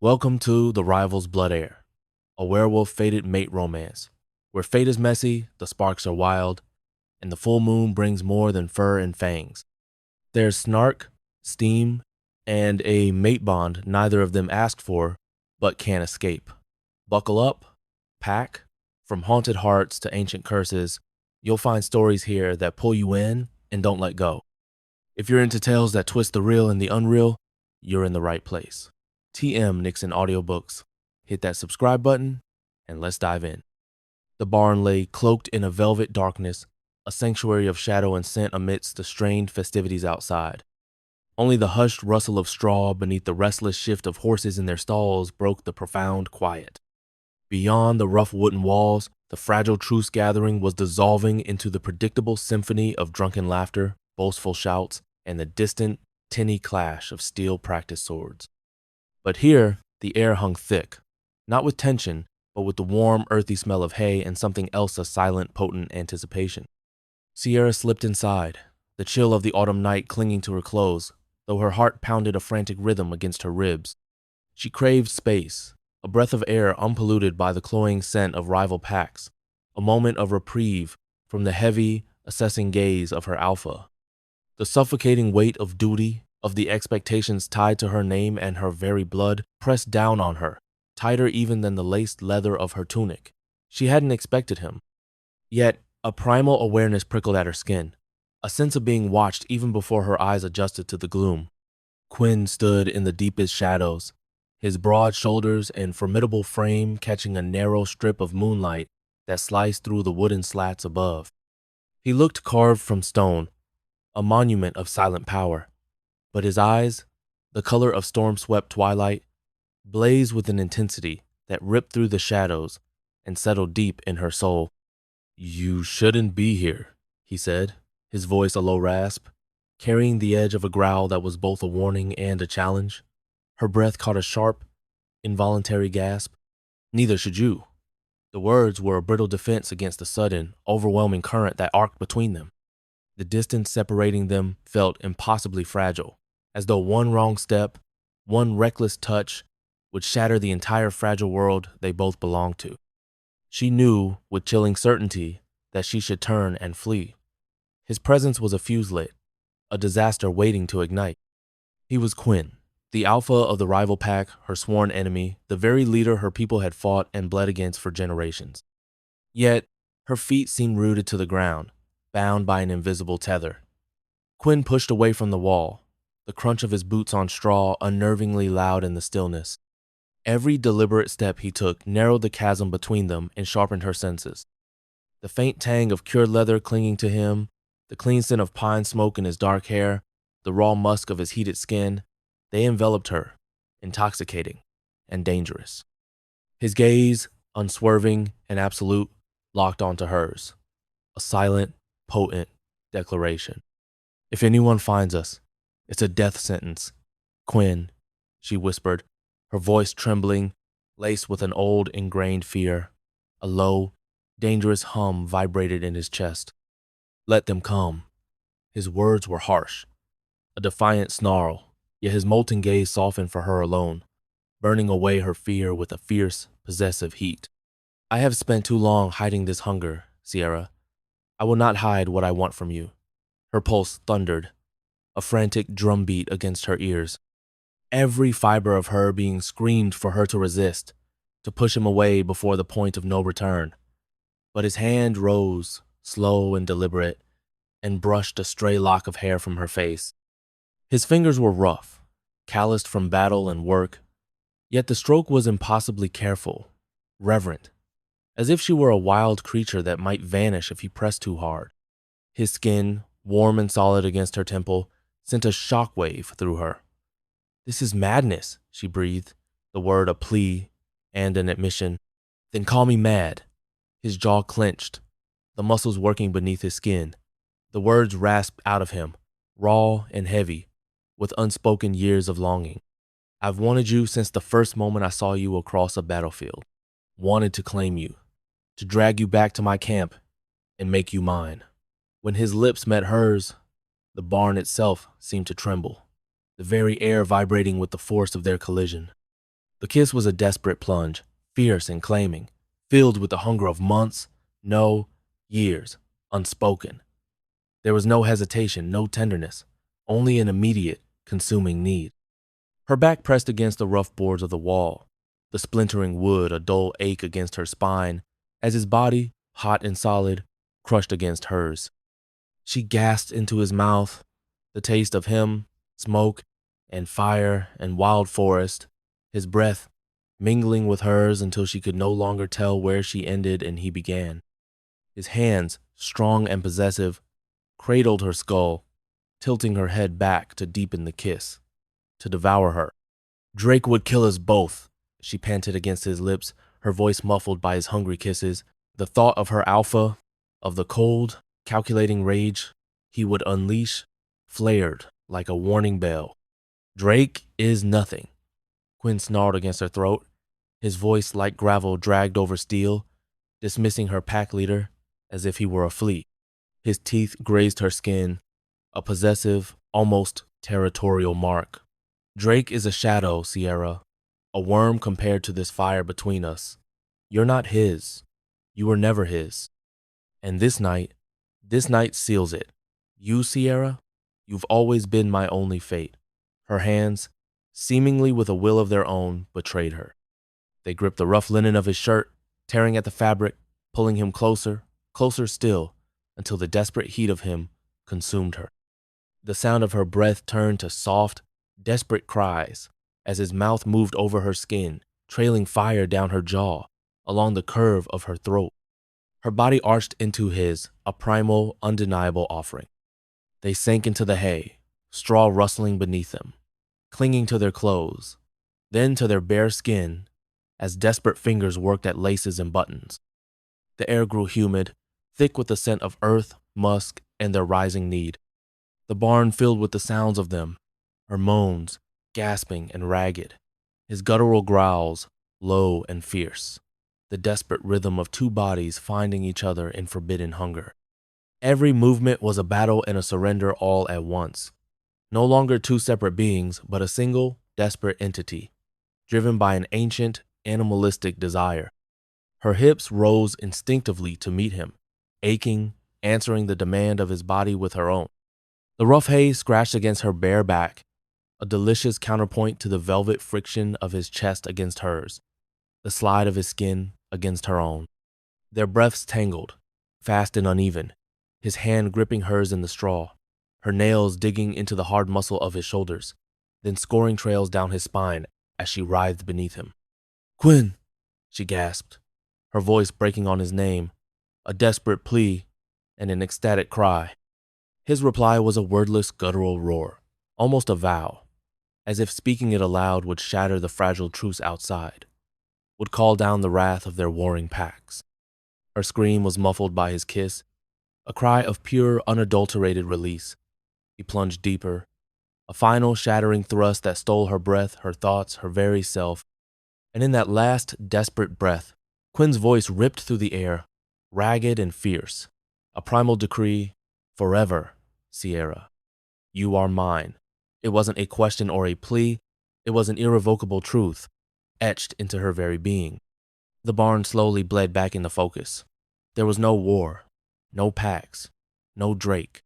Welcome to The Rival's Blood Heir, a werewolf fated mate romance, where fate is messy, the sparks are wild, and the full moon brings more than fur and fangs. There's snark, steam, and a mate bond neither of them asked for, but can't escape. Buckle up, pack. From haunted hearts to ancient curses, you'll find stories here that pull you in and don't let go. If you're into tales that twist the real and the unreal, you're in the right place. TM Nyxen Audiobooks. Hit that subscribe button, and let's dive in. The barn lay cloaked in a velvet darkness, a sanctuary of shadow and scent amidst the strained festivities outside. Only the hushed rustle of straw beneath the restless shift of horses in their stalls broke the profound quiet. Beyond the rough wooden walls, the fragile truce gathering was dissolving into the predictable symphony of drunken laughter, boastful shouts, and the distant, tinny clash of steel-practiced swords. But here, the air hung thick, not with tension, but with the warm, earthy smell of hay and something else of silent, potent anticipation. Sierra slipped inside, the chill of the autumn night clinging to her clothes, though her heart pounded a frantic rhythm against her ribs. She craved space, a breath of air unpolluted by the cloying scent of rival packs, a moment of reprieve from the heavy, assessing gaze of her alpha. The suffocating weight of duty, of the expectations tied to her name and her very blood, pressed down on her, tighter even than the laced leather of her tunic. She hadn't expected him. Yet, a primal awareness prickled at her skin, a sense of being watched even before her eyes adjusted to the gloom. Quinn stood in the deepest shadows, his broad shoulders and formidable frame catching a narrow strip of moonlight that sliced through the wooden slats above. He looked carved from stone, a monument of silent power, but his eyes, the color of storm-swept twilight, blazed with an intensity that ripped through the shadows and settled deep in her soul. "You shouldn't be here," he said, his voice a low rasp, carrying the edge of a growl that was both a warning and a challenge. Her breath caught a sharp, involuntary gasp. "Neither should you." The words were a brittle defense against the sudden, overwhelming current that arced between them. The distance separating them felt impossibly fragile, as though one wrong step, one reckless touch, would shatter the entire fragile world they both belonged to. She knew, with chilling certainty, that she should turn and flee. His presence was a fuse lit, a disaster waiting to ignite. He was Quinn, the alpha of the rival pack, her sworn enemy, the very leader her people had fought and bled against for generations. Yet, her feet seemed rooted to the ground, bound by an invisible tether. Quinn pushed away from the wall, the crunch of his boots on straw unnervingly loud in the stillness. Every deliberate step he took narrowed the chasm between them and sharpened her senses. The faint tang of cured leather clinging to him, the clean scent of pine smoke in his dark hair, the raw musk of his heated skin, they enveloped her, intoxicating and dangerous. His gaze, unswerving and absolute, locked onto hers, a silent, potent declaration. "If anyone finds us, it's a death sentence. Quinn," she whispered, her voice trembling, laced with an old, ingrained fear. A low, dangerous hum vibrated in his chest. "Let them come." His words were harsh, a defiant snarl, yet his molten gaze softened for her alone, burning away her fear with a fierce, possessive heat. "I have spent too long hiding this hunger, Sierra. I will not hide what I want from you." Her pulse thundered, a frantic drumbeat against her ears. Every fiber of her being screamed for her to resist, to push him away before the point of no return. But his hand rose, slow and deliberate, and brushed a stray lock of hair from her face. His fingers were rough, calloused from battle and work, yet the stroke was impossibly careful, reverent, as if she were a wild creature that might vanish if he pressed too hard. His skin, warm and solid against her temple, sent a shockwave through her. "This is madness," she breathed, the word a plea and an admission. "Then call me mad." His jaw clenched, the muscles working beneath his skin. The words rasped out of him, raw and heavy, with unspoken years of longing. "I've wanted you since the first moment I saw you across a battlefield. Wanted to claim you, to drag you back to my camp and make you mine." When his lips met hers, the barn itself seemed to tremble, the very air vibrating with the force of their collision. The kiss was a desperate plunge, fierce and claiming, filled with the hunger of months, no, years, unspoken. There was no hesitation, no tenderness, only an immediate, consuming need. Her back pressed against the rough boards of the wall, the splintering wood a dull ache against her spine, as his body, hot and solid, crushed against hers. She gasped into his mouth, the taste of him, smoke and fire and wild forest, his breath mingling with hers until she could no longer tell where she ended and he began. His hands, strong and possessive, cradled her skull, tilting her head back to deepen the kiss, to devour her. Drake would kill us both, she panted against his lips, her voice muffled by his hungry kisses. The thought of her alpha, of the cold, calculating rage he would unleash, flared like a warning bell. Drake is nothing. Quinn snarled against her throat, his voice like gravel dragged over steel, dismissing her pack leader as if he were a flea. His teeth grazed her skin, a possessive, almost territorial mark. Drake is a shadow, Sierra, a worm compared to this fire between us. You're not his. You were never his. And this night seals it. You, Sierra, you've always been my only fate. Her hands, seemingly with a will of their own, betrayed her. They gripped the rough linen of his shirt, tearing at the fabric, pulling him closer, closer still, until the desperate heat of him consumed her. The sound of her breath turned to soft, desperate cries as his mouth moved over her skin, trailing fire down her jaw, along the curve of her throat. Her body arched into his, a primal, undeniable offering. They sank into the hay, straw rustling beneath them, clinging to their clothes, then to their bare skin as desperate fingers worked at laces and buttons. The air grew humid, thick with the scent of earth, musk, and their rising need. The barn filled with the sounds of them, her moans, gasping and ragged, his guttural growls, low and fierce, the desperate rhythm of two bodies finding each other in forbidden hunger. Every movement was a battle and a surrender all at once. No longer two separate beings, but a single, desperate entity, driven by an ancient, animalistic desire. Her hips rose instinctively to meet him, aching, answering the demand of his body with her own. The rough hay scratched against her bare back, a delicious counterpoint to the velvet friction of his chest against hers, the slide of his skin against her own. Their breaths tangled, fast and uneven, his hand gripping hers in the straw, her nails digging into the hard muscle of his shoulders, then scoring trails down his spine as she writhed beneath him. "Quinn," she gasped, her voice breaking on his name, a desperate plea and an ecstatic cry. His reply was a wordless guttural roar, almost a vow, as if speaking it aloud would shatter the fragile truce outside, would call down the wrath of their warring packs. Her scream was muffled by his kiss, a cry of pure, unadulterated release. He plunged deeper, a final shattering thrust that stole her breath, her thoughts, her very self. And in that last desperate breath, Quinn's voice ripped through the air, ragged and fierce, a primal decree, forever, Sierra. You are mine. It wasn't a question or a plea, it was an irrevocable truth, etched into her very being. The barn slowly bled back into focus. There was no war, no packs, no Drake.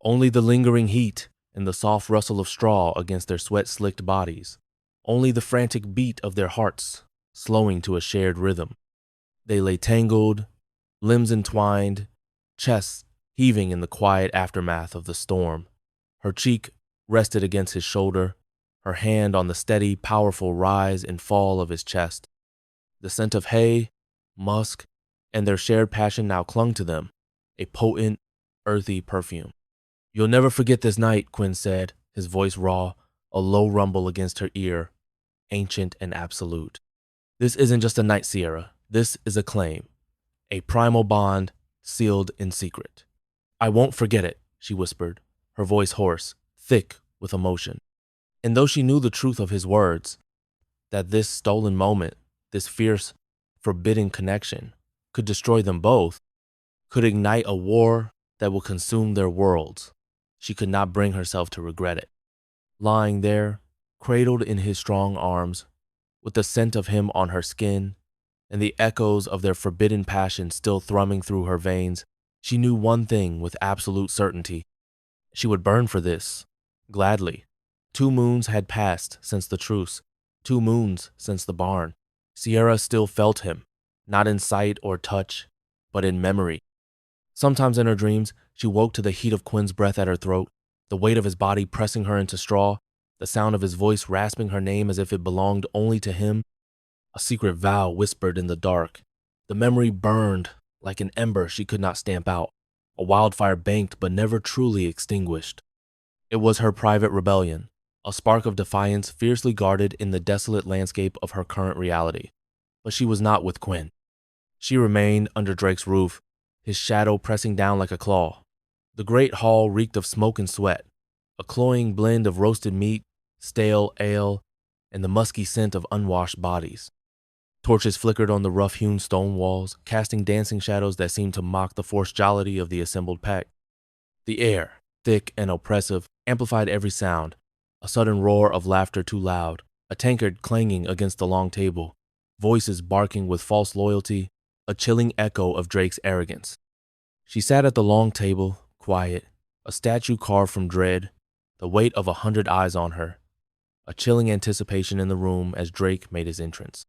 Only the lingering heat and the soft rustle of straw against their sweat-slicked bodies. Only the frantic beat of their hearts, slowing to a shared rhythm. They lay tangled, limbs entwined, chests heaving in the quiet aftermath of the storm. Her cheek rested against his shoulder, her hand on the steady, powerful rise and fall of his chest. The scent of hay, musk, and their shared passion now clung to them, a potent, earthy perfume. "You'll never forget this night," Quinn said, his voice raw, a low rumble against her ear, ancient and absolute. "This isn't just a night, Sierra. This is a claim, a primal bond sealed in secret." "I won't forget it," she whispered, her voice hoarse, thick with emotion. And though she knew the truth of his words, that this stolen moment, this fierce, forbidden connection, could destroy them both, could ignite a war that would consume their worlds, she could not bring herself to regret it. Lying there, cradled in his strong arms, with the scent of him on her skin and the echoes of their forbidden passion still thrumming through her veins, she knew one thing with absolute certainty. She would burn for this, gladly. 2 moons had passed since the truce, 2 moons since the barn. Sierra still felt him, not in sight or touch, but in memory. Sometimes in her dreams, she woke to the heat of Quinn's breath at her throat, the weight of his body pressing her into straw, the sound of his voice rasping her name as if it belonged only to him, a secret vow whispered in the dark. The memory burned like an ember she could not stamp out, a wildfire banked but never truly extinguished. It was her private rebellion, a spark of defiance fiercely guarded in the desolate landscape of her current reality. But she was not with Quinn. She remained under Drake's roof, his shadow pressing down like a claw. The great hall reeked of smoke and sweat, a cloying blend of roasted meat, stale ale, and the musky scent of unwashed bodies. Torches flickered on the rough-hewn stone walls, casting dancing shadows that seemed to mock the forced jollity of the assembled pack. The air, thick and oppressive, amplified every sound, a sudden roar of laughter too loud, a tankard clanging against the long table, voices barking with false loyalty, a chilling echo of Drake's arrogance. She sat at the long table, quiet, a statue carved from dread, the weight of 100 eyes on her, a chilling anticipation in the room as Drake made his entrance.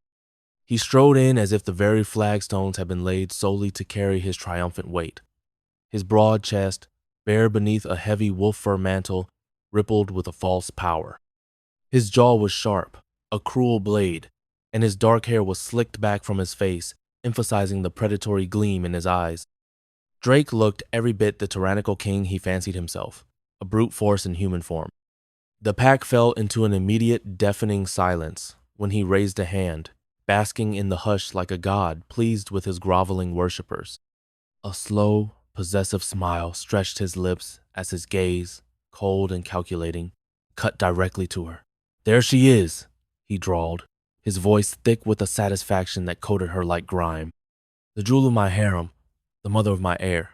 He strode in as if the very flagstones had been laid solely to carry his triumphant weight. His broad chest, bare beneath a heavy wolf fur mantle, rippled with a false power. His jaw was sharp, a cruel blade, and his dark hair was slicked back from his face, emphasizing the predatory gleam in his eyes. Drake looked every bit the tyrannical king he fancied himself, a brute force in human form. The pack fell into an immediate, deafening silence when he raised a hand, basking in the hush like a god pleased with his groveling worshippers. A slow, possessive smile stretched his lips as his gaze, cold and calculating, cut directly to her. "There she is," he drawled, his voice thick with a satisfaction that coated her like grime. "The jewel of my harem, the mother of my heir."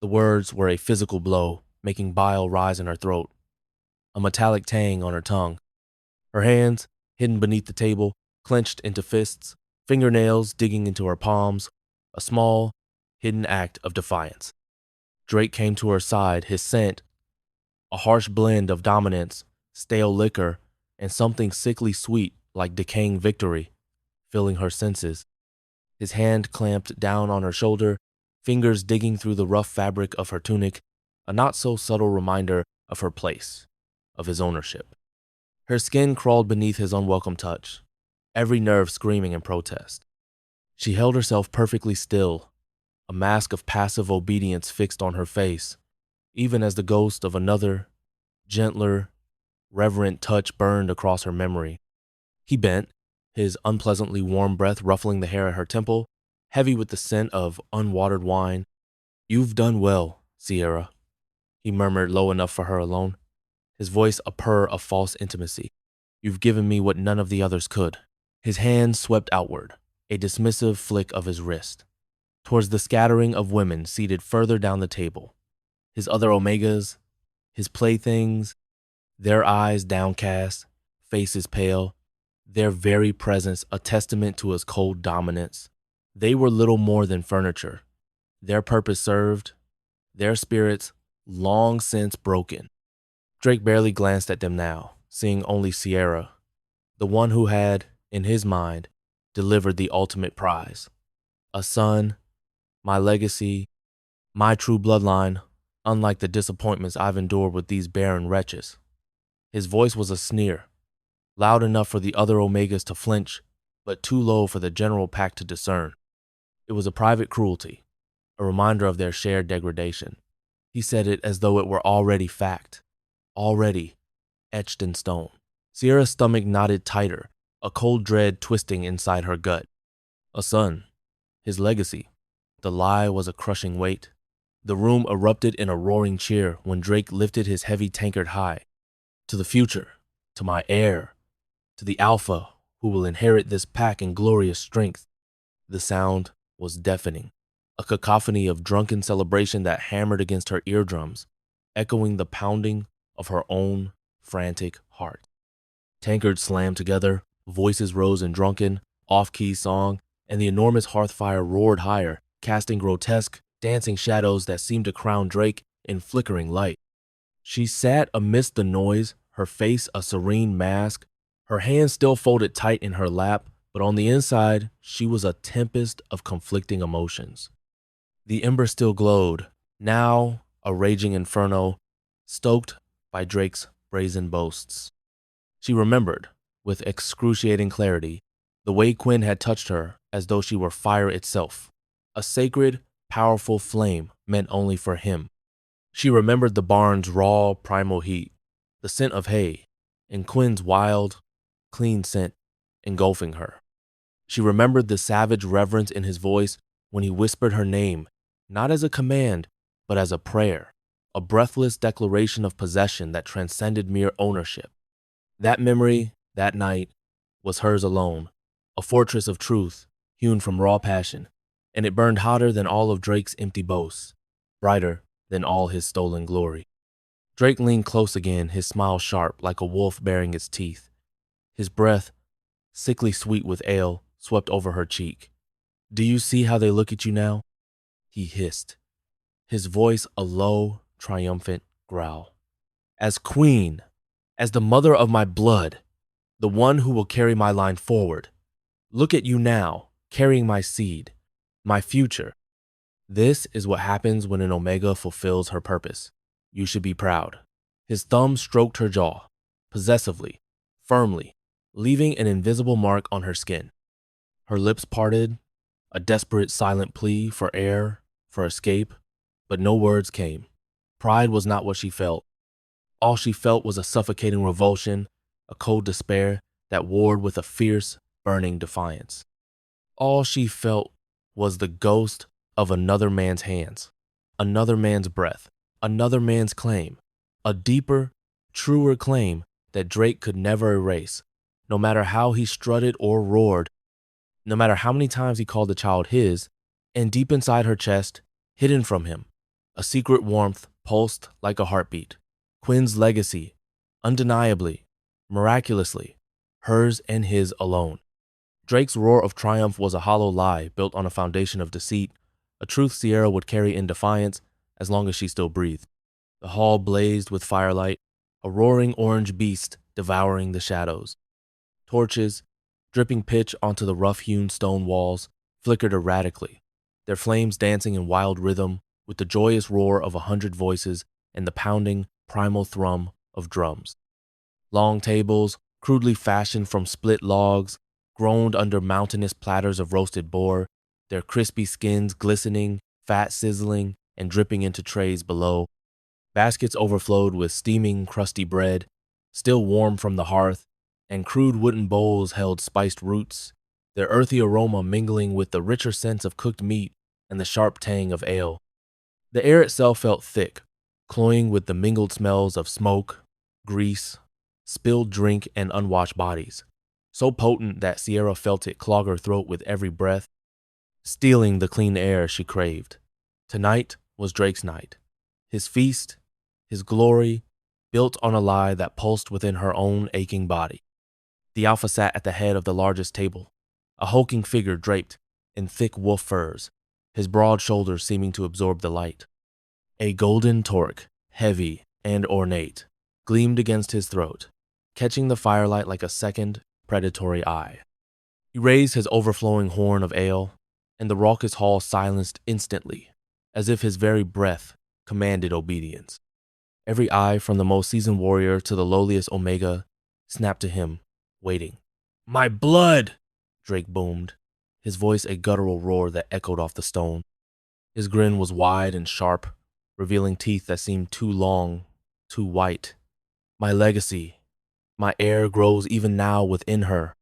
The words were a physical blow, making bile rise in her throat, a metallic tang on her tongue. Her hands, hidden beneath the table, clenched into fists, fingernails digging into her palms, a small, hidden act of defiance. Drake came to her side, his scent, a harsh blend of dominance, stale liquor, and something sickly sweet like decaying victory, filling her senses. His hand clamped down on her shoulder, fingers digging through the rough fabric of her tunic, a not-so-subtle reminder of her place, of his ownership. Her skin crawled beneath his unwelcome touch, every nerve screaming in protest. She held herself perfectly still, a mask of passive obedience fixed on her face, even as the ghost of another, gentler, reverent touch burned across her memory. He bent, his unpleasantly warm breath ruffling the hair at her temple, heavy with the scent of unwatered wine. "You've done well, Sierra," he murmured low enough for her alone, his voice a purr of false intimacy. "You've given me what none of the others could." His hand swept outward, a dismissive flick of his wrist, towards the scattering of women seated further down the table. His other Omegas, his playthings, their eyes downcast, faces pale, their very presence a testament to his cold dominance. They were little more than furniture, their purpose served, their spirits long since broken. Drake barely glanced at them now, seeing only Sierra, the one who had, in his mind, delivered the ultimate prize. A son, my legacy, my true bloodline, unlike the disappointments I've endured with these barren wretches. His voice was a sneer, loud enough for the other Omegas to flinch, but too low for the general pack to discern. It was a private cruelty, a reminder of their shared degradation. He said it as though it were already fact, already etched in stone. Sierra's stomach knotted tighter, a cold dread twisting inside her gut. A son, his legacy. The lie was a crushing weight. The room erupted in a roaring cheer when Drake lifted his heavy tankard high. "To the future, to my heir, to the alpha who will inherit this pack in glorious strength." The sound was deafening, a cacophony of drunken celebration that hammered against her eardrums, echoing the pounding of her own frantic heart. Tankards slammed together, Voices rose in drunken, off-key song, and the enormous hearthfire roared higher, casting grotesque, dancing shadows that seemed to crown Drake in flickering light. She sat amidst the noise, her face a serene mask, her hands still folded tight in her lap, but on the inside, she was a tempest of conflicting emotions. The ember still glowed, now a raging inferno, stoked by Drake's brazen boasts. She remembered, with excruciating clarity, the way Quinn had touched her as though she were fire itself, a sacred, powerful flame meant only for him. She remembered the barn's raw, primal heat, the scent of hay, and Quinn's wild, clean scent engulfing her. She remembered the savage reverence in his voice when he whispered her name, not as a command, but as a prayer, a breathless declaration of possession that transcended mere ownership. That memory, that night, was hers alone, a fortress of truth hewn from raw passion, and it burned hotter than all of Drake's empty boasts, brighter than all his stolen glory. Drake leaned close again, his smile sharp like a wolf baring its teeth. His breath, sickly sweet with ale, swept over her cheek. "Do you see how they look at you now?" he hissed, his voice a low, triumphant growl. "As queen, as the mother of my blood, the one who will carry my line forward. Look at you now, carrying my seed, my future. This is what happens when an Omega fulfills her purpose. You should be proud." His thumb stroked her jaw, possessively, firmly, leaving an invisible mark on her skin. Her lips parted, a desperate silent plea for air, for escape, but no words came. Pride was not what she felt. All she felt was a suffocating revulsion, a cold despair that warred with a fierce, burning defiance. All she felt was the ghost of another man's hands, another man's breath, another man's claim, a deeper, truer claim that Drake could never erase, no matter how he strutted or roared, no matter how many times he called the child his, and deep inside her chest, hidden from him, a secret warmth pulsed like a heartbeat. Quinn's legacy, undeniably, miraculously, hers and his alone. Drake's roar of triumph was a hollow lie built on a foundation of deceit, a truth Sierra would carry in defiance as long as she still breathed. The hall blazed with firelight, a roaring orange beast devouring the shadows. Torches, dripping pitch onto the rough-hewn stone walls, flickered erratically, their flames dancing in wild rhythm with the joyous roar of 100 voices and the pounding, primal thrum of drums. Long tables, crudely fashioned from split logs, groaned under mountainous platters of roasted boar, their crispy skins glistening, fat sizzling, and dripping into trays below. Baskets overflowed with steaming, crusty bread, still warm from the hearth, and crude wooden bowls held spiced roots, their earthy aroma mingling with the richer scents of cooked meat and the sharp tang of ale. The air itself felt thick, cloying with the mingled smells of smoke, grease, spilled drink, and unwashed bodies, so potent that Sierra felt it clog her throat with every breath, stealing the clean air she craved. Tonight was Drake's night, his feast, his glory, built on a lie that pulsed within her own aching body. The Alpha sat at the head of the largest table, a hulking figure draped in thick wolf furs, his broad shoulders seeming to absorb the light. A golden torque, heavy and ornate, gleamed against his throat, catching the firelight like a second, predatory eye. He raised his overflowing horn of ale, and the raucous hall silenced instantly, as if his very breath commanded obedience. Every eye, from the most seasoned warrior to the lowliest Omega, snapped to him, waiting. "My blood!" Drake boomed, his voice a guttural roar that echoed off the stone. His grin was wide and sharp, revealing teeth that seemed too long, too white. "My legacy, my heir grows even now within her."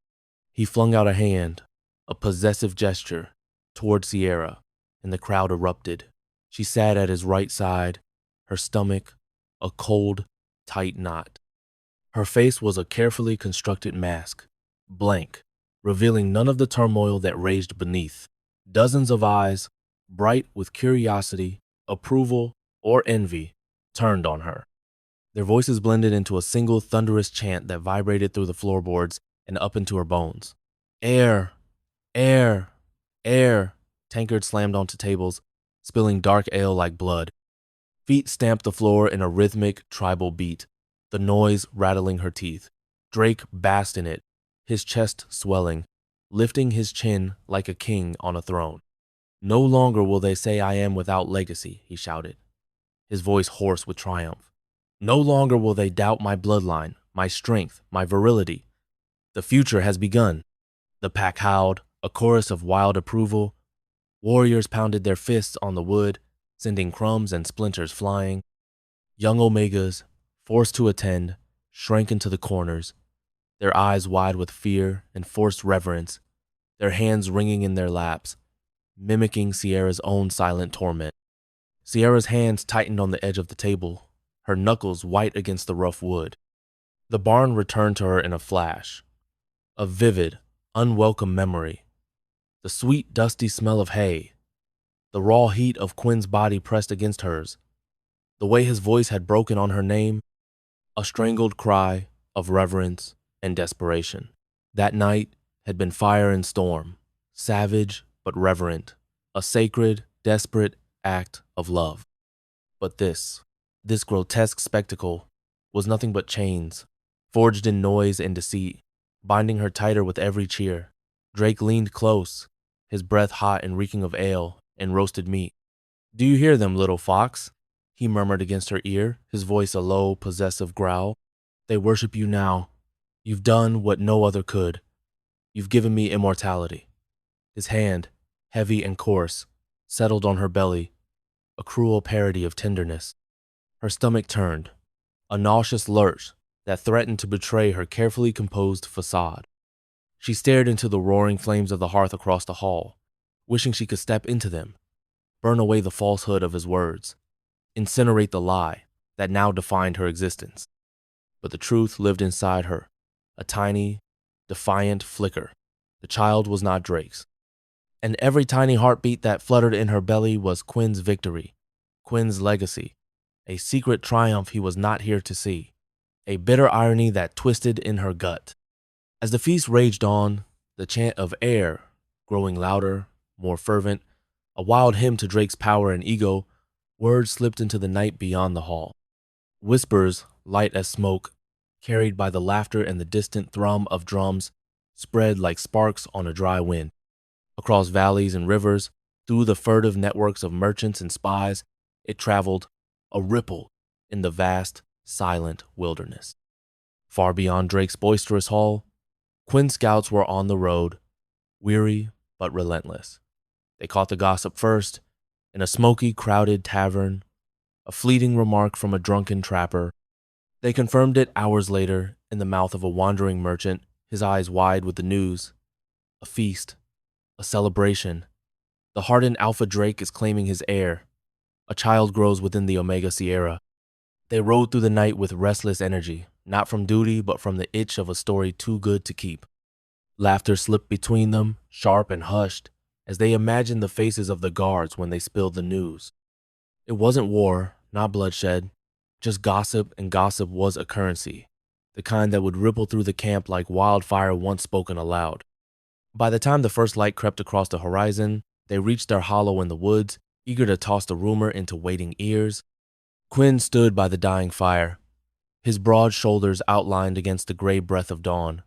He flung out a hand, a possessive gesture, toward Sierra, and the crowd erupted. She sat at his right side, her stomach a cold, tight knot. Her face was a carefully constructed mask, blank, revealing none of the turmoil that raged beneath. Dozens of eyes, bright with curiosity, approval, or envy, turned on her. Their voices blended into a single thunderous chant that vibrated through the floorboards and up into her bones. Air! Air! Air! Tankard slammed onto tables, spilling dark ale like blood. Feet stamped the floor in a rhythmic, tribal beat, the noise rattling her teeth. Drake basked in it, his chest swelling, lifting his chin like a king on a throne. No longer will they say I am without legacy, he shouted, his voice hoarse with triumph. No longer will they doubt my bloodline, my strength, my virility. The future has begun. The pack howled, a chorus of wild approval. Warriors pounded their fists on the wood, sending crumbs and splinters flying. Young Omegas, forced to attend, shrank into the corners, their eyes wide with fear and forced reverence, their hands wringing in their laps, mimicking Sierra's own silent torment. Sierra's hands tightened on the edge of the table, her knuckles white against the rough wood. The barn returned to her in a flash, a vivid, unwelcome memory. The sweet, dusty smell of hay, the raw heat of Quinn's body pressed against hers, the way his voice had broken on her name, a strangled cry of reverence and desperation. That night had been fire and storm, savage but reverent, a sacred, desperate act of love. But this grotesque spectacle was nothing but chains, forged in noise and deceit, binding her tighter with every cheer. Drake leaned close, his breath hot and reeking of ale and roasted meat. Do you hear them, little fox? He murmured against her ear, his voice a low, possessive growl. They worship you now. You've done what no other could. You've given me immortality. His hand, heavy and coarse, settled on her belly, a cruel parody of tenderness. Her stomach turned, a nauseous lurch that threatened to betray her carefully composed facade. She stared into the roaring flames of the hearth across the hall, wishing she could step into them, burn away the falsehood of his words, incinerate the lie that now defined her existence. But the truth lived inside her, a tiny, defiant flicker. The child was not Drake's. And every tiny heartbeat that fluttered in her belly was Quinn's victory, Quinn's legacy, a secret triumph he was not here to see, a bitter irony that twisted in her gut. As the feast raged on, the chant of Heir growing louder, more fervent, a wild hymn to Drake's power and ego, words slipped into the night beyond the hall. Whispers, light as smoke, carried by the laughter and the distant thrum of drums, spread like sparks on a dry wind. Across valleys and rivers, through the furtive networks of merchants and spies, it traveled, a ripple in the vast, silent wilderness. Far beyond Drake's boisterous hall, Quinn scouts were on the road, weary but relentless. They caught the gossip first, in a smoky, crowded tavern, a fleeting remark from a drunken trapper. They confirmed it hours later in the mouth of a wandering merchant, his eyes wide with the news. A feast, a celebration. The hardened Alpha Drake is claiming his heir. A child grows within the Omega Sierra. They rode through the night with restless energy, not from duty but from the itch of a story too good to keep. Laughter slipped between them, sharp and hushed, as they imagined the faces of the guards when they spilled the news. It wasn't war, not bloodshed, just gossip, and gossip was a currency, the kind that would ripple through the camp like wildfire once spoken aloud. By the time the first light crept across the horizon, they reached their hollow in the woods, eager to toss the rumor into waiting ears. Quinn stood by the dying fire, his broad shoulders outlined against the gray breath of dawn.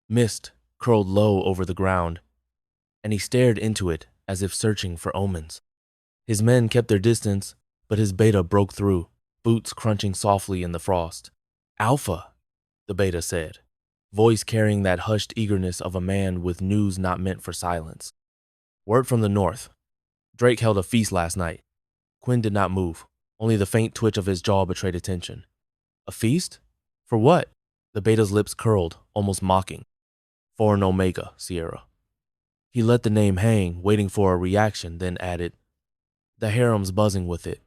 Mist curled low over the ground, and he stared into it as if searching for omens. His men kept their distance, but his beta broke through, boots crunching softly in the frost. Alpha, the beta said, voice carrying that hushed eagerness of a man with news not meant for silence. Word from the north. Drake held a feast last night. Quinn did not move. Only the faint twitch of his jaw betrayed attention. A feast? For what? The beta's lips curled, almost mocking. For an Omega, Sierra. He let the name hang, waiting for a reaction, then added, the harem's buzzing with it.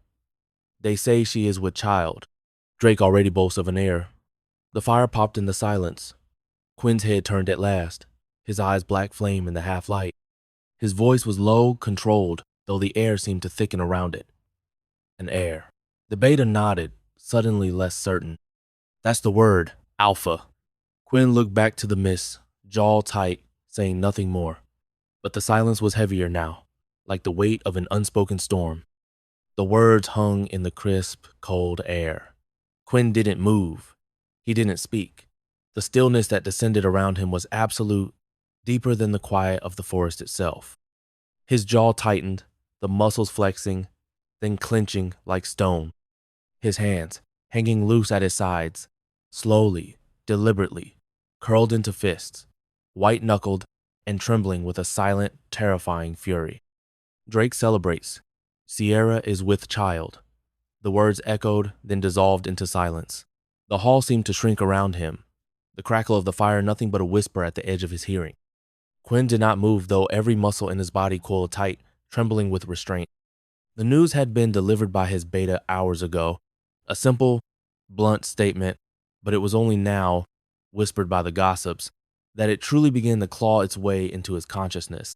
They say she is with child. Drake already boasts of an heir. The fire popped in the silence. Quinn's head turned at last, his eyes black flame in the half-light. His voice was low, controlled, though the air seemed to thicken around it. An heir. The beta nodded, suddenly less certain. That's the word, Alpha. Quinn looked back to the mist, jaw tight, saying nothing more. But the silence was heavier now, like the weight of an unspoken storm. The words hung in the crisp, cold air. Quinn didn't move. He didn't speak. The stillness that descended around him was absolute, deeper than the quiet of the forest itself. His jaw tightened, the muscles flexing, then clenching like stone. His hands, hanging loose at his sides, slowly, deliberately, curled into fists, white-knuckled and trembling with a silent, terrifying fury. Drake celebrates. Sierra is with child. The words echoed, then dissolved into silence. The hall seemed to shrink around him, the crackle of the fire nothing but a whisper at the edge of his hearing. Quinn did not move, though every muscle in his body coiled tight, trembling with restraint. The news had been delivered by his beta hours ago, a simple, blunt statement, but it was only now, whispered by the gossips, that it truly began to claw its way into his consciousness.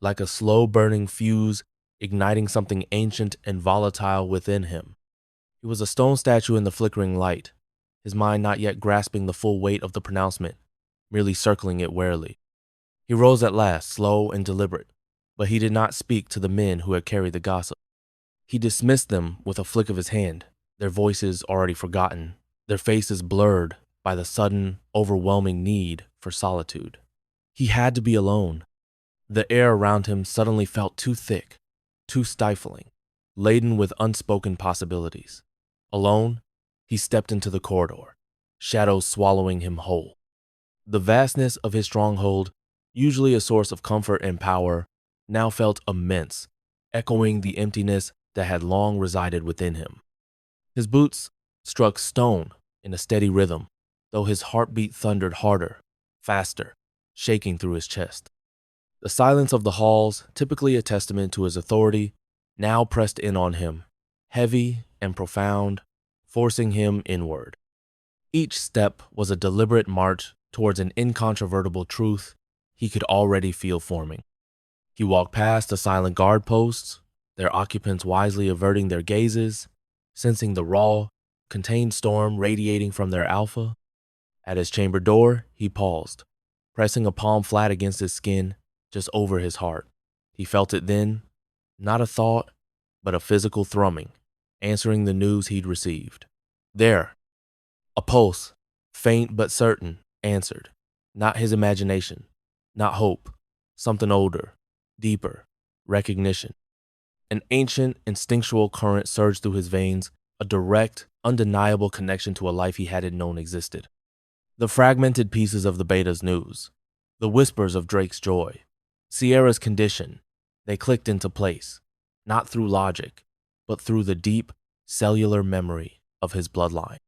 Like a slow-burning fuse, igniting something ancient and volatile within him. He was a stone statue in the flickering light, his mind not yet grasping the full weight of the pronouncement, merely circling it warily. He rose at last, slow and deliberate, but he did not speak to the men who had carried the gossip. He dismissed them with a flick of his hand, their voices already forgotten, their faces blurred by the sudden, overwhelming need for solitude. He had to be alone. The air around him suddenly felt too thick, too stifling, laden with unspoken possibilities. Alone, he stepped into the corridor, shadows swallowing him whole. The vastness of his stronghold, usually a source of comfort and power, now felt immense, echoing the emptiness that had long resided within him. His boots struck stone in a steady rhythm, though his heartbeat thundered harder, faster, shaking through his chest. The silence of the halls, typically a testament to his authority, now pressed in on him, heavy and profound, forcing him inward. Each step was a deliberate march towards an incontrovertible truth he could already feel forming. He walked past the silent guard posts, their occupants wisely averting their gazes, sensing the raw, contained storm radiating from their alpha. At his chamber door, he paused, pressing a palm flat against his skin, just over his heart. He felt it then, not a thought, but a physical thrumming, answering the news he'd received. There, a pulse, faint but certain, answered. Not his imagination, not hope, something older, deeper, recognition. An ancient, instinctual current surged through his veins, a direct, undeniable connection to a life he hadn't known existed. The fragmented pieces of the beta's news, the whispers of Drake's joy, Sierra's condition, they clicked into place, not through logic, but through the deep, cellular memory of his bloodline.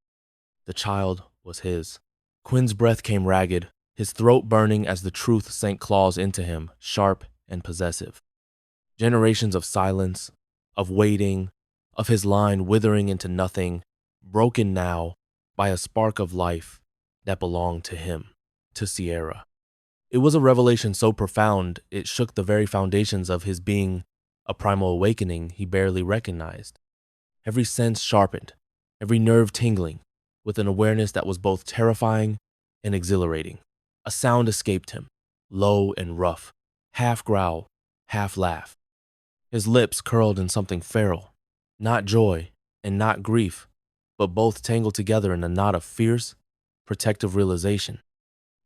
The child was his. Quinn's breath came ragged, his throat burning as the truth sank claws into him, sharp and possessive. Generations of silence, of waiting, of his line withering into nothing, broken now by a spark of life that belonged to him, to Sierra. It was a revelation so profound it shook the very foundations of his being, a primal awakening he barely recognized. Every sense sharpened, every nerve tingling, with an awareness that was both terrifying and exhilarating. A sound escaped him, low and rough, half growl, half laugh. His lips curled in something feral, not joy and not grief, but both tangled together in a knot of fierce, protective realization.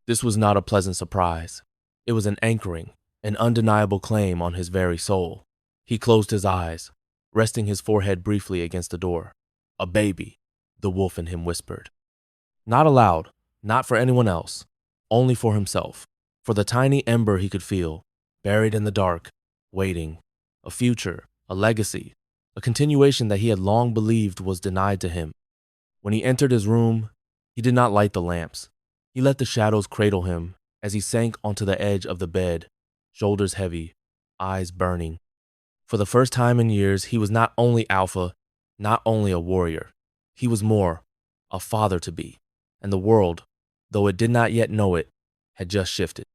This was not a pleasant surprise. It was an anchoring, an undeniable claim on his very soul. He closed his eyes, resting his forehead briefly against the door. A baby, the wolf in him whispered. Not aloud, not for anyone else, only for himself, for the tiny ember he could feel, buried in the dark, waiting, a future, a legacy, a continuation that he had long believed was denied to him. When he entered his room, he did not light the lamps. He let the shadows cradle him as he sank onto the edge of the bed, shoulders heavy, eyes burning. For the first time in years, he was not only alpha, not only a warrior. He was more, a father to be, and the world, though it did not yet know it, had just shifted.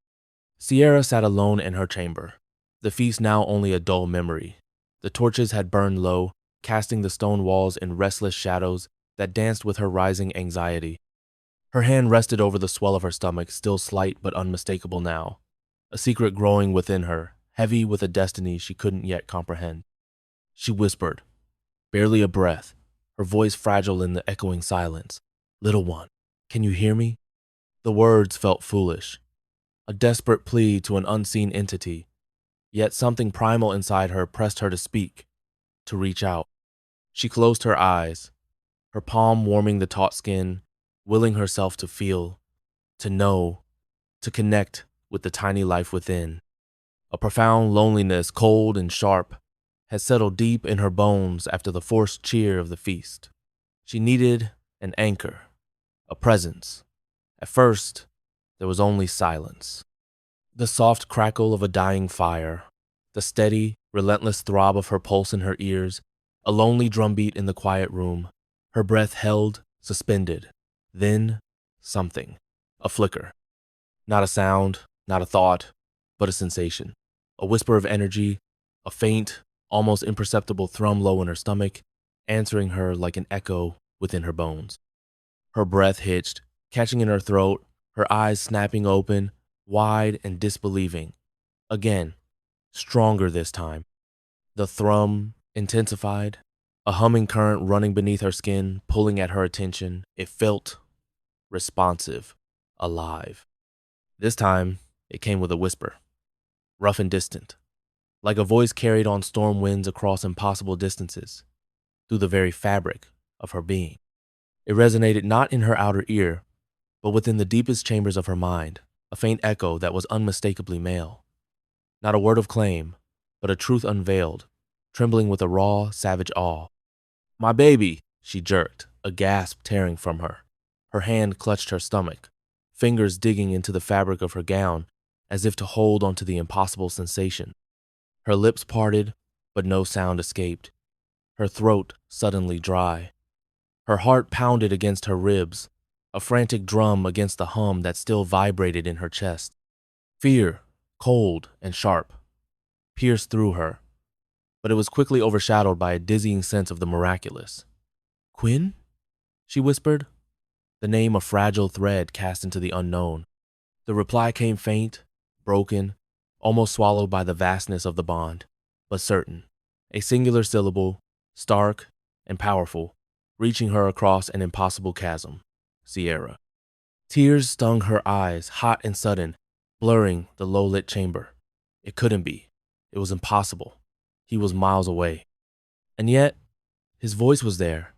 Sierra sat alone in her chamber, the feast now only a dull memory. The torches had burned low, casting the stone walls in restless shadows that danced with her rising anxiety. Her hand rested over the swell of her stomach, still slight but unmistakable now, a secret growing within her, heavy with a destiny she couldn't yet comprehend. She whispered, barely a breath, her voice fragile in the echoing silence. "Little one, can you hear me?" The words felt foolish, a desperate plea to an unseen entity, yet something primal inside her pressed her to speak, to reach out. She closed her eyes, her palm warming the taut skin, willing herself to feel, to know, to connect with the tiny life within. A profound loneliness, cold and sharp, had settled deep in her bones after the forced cheer of the feast. She needed an anchor, a presence. At first, there was only silence. The soft crackle of a dying fire, the steady, relentless throb of her pulse in her ears, a lonely drumbeat in the quiet room, her breath held, suspended. Then, something. A flicker. Not a sound, not a thought, but a sensation. A whisper of energy, a faint, almost imperceptible thrum low in her stomach, answering her like an echo within her bones. Her breath hitched, catching in her throat, her eyes snapping open, wide and disbelieving. Again, stronger this time. The thrum intensified, a humming current running beneath her skin, pulling at her attention. It felt responsive, alive. This time, it came with a whisper, rough and distant, like a voice carried on storm winds across impossible distances, through the very fabric of her being. It resonated not in her outer ear, but within the deepest chambers of her mind, a faint echo that was unmistakably male. Not a word of claim, but a truth unveiled, trembling with a raw, savage awe. "My baby," she jerked, a gasp tearing from her. Her hand clutched her stomach, fingers digging into the fabric of her gown as if to hold onto the impossible sensation. Her lips parted, but no sound escaped. Her throat suddenly dry. Her heart pounded against her ribs, a frantic drum against the hum that still vibrated in her chest. Fear, cold and sharp, pierced through her, but it was quickly overshadowed by a dizzying sense of the miraculous. "Quinn?" she whispered, the name a fragile thread cast into the unknown. The reply came faint, broken, almost swallowed by the vastness of the bond, but certain. A singular syllable, stark and powerful, reaching her across an impossible chasm. Sierra. Tears stung her eyes, hot and sudden, blurring the low-lit chamber. It couldn't be. It was impossible. He was miles away. And yet, his voice was there,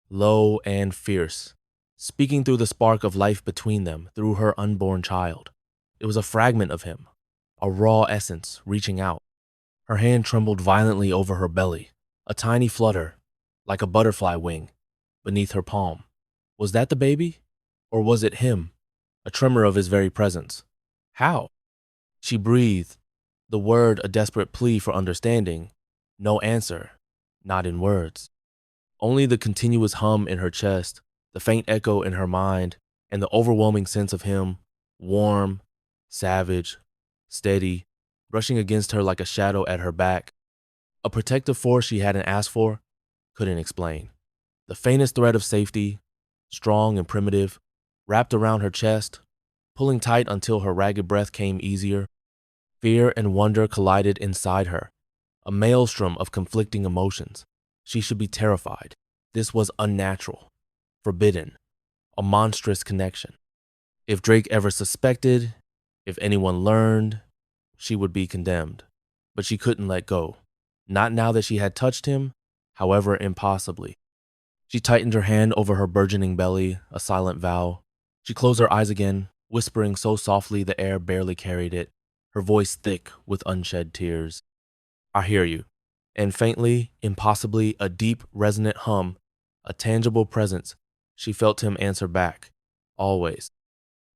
low and fierce, speaking through the spark of life between them, through her unborn child. It was a fragment of him, a raw essence reaching out. Her hand trembled violently over her belly, a tiny flutter, like a butterfly wing, beneath her palm. Was that the baby? Or was it him, a tremor of his very presence? How? She breathed, the word a desperate plea for understanding. No answer, not in words. Only the continuous hum in her chest, the faint echo in her mind, and the overwhelming sense of him, warm, savage, steady, brushing against her like a shadow at her back. A protective force she hadn't asked for, couldn't explain. The faintest thread of safety, strong and primitive, wrapped around her chest, pulling tight until her ragged breath came easier. Fear and wonder collided inside her, a maelstrom of conflicting emotions. She should be terrified. This was unnatural, forbidden, a monstrous connection. If Drake ever suspected, if anyone learned, she would be condemned. But she couldn't let go. Not now that she had touched him, however impossibly. She tightened her hand over her burgeoning belly, a silent vow. She closed her eyes again, whispering so softly the air barely carried it, her voice thick with unshed tears. "I hear you." And faintly, impossibly, a deep, resonant hum, a tangible presence, she felt him answer back. Always.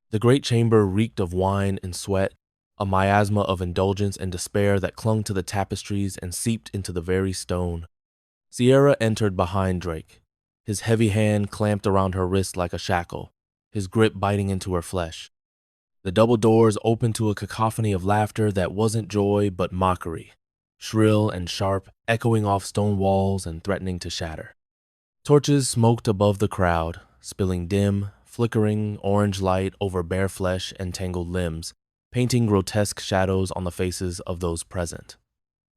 The great chamber reeked of wine and sweat, a miasma of indulgence and despair that clung to the tapestries and seeped into the very stone. Sierra entered behind Drake, his heavy hand clamped around her wrist like a shackle, his grip biting into her flesh. The double doors opened to a cacophony of laughter that wasn't joy but mockery, shrill and sharp, echoing off stone walls and threatening to shatter. Torches smoked above the crowd, spilling dim, flickering orange light over bare flesh and tangled limbs, painting grotesque shadows on the faces of those present.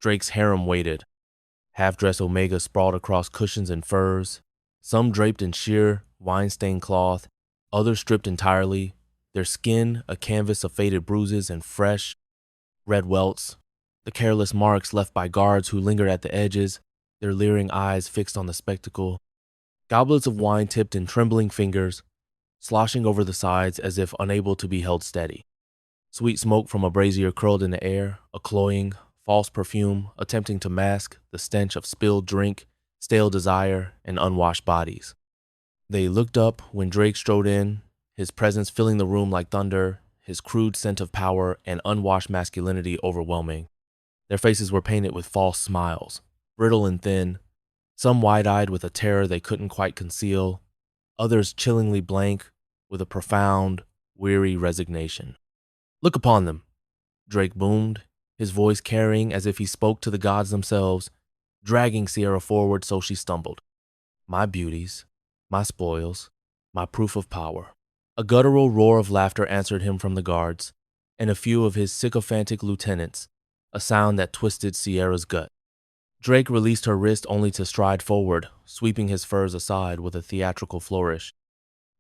Drake's harem waited. Half-dressed Omega sprawled across cushions and furs, some draped in sheer, wine-stained cloth, others stripped entirely, their skin a canvas of faded bruises and fresh, red welts, the careless marks left by guards who lingered at the edges, their leering eyes fixed on the spectacle. Goblets of wine tipped in trembling fingers, sloshing over the sides as if unable to be held steady. Sweet smoke from a brazier curled in the air, a cloying, false perfume attempting to mask the stench of spilled drink, stale desire, and unwashed bodies. They looked up when Drake strode in, his presence filling the room like thunder, his crude scent of power and unwashed masculinity overwhelming. Their faces were painted with false smiles, brittle and thin, some wide-eyed with a terror they couldn't quite conceal, others chillingly blank with a profound, weary resignation. "Look upon them," Drake boomed, his voice carrying as if he spoke to the gods themselves, dragging Sierra forward so she stumbled. "My beauties, my spoils, my proof of power." A guttural roar of laughter answered him from the guards, and a few of his sycophantic lieutenants, a sound that twisted Sierra's gut. Drake released her wrist only to stride forward, sweeping his furs aside with a theatrical flourish.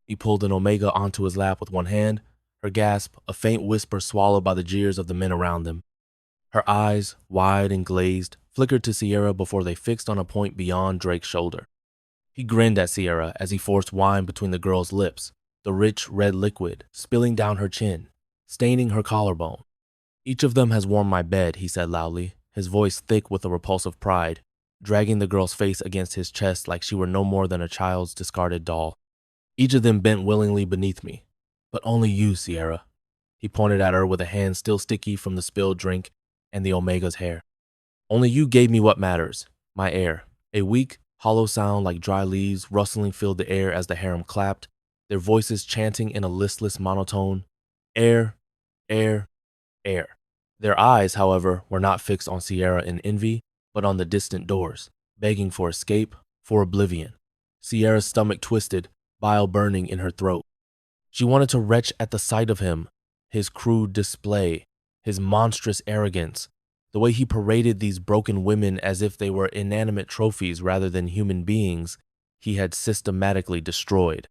He pulled an Omega onto his lap with one hand, her gasp a faint whisper swallowed by the jeers of the men around them. Her eyes, wide and glazed, flickered to Sierra before they fixed on a point beyond Drake's shoulder. He grinned at Sierra as he forced wine between the girl's lips, the rich red liquid spilling down her chin, staining her collarbone. "Each of them has warmed my bed," he said loudly, his voice thick with a repulsive pride, dragging the girl's face against his chest like she were no more than a child's discarded doll. "Each of them bent willingly beneath me, but only you, Sierra." He pointed at her with a hand still sticky from the spilled drink and the Omega's hair. "Only you gave me what matters, my air." A weak, hollow sound like dry leaves rustling filled the air as the harem clapped, their voices chanting in a listless monotone, "Air, air, air." Their eyes, however, were not fixed on Sierra in envy, but on the distant doors, begging for escape, for oblivion. Sierra's stomach twisted, bile burning in her throat. She wanted to retch at the sight of him, his crude display, his monstrous arrogance, the way he paraded these broken women as if they were inanimate trophies rather than human beings he had systematically destroyed.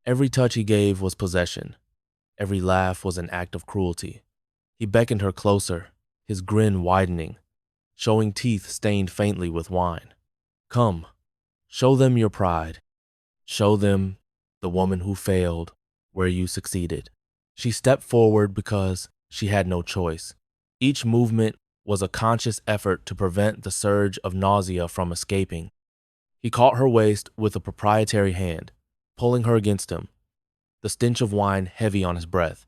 Every touch he gave was possession. Every laugh was an act of cruelty. He beckoned her closer, his grin widening, showing teeth stained faintly with wine. "Come, show them your pride. Show them, the woman who failed, where you succeeded." She stepped forward because she had no choice. Each movement was a conscious effort to prevent the surge of nausea from escaping. He caught her waist with a proprietary hand, pulling her against him, the stench of wine heavy on his breath,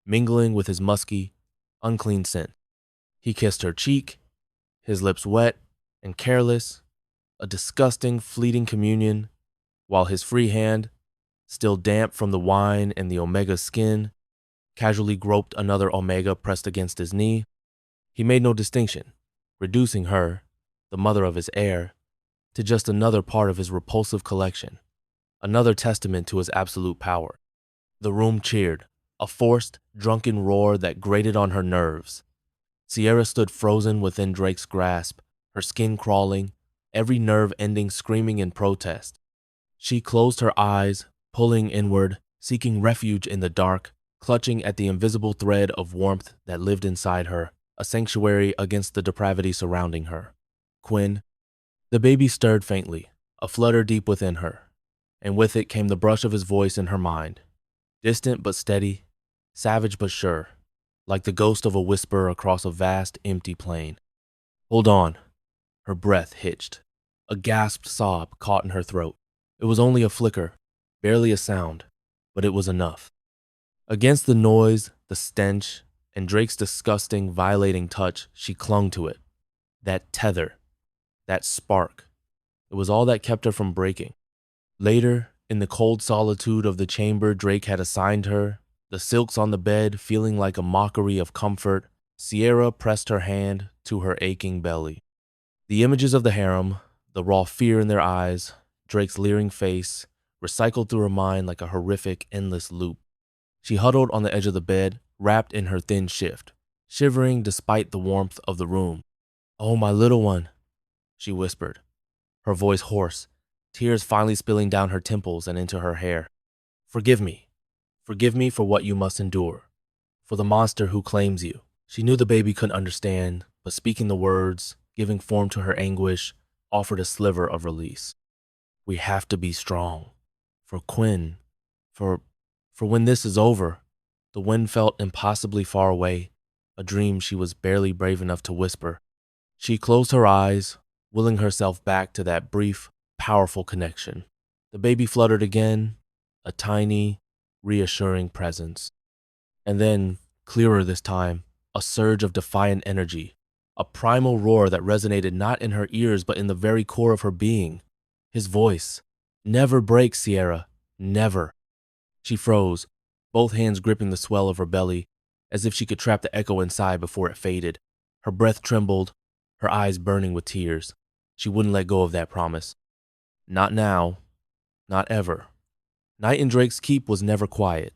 mingling with his musky, unclean scent. He kissed her cheek, his lips wet and careless, a disgusting, fleeting communion, while his free hand, still damp from the wine and the Omega's skin, casually groped another Omega pressed against his knee. He made no distinction, reducing her, the mother of his heir, to just another part of his repulsive collection, another testament to his absolute power. The room cheered, a forced, drunken roar that grated on her nerves. Sierra stood frozen within Drake's grasp, her skin crawling, every nerve ending screaming in protest. She closed her eyes, pulling inward, seeking refuge in the dark, clutching at the invisible thread of warmth that lived inside her, a sanctuary against the depravity surrounding her. "Quinn." The baby stirred faintly, a flutter deep within her, and with it came the brush of his voice in her mind, distant but steady, savage but sure, like the ghost of a whisper across a vast, empty plain. "Hold on." Her breath hitched. A gasped sob caught in her throat. It was only a flicker, barely a sound, but it was enough. Against the noise, the stench, and Drake's disgusting, violating touch, she clung to it. That tether, that spark. It was all that kept her from breaking. Later, in the cold solitude of the chamber Drake had assigned her, the silks on the bed feeling like a mockery of comfort, Sierra pressed her hand to her aching belly. The images of the harem, the raw fear in their eyes, Drake's leering face, recycled through her mind like a horrific, endless loop. She huddled on the edge of the bed, wrapped in her thin shift, shivering despite the warmth of the room. "Oh, my little one," she whispered, her voice hoarse, tears finally spilling down her temples and into her hair. "Forgive me. Forgive me for what you must endure, for the monster who claims you." She knew the baby couldn't understand, but speaking the words, giving form to her anguish, offered a sliver of release. "We have to be strong. For Quinn. For when this is over." The wind felt impossibly far away, a dream she was barely brave enough to whisper. She closed her eyes, willing herself back to that brief, powerful connection. The baby fluttered again, a tiny, reassuring presence. And then, clearer this time, a surge of defiant energy, a primal roar that resonated not in her ears but in the very core of her being. His voice. "Never break, Sierra. Never." She froze, both hands gripping the swell of her belly, as if she could trap the echo inside before it faded. Her breath trembled, her eyes burning with tears. She wouldn't let go of that promise. Not now. Not ever. Night in Drake's Keep was never quiet.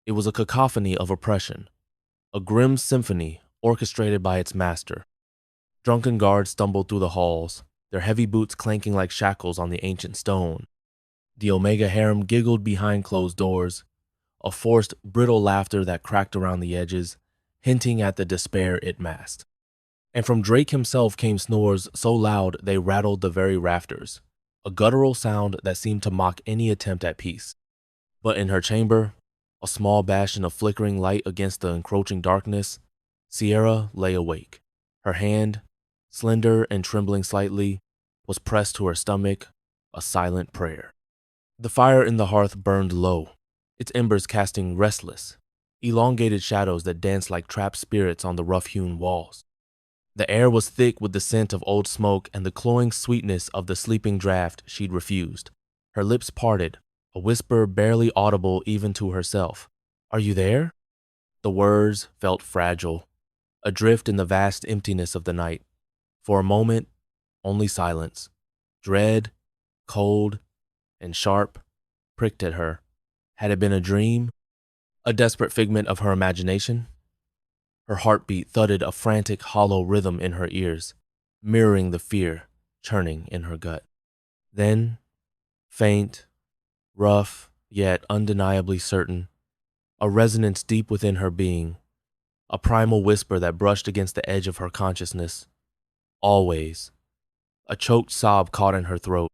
It was a cacophony of oppression, a grim symphony orchestrated by its master. Drunken guards stumbled through the halls, their heavy boots clanking like shackles on the ancient stone. The Omega harem giggled behind closed doors, a forced, brittle laughter that cracked around the edges, hinting at the despair it masked. And from Drake himself came snores so loud they rattled the very rafters, a guttural sound that seemed to mock any attempt at peace. But in her chamber, a small bastion of flickering light against the encroaching darkness, Sierra lay awake. Her hand, slender and trembling slightly, was pressed to her stomach, a silent prayer. The fire in the hearth burned low, its embers casting restless, elongated shadows that danced like trapped spirits on the rough-hewn walls. The air was thick with the scent of old smoke and the cloying sweetness of the sleeping draft she'd refused. Her lips parted, a whisper barely audible even to herself. "Are you there?" The words felt fragile, adrift in the vast emptiness of the night. For a moment, only silence. Dread, cold, and sharp, pricked at her. Had it been a dream? A desperate figment of her imagination? Her heartbeat thudded a frantic, hollow rhythm in her ears, mirroring the fear churning in her gut. Then, faint, rough, yet undeniably certain, a resonance deep within her being, a primal whisper that brushed against the edge of her consciousness. Always. A choked sob caught in her throat.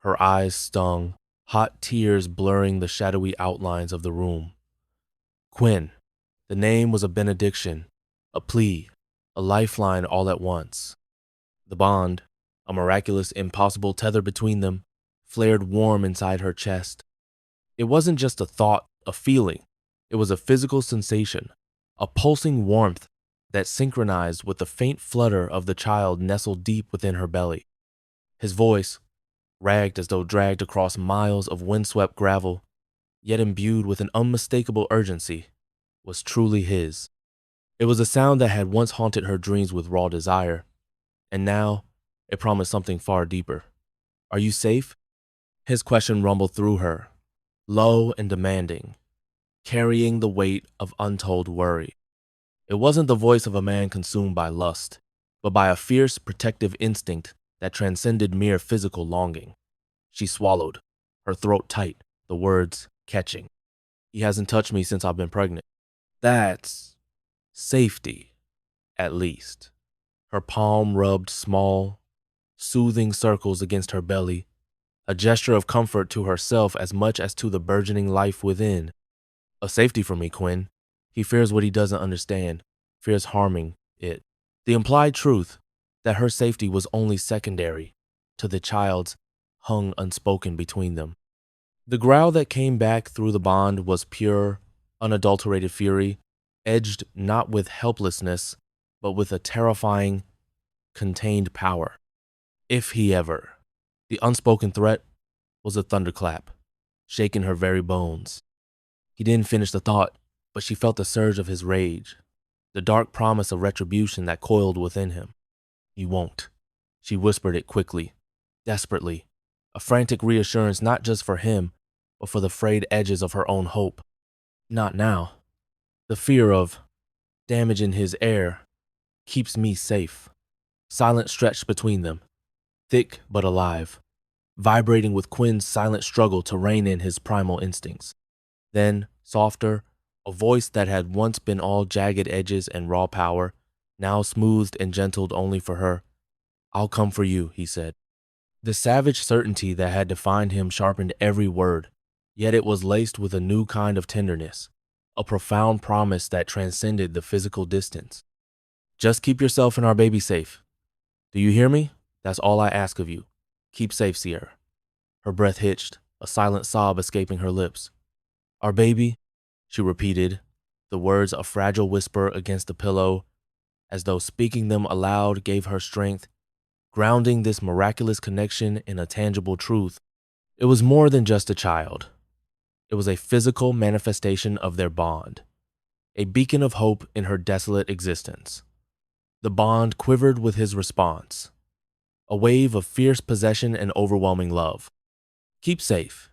Her eyes stung, hot tears blurring the shadowy outlines of the room. Quinn. The name was a benediction, a plea, a lifeline all at once. The bond, a miraculous, impossible tether between them, flared warm inside her chest. It wasn't just a thought, a feeling. It was a physical sensation, a pulsing warmth that synchronized with the faint flutter of the child nestled deep within her belly. His voice, ragged as though dragged across miles of windswept gravel, yet imbued with an unmistakable urgency, was truly his. It was a sound that had once haunted her dreams with raw desire, and now it promised something far deeper. "Are you safe?" His question rumbled through her, low and demanding, carrying the weight of untold worry. It wasn't the voice of a man consumed by lust, but by a fierce, protective instinct that transcended mere physical longing. She swallowed, her throat tight, the words catching. "He hasn't touched me since I've been pregnant." That's safety, at least. Her palm rubbed small, soothing circles against her belly, a gesture of comfort to herself as much as to the burgeoning life within. "A safety for me, Quinn. He fears what he doesn't understand, fears harming it." The implied truth that her safety was only secondary to the child's hung unspoken between them. The growl that came back through the bond was pure, unadulterated fury, edged not with helplessness, but with a terrifying, contained power. If he ever. The unspoken threat was a thunderclap, shaking her very bones. He didn't finish the thought, but she felt the surge of his rage, the dark promise of retribution that coiled within him. "He won't." She whispered it quickly, desperately, a frantic reassurance not just for him, but for the frayed edges of her own hope. Not now. The fear of damaging his heir keeps me safe. Silence stretched between them, thick but alive, vibrating with Quinn's silent struggle to rein in his primal instincts. Then, softer, a voice that had once been all jagged edges and raw power, now smoothed and gentled only for her. "I'll come for you," he said. The savage certainty that had defined him sharpened every word, yet it was laced with a new kind of tenderness, a profound promise that transcended the physical distance. "Just keep yourself and our baby safe. Do you hear me? That's all I ask of you. Keep safe, Sierra." Her breath hitched, a silent sob escaping her lips. "Our baby," she repeated, the words a fragile whisper against the pillow, as though speaking them aloud gave her strength, grounding this miraculous connection in a tangible truth. It was more than just a child. It was a physical manifestation of their bond, a beacon of hope in her desolate existence. The bond quivered with his response, a wave of fierce possession and overwhelming love. "Keep safe.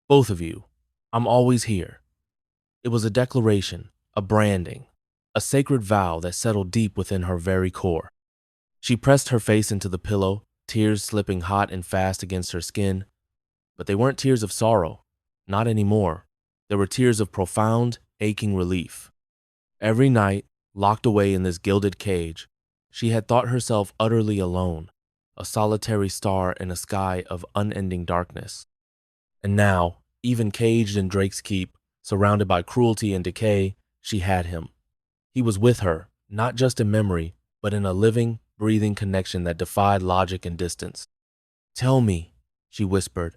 Both of you. I'm always here." It was a declaration, a branding, a sacred vow that settled deep within her very core. She pressed her face into the pillow, tears slipping hot and fast against her skin. But they weren't tears of sorrow, not anymore. They were tears of profound, aching relief. Every night, locked away in this gilded cage, she had thought herself utterly alone, a solitary star in a sky of unending darkness. And now, even caged in Drake's Keep, surrounded by cruelty and decay, she had him. He was with her, not just in memory, but in a living, breathing connection that defied logic and distance. "Tell me," she whispered,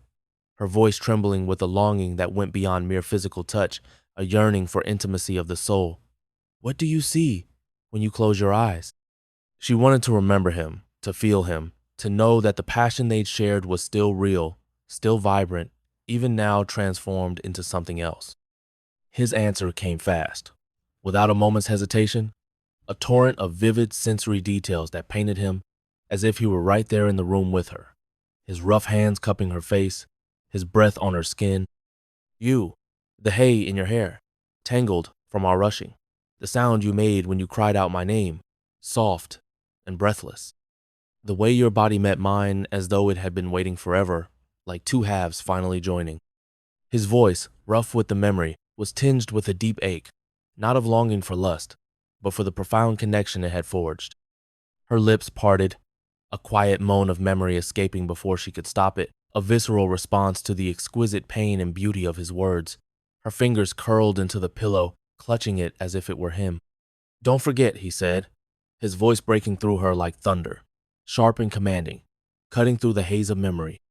her voice trembling with a longing that went beyond mere physical touch, a yearning for intimacy of the soul. "What do you see when you close your eyes?" She wanted to remember him, to feel him, to know that the passion they'd shared was still real, still vibrant, even now transformed into something else. His answer came fast, without a moment's hesitation, a torrent of vivid sensory details that painted him as if he were right there in the room with her, his rough hands cupping her face, his breath on her skin. "You, the hay in your hair, tangled from our rushing, the sound you made when you cried out my name, soft and breathless. The way your body met mine as though it had been waiting forever, like two halves finally joining." His voice, rough with the memory, was tinged with a deep ache, not of longing for lust, but for the profound connection it had forged. Her lips parted, a quiet moan of memory escaping before she could stop it, a visceral response to the exquisite pain and beauty of his words. Her fingers curled into the pillow, clutching it as if it were him. "Don't forget," he said, his voice breaking through her like thunder, sharp and commanding, cutting through the haze of memory.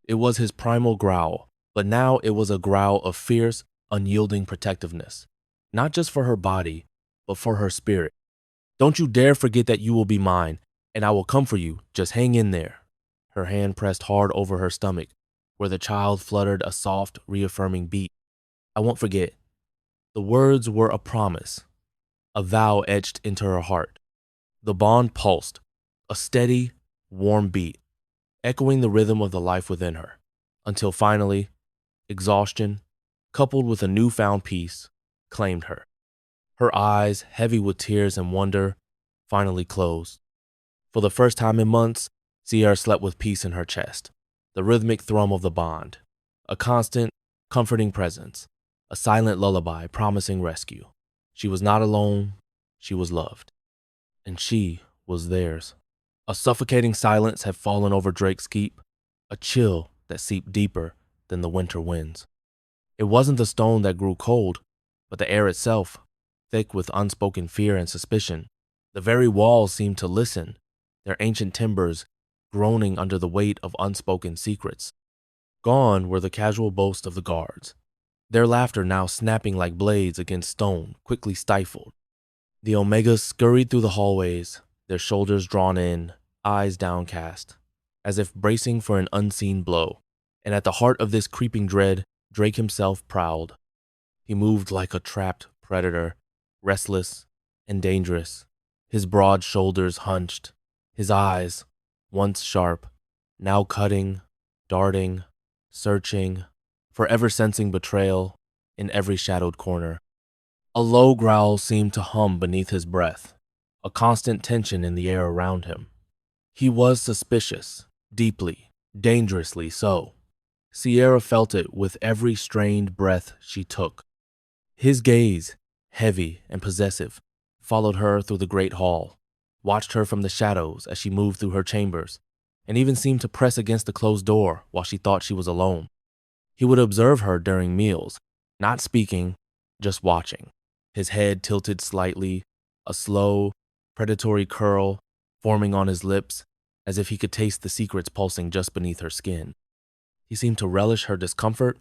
It was his primal growl, but now it was a growl of fierce, unyielding protectiveness, not just for her body, but for her spirit. "Don't you dare forget that you will be mine, and I will come for you. Just hang in there." Her hand pressed hard over her stomach, where the child fluttered a soft, reaffirming beat. "I won't forget." The words were a promise, a vow etched into her heart. The bond pulsed, a steady, warm beat, echoing the rhythm of the life within her, until finally, exhaustion, coupled with a newfound peace, claimed her. Her eyes, heavy with tears and wonder, finally closed. For the first time in months, Sierra slept with peace in her chest, the rhythmic thrum of the bond, a constant, comforting presence, a silent lullaby promising rescue. She was not alone, she was loved. And she was theirs. A suffocating silence had fallen over Drake's Keep, a chill that seeped deeper than the winter winds. It wasn't the stone that grew cold, but the air itself, thick with unspoken fear and suspicion. The very walls seemed to listen, their ancient timbers groaning under the weight of unspoken secrets. Gone were the casual boasts of the guards, their laughter now snapping like blades against stone, quickly stifled. The Omegas scurried through the hallways, their shoulders drawn in, eyes downcast, as if bracing for an unseen blow. And at the heart of this creeping dread, Drake himself prowled. He moved like a trapped predator, restless and dangerous, his broad shoulders hunched, his eyes, once sharp, now cutting, darting, searching, forever sensing betrayal in every shadowed corner. A low growl seemed to hum beneath his breath, a constant tension in the air around him. He was suspicious, deeply, dangerously so. Sierra felt it with every strained breath she took. His gaze, heavy and possessive, followed her through the great hall, watched her from the shadows as she moved through her chambers, and even seemed to press against the closed door while she thought she was alone. He would observe her during meals, not speaking, just watching, his head tilted slightly, a slow, predatory curl forming on his lips, as if he could taste the secrets pulsing just beneath her skin. He seemed to relish her discomfort,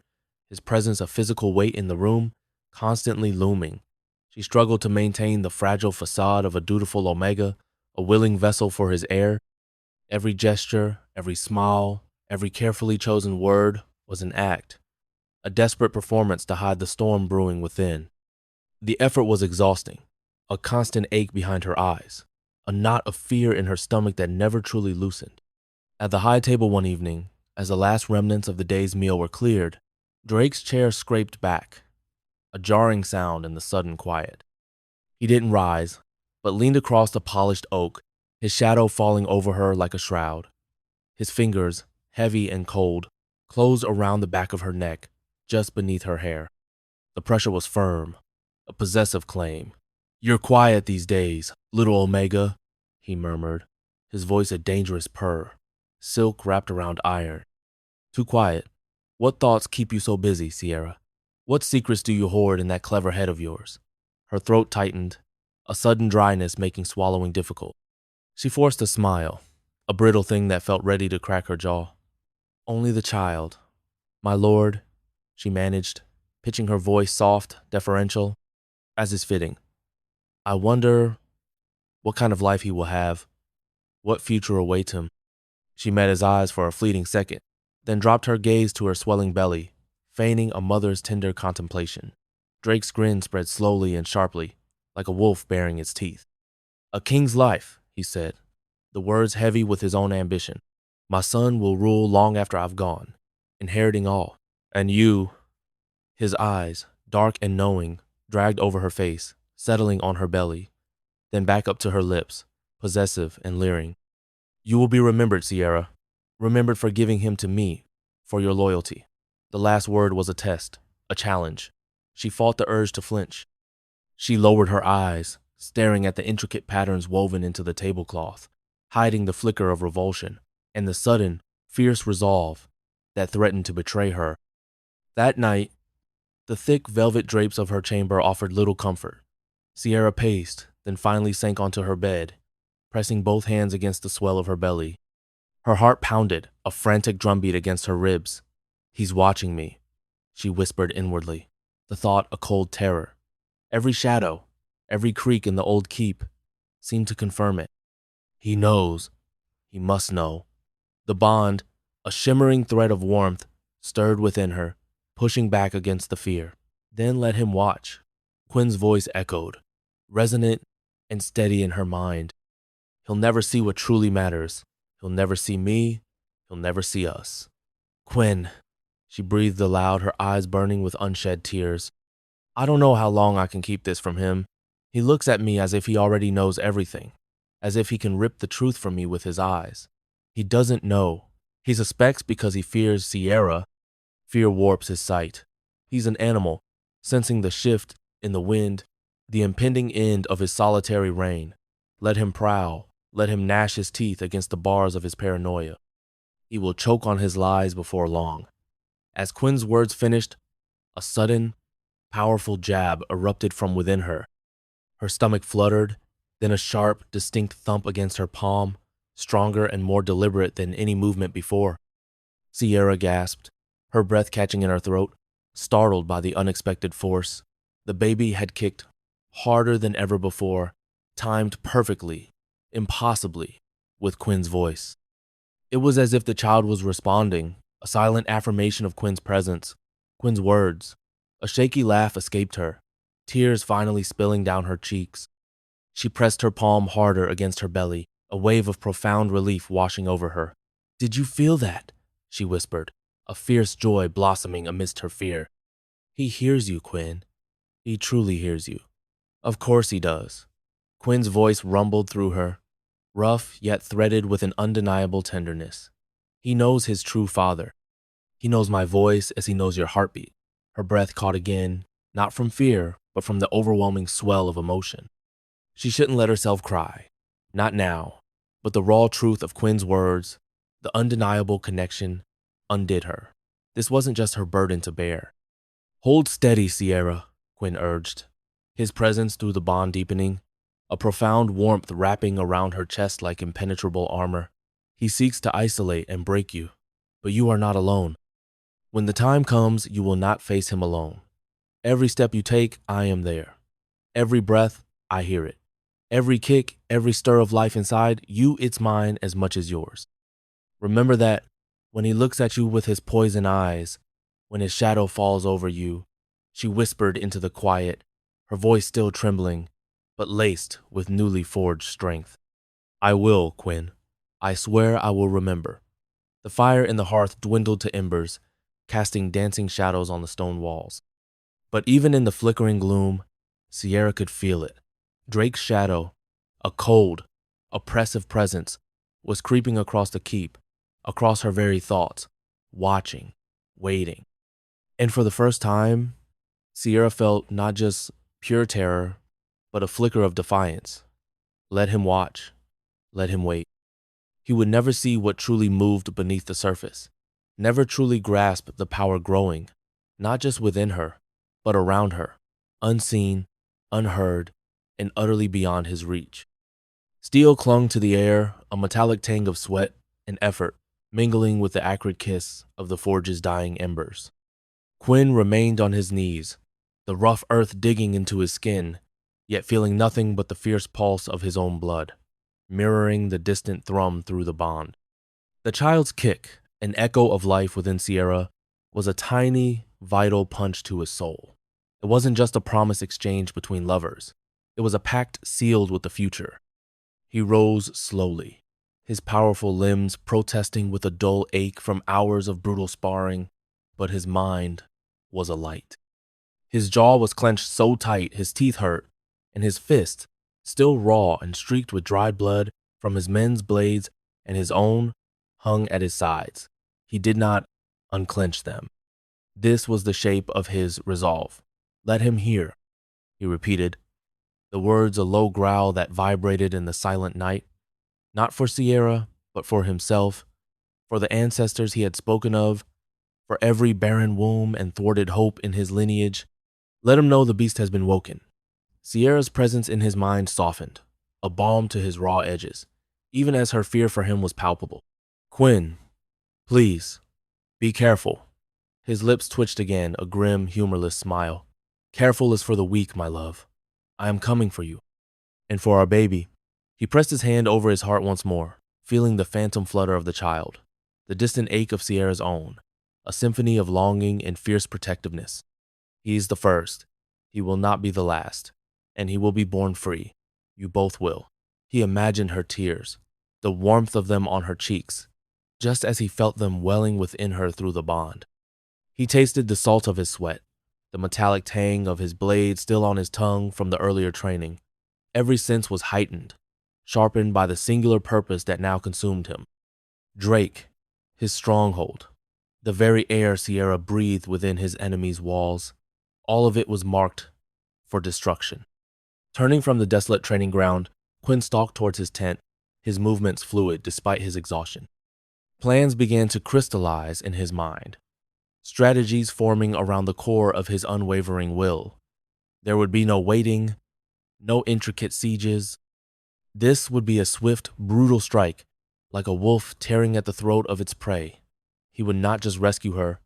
his presence a physical weight in the room, constantly looming. She struggled to maintain the fragile facade of a dutiful Omega, a willing vessel for his heir. Every gesture, every smile, every carefully chosen word was an act, a desperate performance to hide the storm brewing within. The effort was exhausting, a constant ache behind her eyes, a knot of fear in her stomach that never truly loosened. At the high table one evening, as the last remnants of the day's meal were cleared, Drake's chair scraped back, a jarring sound in the sudden quiet. He didn't rise, but leaned across the polished oak, his shadow falling over her like a shroud. His fingers, heavy and cold, closed around the back of her neck, just beneath her hair. The pressure was firm, a possessive claim. "You're quiet these days, little Omega," he murmured, his voice a dangerous purr, silk wrapped around iron. "Too quiet. What thoughts keep you so busy, Sierra? What secrets do you hoard in that clever head of yours?" Her throat tightened, a sudden dryness making swallowing difficult. She forced a smile, a brittle thing that felt ready to crack her jaw. "Only the child. My lord," she managed, pitching her voice soft, deferential, as is fitting. "I wonder what kind of life he will have, what future awaits him." She met his eyes for a fleeting second, then dropped her gaze to her swelling belly, feigning a mother's tender contemplation. Drake's grin spread slowly and sharply, like a wolf baring its teeth. "A king's life," he said, the words heavy with his own ambition. "My son will rule long after I've gone, inheriting all. And you," his eyes, dark and knowing, dragged over her face, settling on her belly, then back up to her lips, possessive and leering. "You will be remembered, Sierra, remembered for giving him to me, for your loyalty." The last word was a test, a challenge. She fought the urge to flinch. She lowered her eyes, staring at the intricate patterns woven into the tablecloth, hiding the flicker of revulsion and the sudden, fierce resolve that threatened to betray her. That night, the thick velvet drapes of her chamber offered little comfort. Sierra paced, then finally sank onto her bed, pressing both hands against the swell of her belly. Her heart pounded, a frantic drumbeat against her ribs. "He's watching me," she whispered inwardly, the thought a cold terror. Every shadow, every creak in the old keep seemed to confirm it. He knows. He must know. The bond, a shimmering thread of warmth, stirred within her, pushing back against the fear. "Then let him watch." Quinn's voice echoed, resonant and steady in her mind. "He'll never see what truly matters. He'll never see me. He'll never see us." "Quinn," she breathed aloud, her eyes burning with unshed tears. "I don't know how long I can keep this from him. He looks at me as if he already knows everything, as if he can rip the truth from me with his eyes. He doesn't know. He suspects because he fears Sierra. Fear warps his sight. He's an animal, sensing the shift in the wind, the impending end of his solitary reign. Let him prowl, let him gnash his teeth against the bars of his paranoia. He will choke on his lies before long." As Quinn's words finished, a sudden, powerful jab erupted from within her. Her stomach fluttered, then a sharp, distinct thump against her palm, stronger and more deliberate than any movement before. Sierra gasped, her breath catching in her throat, startled by the unexpected force. The baby had kicked harder than ever before, timed perfectly, impossibly, with Quinn's voice. It was as if the child was responding, a silent affirmation of Quinn's presence, Quinn's words. A shaky laugh escaped her, tears finally spilling down her cheeks. She pressed her palm harder against her belly, a wave of profound relief washing over her. "Did you feel that?" she whispered, a fierce joy blossoming amidst her fear. He hears you, Quinn. He truly hears you. Of course he does. Quinn's voice rumbled through her, rough yet threaded with an undeniable tenderness. He knows his true father. He knows my voice as he knows your heartbeat. Her breath caught again, not from fear, but from the overwhelming swell of emotion. She shouldn't let herself cry. Not now. But the raw truth of Quinn's words, the undeniable connection, undid her. This wasn't just her burden to bear. Hold steady, Sierra, Quinn urged, his presence through the bond deepening, a profound warmth wrapping around her chest like impenetrable armor. He seeks to isolate and break you, but you are not alone. When the time comes, you will not face him alone. Every step you take, I am there. Every breath, I hear it. Every kick, every stir of life inside, it's mine as much as yours. Remember that when he looks at you with his poison eyes, when his shadow falls over you, she whispered into the quiet, her voice still trembling, but laced with newly forged strength. I will, Quinn. I swear I will remember. The fire in the hearth dwindled to embers, casting dancing shadows on the stone walls. But even in the flickering gloom, Sierra could feel it. Drake's shadow, a cold, oppressive presence, was creeping across the keep, across her very thoughts, watching, waiting. And for the first time, Sierra felt not just pure terror, but a flicker of defiance. Let him watch. Let him wait. He would never see what truly moved beneath the surface, never truly grasp the power growing, not just within her, but around her, unseen, unheard, and utterly beyond his reach. Steel clung to the air, a metallic tang of sweat and effort, mingling with the acrid kiss of the forge's dying embers. Quinn remained on his knees, the rough earth digging into his skin, yet feeling nothing but the fierce pulse of his own blood, mirroring the distant thrum through the bond. The child's kick, an echo of life within Sierra, was a tiny, vital punch to his soul. It wasn't just a promise exchange between lovers. It was a pact sealed with the future. He rose slowly, his powerful limbs protesting with a dull ache from hours of brutal sparring, but his mind was alight. His jaw was clenched so tight his teeth hurt, and his fist, still raw and streaked with dried blood from his men's blades and his own, hung at his sides. He did not unclench them. This was the shape of his resolve. Let him hear, he repeated, the words a low growl that vibrated in the silent night, not for Sierra, but for himself, for the ancestors he had spoken of, for every barren womb and thwarted hope in his lineage. Let him know the beast has been woken. Sierra's presence in his mind softened, a balm to his raw edges, even as her fear for him was palpable. Quinn, please, be careful. His lips twitched again, a grim, humorless smile. Careful is for the weak, my love. I am coming for you. And for our baby. He pressed his hand over his heart once more, feeling the phantom flutter of the child, the distant ache of Sierra's own, a symphony of longing and fierce protectiveness. He is the first. He will not be the last. And he will be born free. You both will. He imagined her tears, the warmth of them on her cheeks, just as he felt them welling within her through the bond. He tasted the salt of his sweat, the metallic tang of his blade still on his tongue from the earlier training. Every sense was heightened, sharpened by the singular purpose that now consumed him. Drake, his stronghold, the very air Sierra breathed within his enemy's walls, all of it was marked for destruction. Turning from the desolate training ground, Quinn stalked towards his tent, his movements fluid despite his exhaustion. Plans began to crystallize in his mind, strategies forming around the core of his unwavering will. There would be no waiting, no intricate sieges. This would be a swift, brutal strike, like a wolf tearing at the throat of its prey. He would not just rescue her,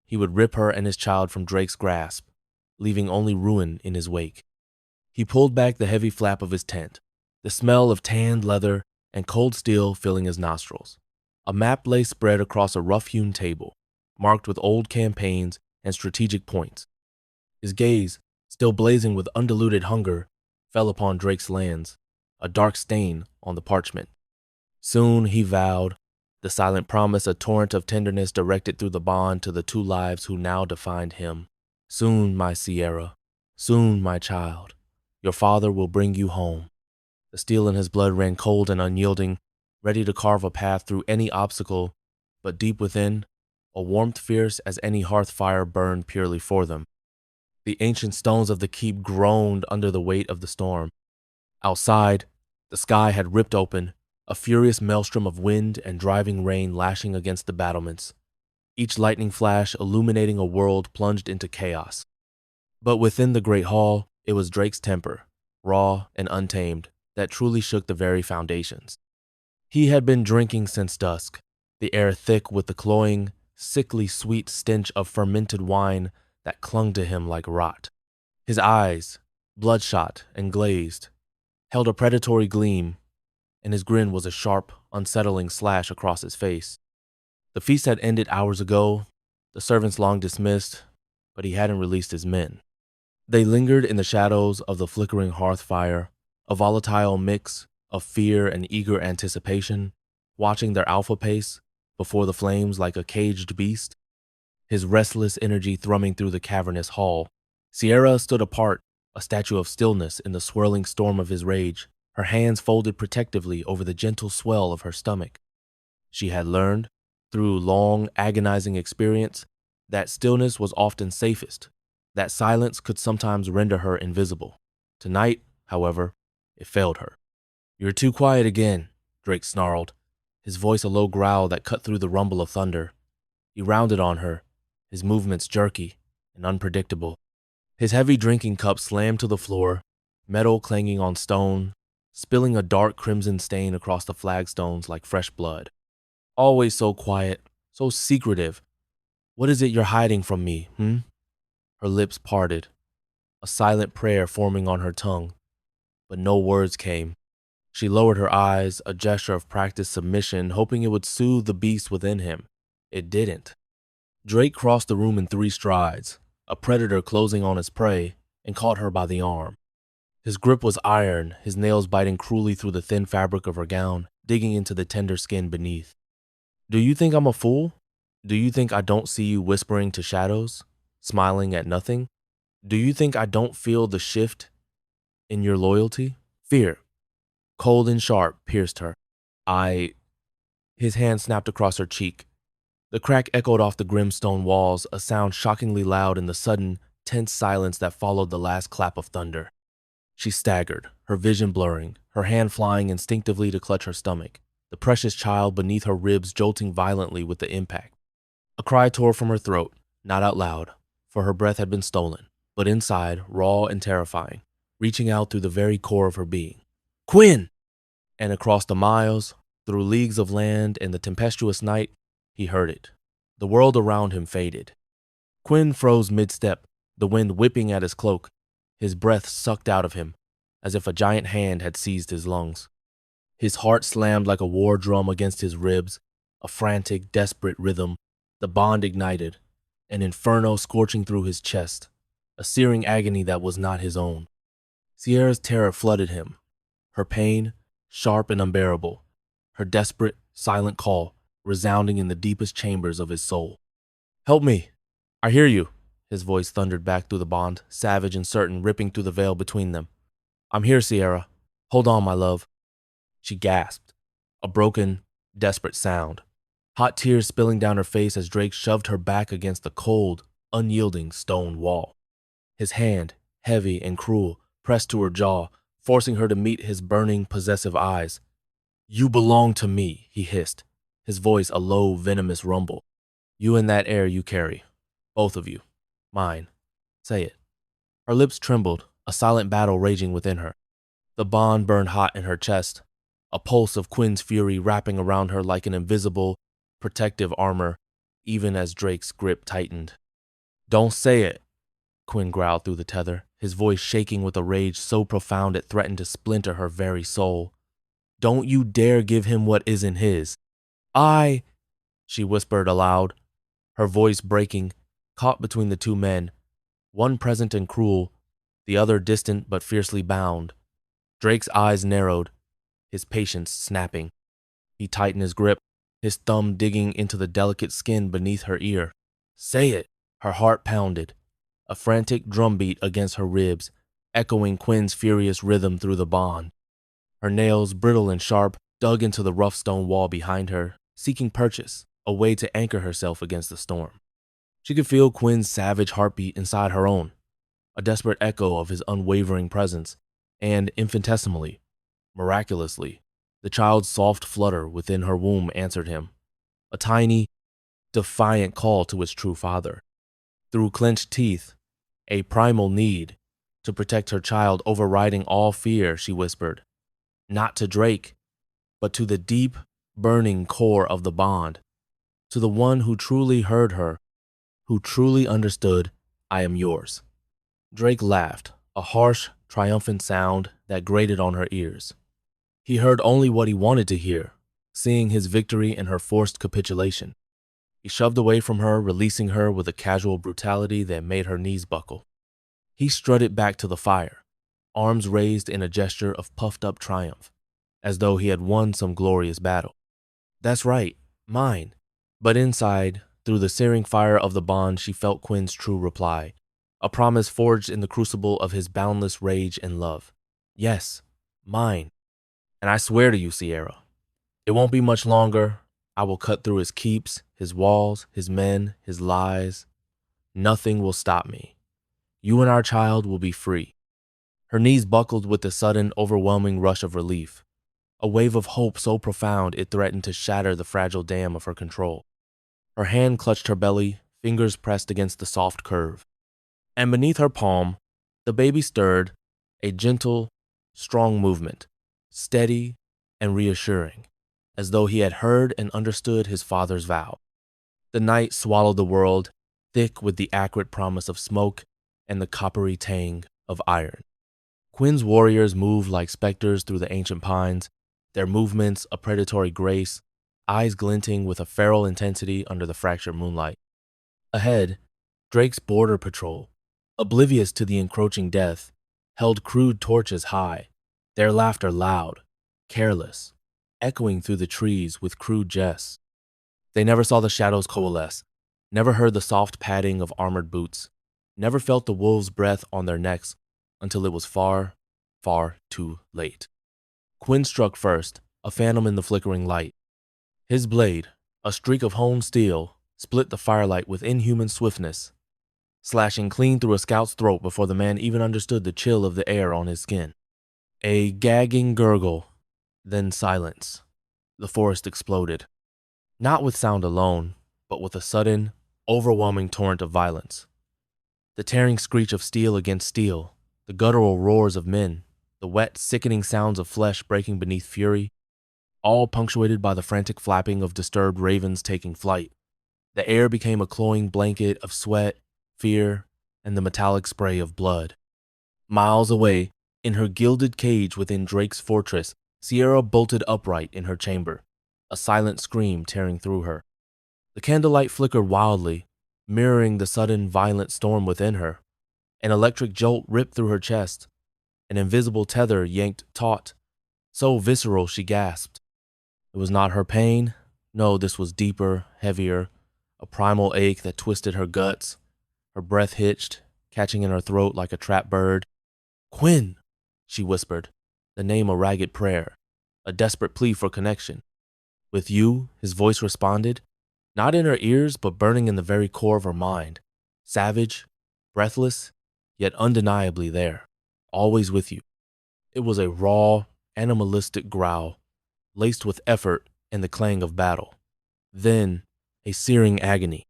he would rip her and his child from Drake's grasp, leaving only ruin in his wake. He pulled back the heavy flap of his tent, the smell of tanned leather and cold steel filling his nostrils. A map lay spread across a rough-hewn table, marked with old campaigns and strategic points. His gaze, still blazing with undiluted hunger, fell upon Drake's lands, a dark stain on the parchment. Soon, he vowed, The silent promise, a torrent of tenderness directed through the bond to the two lives who now defined him. Soon, my Sierra, soon, my child, your father will bring you home. The steel in his blood ran cold and unyielding, ready to carve a path through any obstacle, but deep within, a warmth fierce as any hearth fire burned purely for them. The ancient stones of the keep groaned under the weight of the storm. Outside, the sky had ripped open, a furious maelstrom of wind and driving rain lashing against the battlements, each lightning flash illuminating a world plunged into chaos. But within the great hall, it was Drake's temper, raw and untamed, that truly shook the very foundations. He had been drinking since dusk, the air thick with the cloying, sickly sweet stench of fermented wine that clung to him like rot. His eyes, bloodshot and glazed, held a predatory gleam, and his grin was a sharp, unsettling slash across his face. The feast had ended hours ago, the servants long dismissed, but he hadn't released his men. They lingered in the shadows of the flickering hearth fire, a volatile mix of fear and eager anticipation, watching their alpha pace before the flames like a caged beast, his restless energy thrumming through the cavernous hall. Sierra stood apart, a statue of stillness in the swirling storm of his rage, her hands folded protectively over the gentle swell of her stomach. She had learned, through long, agonizing experience, that stillness was often safest, that silence could sometimes render her invisible. Tonight, however, it failed her. "You're too quiet again," Drake snarled, his voice a low growl that cut through the rumble of thunder. He rounded on her, his movements jerky and unpredictable. His heavy drinking cup slammed to the floor, metal clanging on stone, spilling a dark crimson stain across the flagstones like fresh blood. "Always so quiet, so secretive. What is it you're hiding from me, Her lips parted, a silent prayer forming on her tongue, but no words came. She lowered her eyes, a gesture of practiced submission, hoping it would soothe the beast within him. It didn't. Drake crossed the room in 3 strides, a predator closing on his prey, and caught her by the arm. His grip was iron, his nails biting cruelly through the thin fabric of her gown, digging into the tender skin beneath. "Do you think I'm a fool? Do you think I don't see you whispering to shadows, smiling at nothing? Do you think I don't feel the shift in your loyalty?" Fear, cold and sharp, pierced her. His hand snapped across her cheek. The crack echoed off the grim stone walls, a sound shockingly loud in the sudden, tense silence that followed the last clap of thunder. She staggered, her vision blurring, her hand flying instinctively to clutch her stomach, the precious child beneath her ribs jolting violently with the impact. A cry tore from her throat, not out loud, for her breath had been stolen, but inside, raw and terrifying, reaching out through the very core of her being. "Quinn!" And across the miles, through leagues of land and the tempestuous night, he heard it. The world around him faded. Quinn froze mid-step, the wind whipping at his cloak, his breath sucked out of him, as if a giant hand had seized his lungs. His heart slammed like a war drum against his ribs, a frantic, desperate rhythm. The bond ignited, an inferno scorching through his chest, a searing agony that was not his own. Sierra's terror flooded him, her pain, sharp and unbearable, her desperate, silent call resounding in the deepest chambers of his soul. "Help me! I hear you!" His voice thundered back through the bond, savage and certain, ripping through the veil between them. "I'm here, Sierra. Hold on, my love." She gasped, a broken, desperate sound, hot tears spilling down her face as Drake shoved her back against the cold, unyielding stone wall. His hand, heavy and cruel, pressed to her jaw, forcing her to meet his burning, possessive eyes. "You belong to me," he hissed, his voice a low, venomous rumble. "You and that air you carry. Both of you. Mine. Say it." Her lips trembled, a silent battle raging within her. The bond burned hot in her chest, a pulse of Quinn's fury wrapping around her like an invisible, protective armor, even as Drake's grip tightened. "Don't say it," Quinn growled through the tether, his voice shaking with a rage so profound it threatened to splinter her very soul. "Don't you dare give him what isn't his." She whispered aloud, her voice breaking, caught between the 2 men, one present and cruel, the other distant but fiercely bound. Drake's eyes narrowed, his patience snapping. He tightened his grip, his thumb digging into the delicate skin beneath her ear. Say it! Her heart pounded, a frantic drumbeat against her ribs, echoing Quinn's furious rhythm through the bond. Her nails, brittle and sharp, dug into the rough stone wall behind her, seeking purchase, a way to anchor herself against the storm. She could feel Quinn's savage heartbeat inside her own, a desperate echo of his unwavering presence, and infinitesimally, miraculously, the child's soft flutter within her womb answered him, a tiny, defiant call to its true father. Through clenched teeth, a primal need to protect her child overriding all fear, she whispered, not to Drake, but to the deep, burning core of the bond, to the one who truly heard her, who truly understood, I am yours. Drake laughed, a harsh, triumphant sound that grated on her ears. He heard only what he wanted to hear, seeing his victory in her forced capitulation. He shoved away from her, releasing her with a casual brutality that made her knees buckle. He strutted back to the fire, arms raised in a gesture of puffed-up triumph, as though he had won some glorious battle. That's right, mine. But inside, through the searing fire of the bond, she felt Quinn's true reply, a promise forged in the crucible of his boundless rage and love. Yes, mine. And I swear to you, Sierra, it won't be much longer. I will cut through his keeps, his walls, his men, his lies. Nothing will stop me. You and our child will be free. Her knees buckled with the sudden, overwhelming rush of relief, a wave of hope so profound it threatened to shatter the fragile dam of her control. Her hand clutched her belly, fingers pressed against the soft curve. And beneath her palm, the baby stirred, a gentle, strong movement, steady and reassuring, as though he had heard and understood his father's vow. The night swallowed the world, thick with the acrid promise of smoke and the coppery tang of iron. Quinn's warriors moved like specters through the ancient pines, their movements a predatory grace, eyes glinting with a feral intensity under the fractured moonlight. Ahead, Drake's border patrol, oblivious to the encroaching death, held crude torches high, their laughter loud, careless, echoing through the trees with crude jests. They never saw the shadows coalesce, never heard the soft padding of armored boots, never felt the wolves' breath on their necks until it was far, far too late. Quinn struck first, a phantom in the flickering light. His blade, a streak of honed steel, split the firelight with inhuman swiftness, slashing clean through a scout's throat before the man even understood the chill of the air on his skin. A gagging gurgle, then silence. The forest exploded, not with sound alone, but with a sudden, overwhelming torrent of violence. The tearing screech of steel against steel, the guttural roars of men, the wet, sickening sounds of flesh breaking beneath fury, all punctuated by the frantic flapping of disturbed ravens taking flight. The air became a cloying blanket of sweat, fear, and the metallic spray of blood. Miles away, in her gilded cage within Drake's fortress, Sierra bolted upright in her chamber, a silent scream tearing through her. The candlelight flickered wildly, mirroring the sudden, violent storm within her. An electric jolt ripped through her chest. An invisible tether yanked taut, so visceral she gasped. It was not her pain. No, this was deeper, heavier, a primal ache that twisted her guts. Her breath hitched, catching in her throat like a trapped bird. Quinn, she whispered, the name a ragged prayer, a desperate plea for connection. With you, his voice responded, not in her ears, but burning in the very core of her mind. Savage, breathless, yet undeniably there, always with you. It was a raw, animalistic growl, laced with effort and the clang of battle. Then, a searing agony.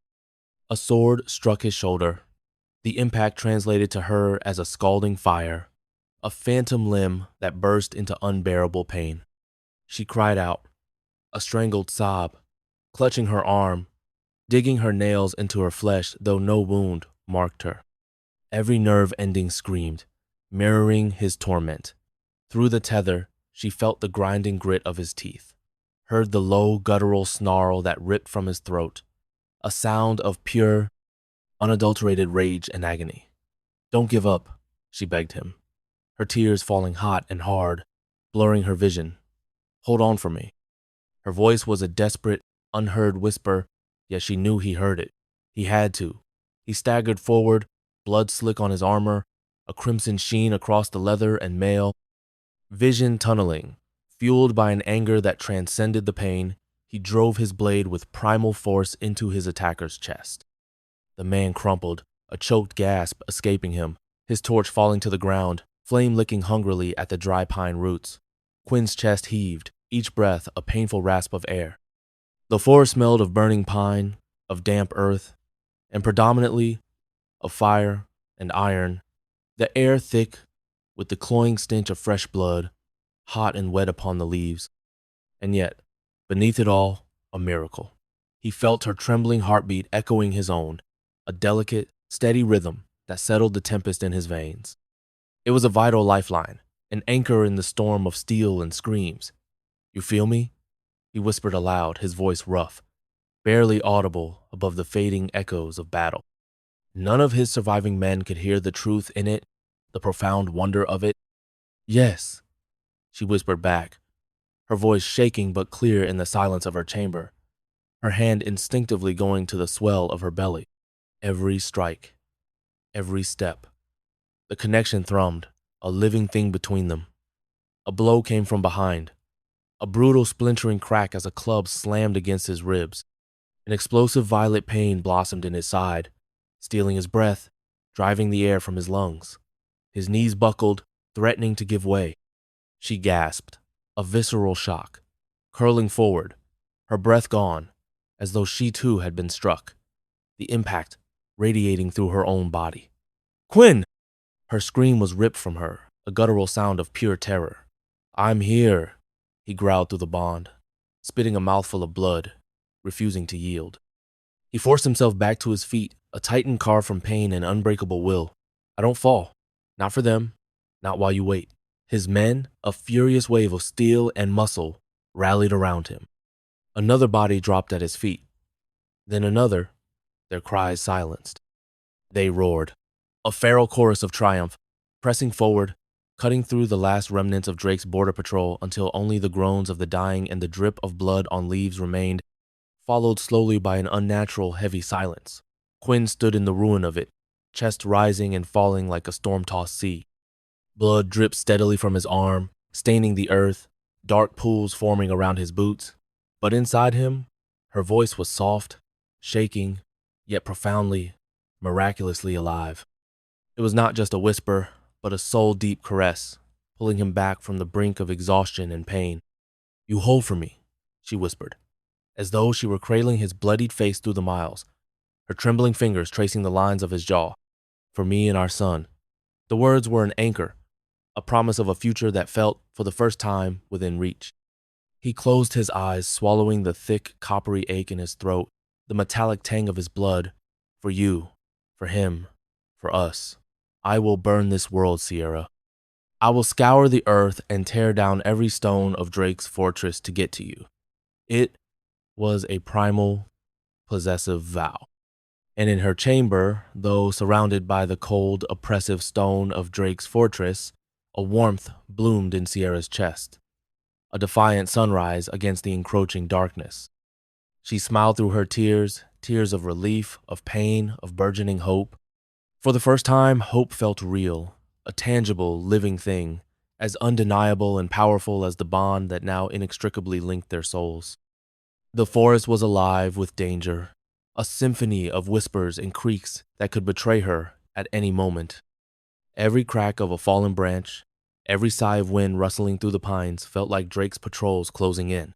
A sword struck his shoulder. The impact translated to her as a scalding fire, a phantom limb that burst into unbearable pain. She cried out, a strangled sob, clutching her arm, digging her nails into her flesh, though no wound marked her. Every nerve ending screamed, mirroring his torment. Through the tether, she felt the grinding grit of his teeth, heard the low, guttural snarl that ripped from his throat, a sound of pure, unadulterated rage and agony. Don't give up, she begged him, her tears falling hot and hard, blurring her vision. Hold on for me. Her voice was a desperate, unheard whisper, yet she knew he heard it. He had to. He staggered forward, blood slick on his armor, a crimson sheen across the leather and mail. Vision tunneling, fueled by an anger that transcended the pain, he drove his blade with primal force into his attacker's chest. The man crumpled, a choked gasp escaping him, his torch falling to the ground, flame licking hungrily at the dry pine roots. Quinn's chest heaved, each breath a painful rasp of air. The forest smelled of burning pine, of damp earth, and predominantly of fire and iron, the air thick with the cloying stench of fresh blood, hot and wet upon the leaves. And yet, beneath it all, a miracle. He felt her trembling heartbeat echoing his own, a delicate, steady rhythm that settled the tempest in his veins. It was a vital lifeline, an anchor in the storm of steel and screams. "You feel me?" he whispered aloud, his voice rough, barely audible above the fading echoes of battle. None of his surviving men could hear the truth in it, the profound wonder of it. "Yes," she whispered back, her voice shaking but clear in the silence of her chamber, her hand instinctively going to the swell of her belly. Every strike, every step. The connection thrummed, a living thing between them. A blow came from behind, a brutal splintering crack as a club slammed against his ribs. An explosive violet pain blossomed in his side, stealing his breath, driving the air from his lungs. His knees buckled, threatening to give way. She gasped, a visceral shock, curling forward, her breath gone, as though she too had been struck, the impact radiating through her own body. "Quinn!" Her scream was ripped from her, a guttural sound of pure terror. "I'm here," he growled through the bond, spitting a mouthful of blood, refusing to yield. He forced himself back to his feet, a titan carved from pain and unbreakable will. "I don't fall. Not for them. Not while you wait." His men, a furious wave of steel and muscle, rallied around him. Another body dropped at his feet. Then another, their cries silenced. They roared, a feral chorus of triumph, pressing forward, cutting through the last remnants of Drake's border patrol until only the groans of the dying and the drip of blood on leaves remained, followed slowly by an unnatural, heavy silence. Quinn stood in the ruin of it, chest rising and falling like a storm-tossed sea. Blood dripped steadily from his arm, staining the earth, dark pools forming around his boots. But inside him, her voice was soft, shaking, yet profoundly, miraculously alive. It was not just a whisper, but a soul-deep caress, pulling him back from the brink of exhaustion and pain. "You hold for me," she whispered, as though she were cradling his bloodied face through the miles, her trembling fingers tracing the lines of his jaw. "For me and our son." The words were an anchor, a promise of a future that felt, for the first time, within reach. He closed his eyes, swallowing the thick, coppery ache in his throat, the metallic tang of his blood. "For you, for him, for us. I will burn this world, Sierra. I will scour the earth and tear down every stone of Drake's fortress to get to you." It was a primal, possessive vow. And in her chamber, though surrounded by the cold, oppressive stone of Drake's fortress, a warmth bloomed in Sierra's chest, a defiant sunrise against the encroaching darkness. She smiled through her tears, tears of relief, of pain, of burgeoning hope. For the first time, hope felt real, a tangible, living thing, as undeniable and powerful as the bond that now inextricably linked their souls. The forest was alive with danger, a symphony of whispers and creaks that could betray her at any moment. Every crack of a fallen branch, every sigh of wind rustling through the pines felt like Drake's patrols closing in.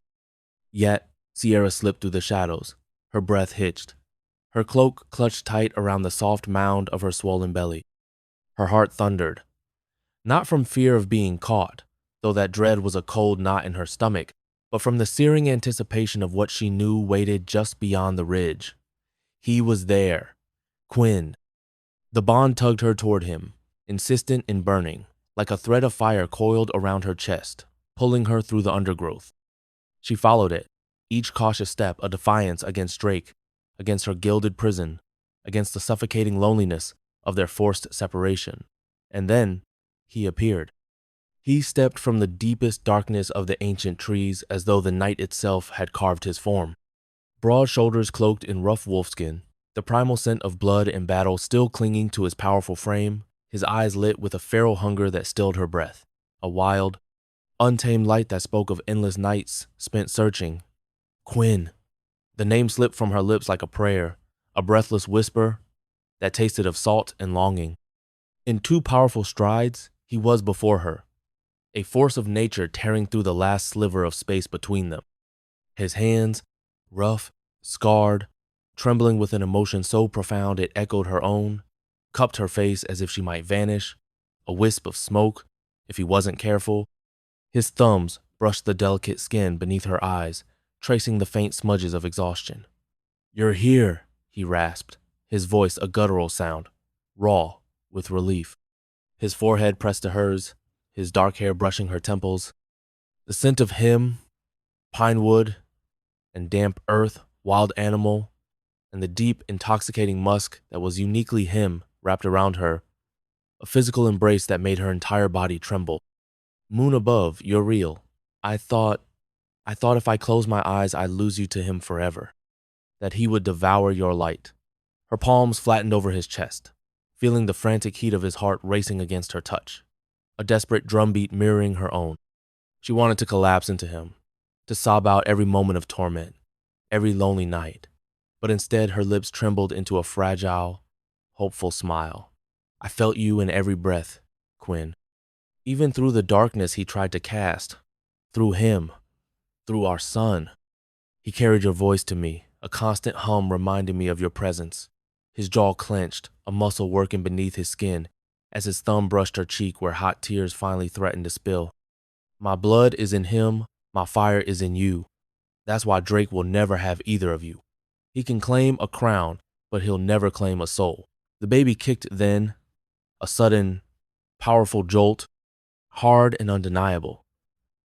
Yet, Sierra slipped through the shadows, her breath hitched, her cloak clutched tight around the soft mound of her swollen belly. Her heart thundered, not from fear of being caught, though that dread was a cold knot in her stomach, but from the searing anticipation of what she knew waited just beyond the ridge. He was there, Quinn. The bond tugged her toward him, insistent and burning, like a thread of fire coiled around her chest, pulling her through the undergrowth. She followed it, each cautious step a defiance against Drake, against her gilded prison, against the suffocating loneliness of their forced separation. And then, he appeared. He stepped from the deepest darkness of the ancient trees as though the night itself had carved his form. broad shoulders cloaked in rough wolfskin, the primal scent of blood and battle still clinging to his powerful frame, his eyes lit with a feral hunger that stilled her breath, a wild, untamed light that spoke of endless nights spent searching. Quinn. The name slipped from her lips like a prayer, a breathless whisper that tasted of salt and longing. In two powerful strides, he was before her, a force of nature tearing through the last sliver of space between them. His hands, rough, scarred, trembling with an emotion so profound it echoed her own, cupped her face as if she might vanish, a wisp of smoke, if he wasn't careful. His thumbs brushed the delicate skin beneath her eyes, tracing the faint smudges of exhaustion. "You're here," he rasped, his voice a guttural sound, raw with relief. His forehead pressed to hers, his dark hair brushing her temples. The scent of him, pine wood, and damp earth, wild animal, and the deep, intoxicating musk that was uniquely him wrapped around her, a physical embrace that made her entire body tremble. "Moon above, you're real. I thought if I closed my eyes I'd lose you to him forever, that he would devour your light." Her palms flattened over his chest, feeling the frantic heat of his heart racing against her touch, a desperate drumbeat mirroring her own. She wanted to collapse into him, to sob out every moment of torment, every lonely night, but instead her lips trembled into a fragile, hopeful smile. "I felt you in every breath, Quinn. Even through the darkness he tried to cast, through him, through our son. He carried your voice to me, a constant hum reminding me of your presence." His jaw clenched, a muscle working beneath his skin, as his thumb brushed her cheek where hot tears finally threatened to spill. "My blood is in him, my fire is in you. That's why Drake will never have either of you. He can claim a crown, but he'll never claim a soul." The baby kicked then, a sudden, powerful jolt, hard and undeniable,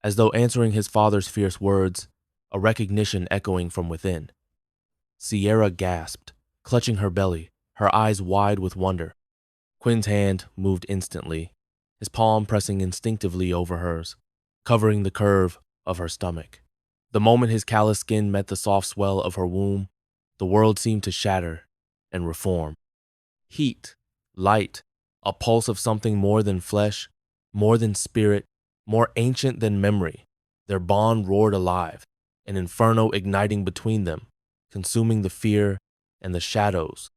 as though answering his father's fierce words, a recognition echoing from within. Sierra gasped, clutching her belly, her eyes wide with wonder. Quinn's hand moved instantly, his palm pressing instinctively over hers, covering the curve of her stomach. The moment his callous skin met the soft swell of her womb, the world seemed to shatter and reform. Heat, light, a pulse of something more than flesh, more than spirit, more ancient than memory. Their bond roared alive, an inferno igniting between them, consuming the fear and the shadows.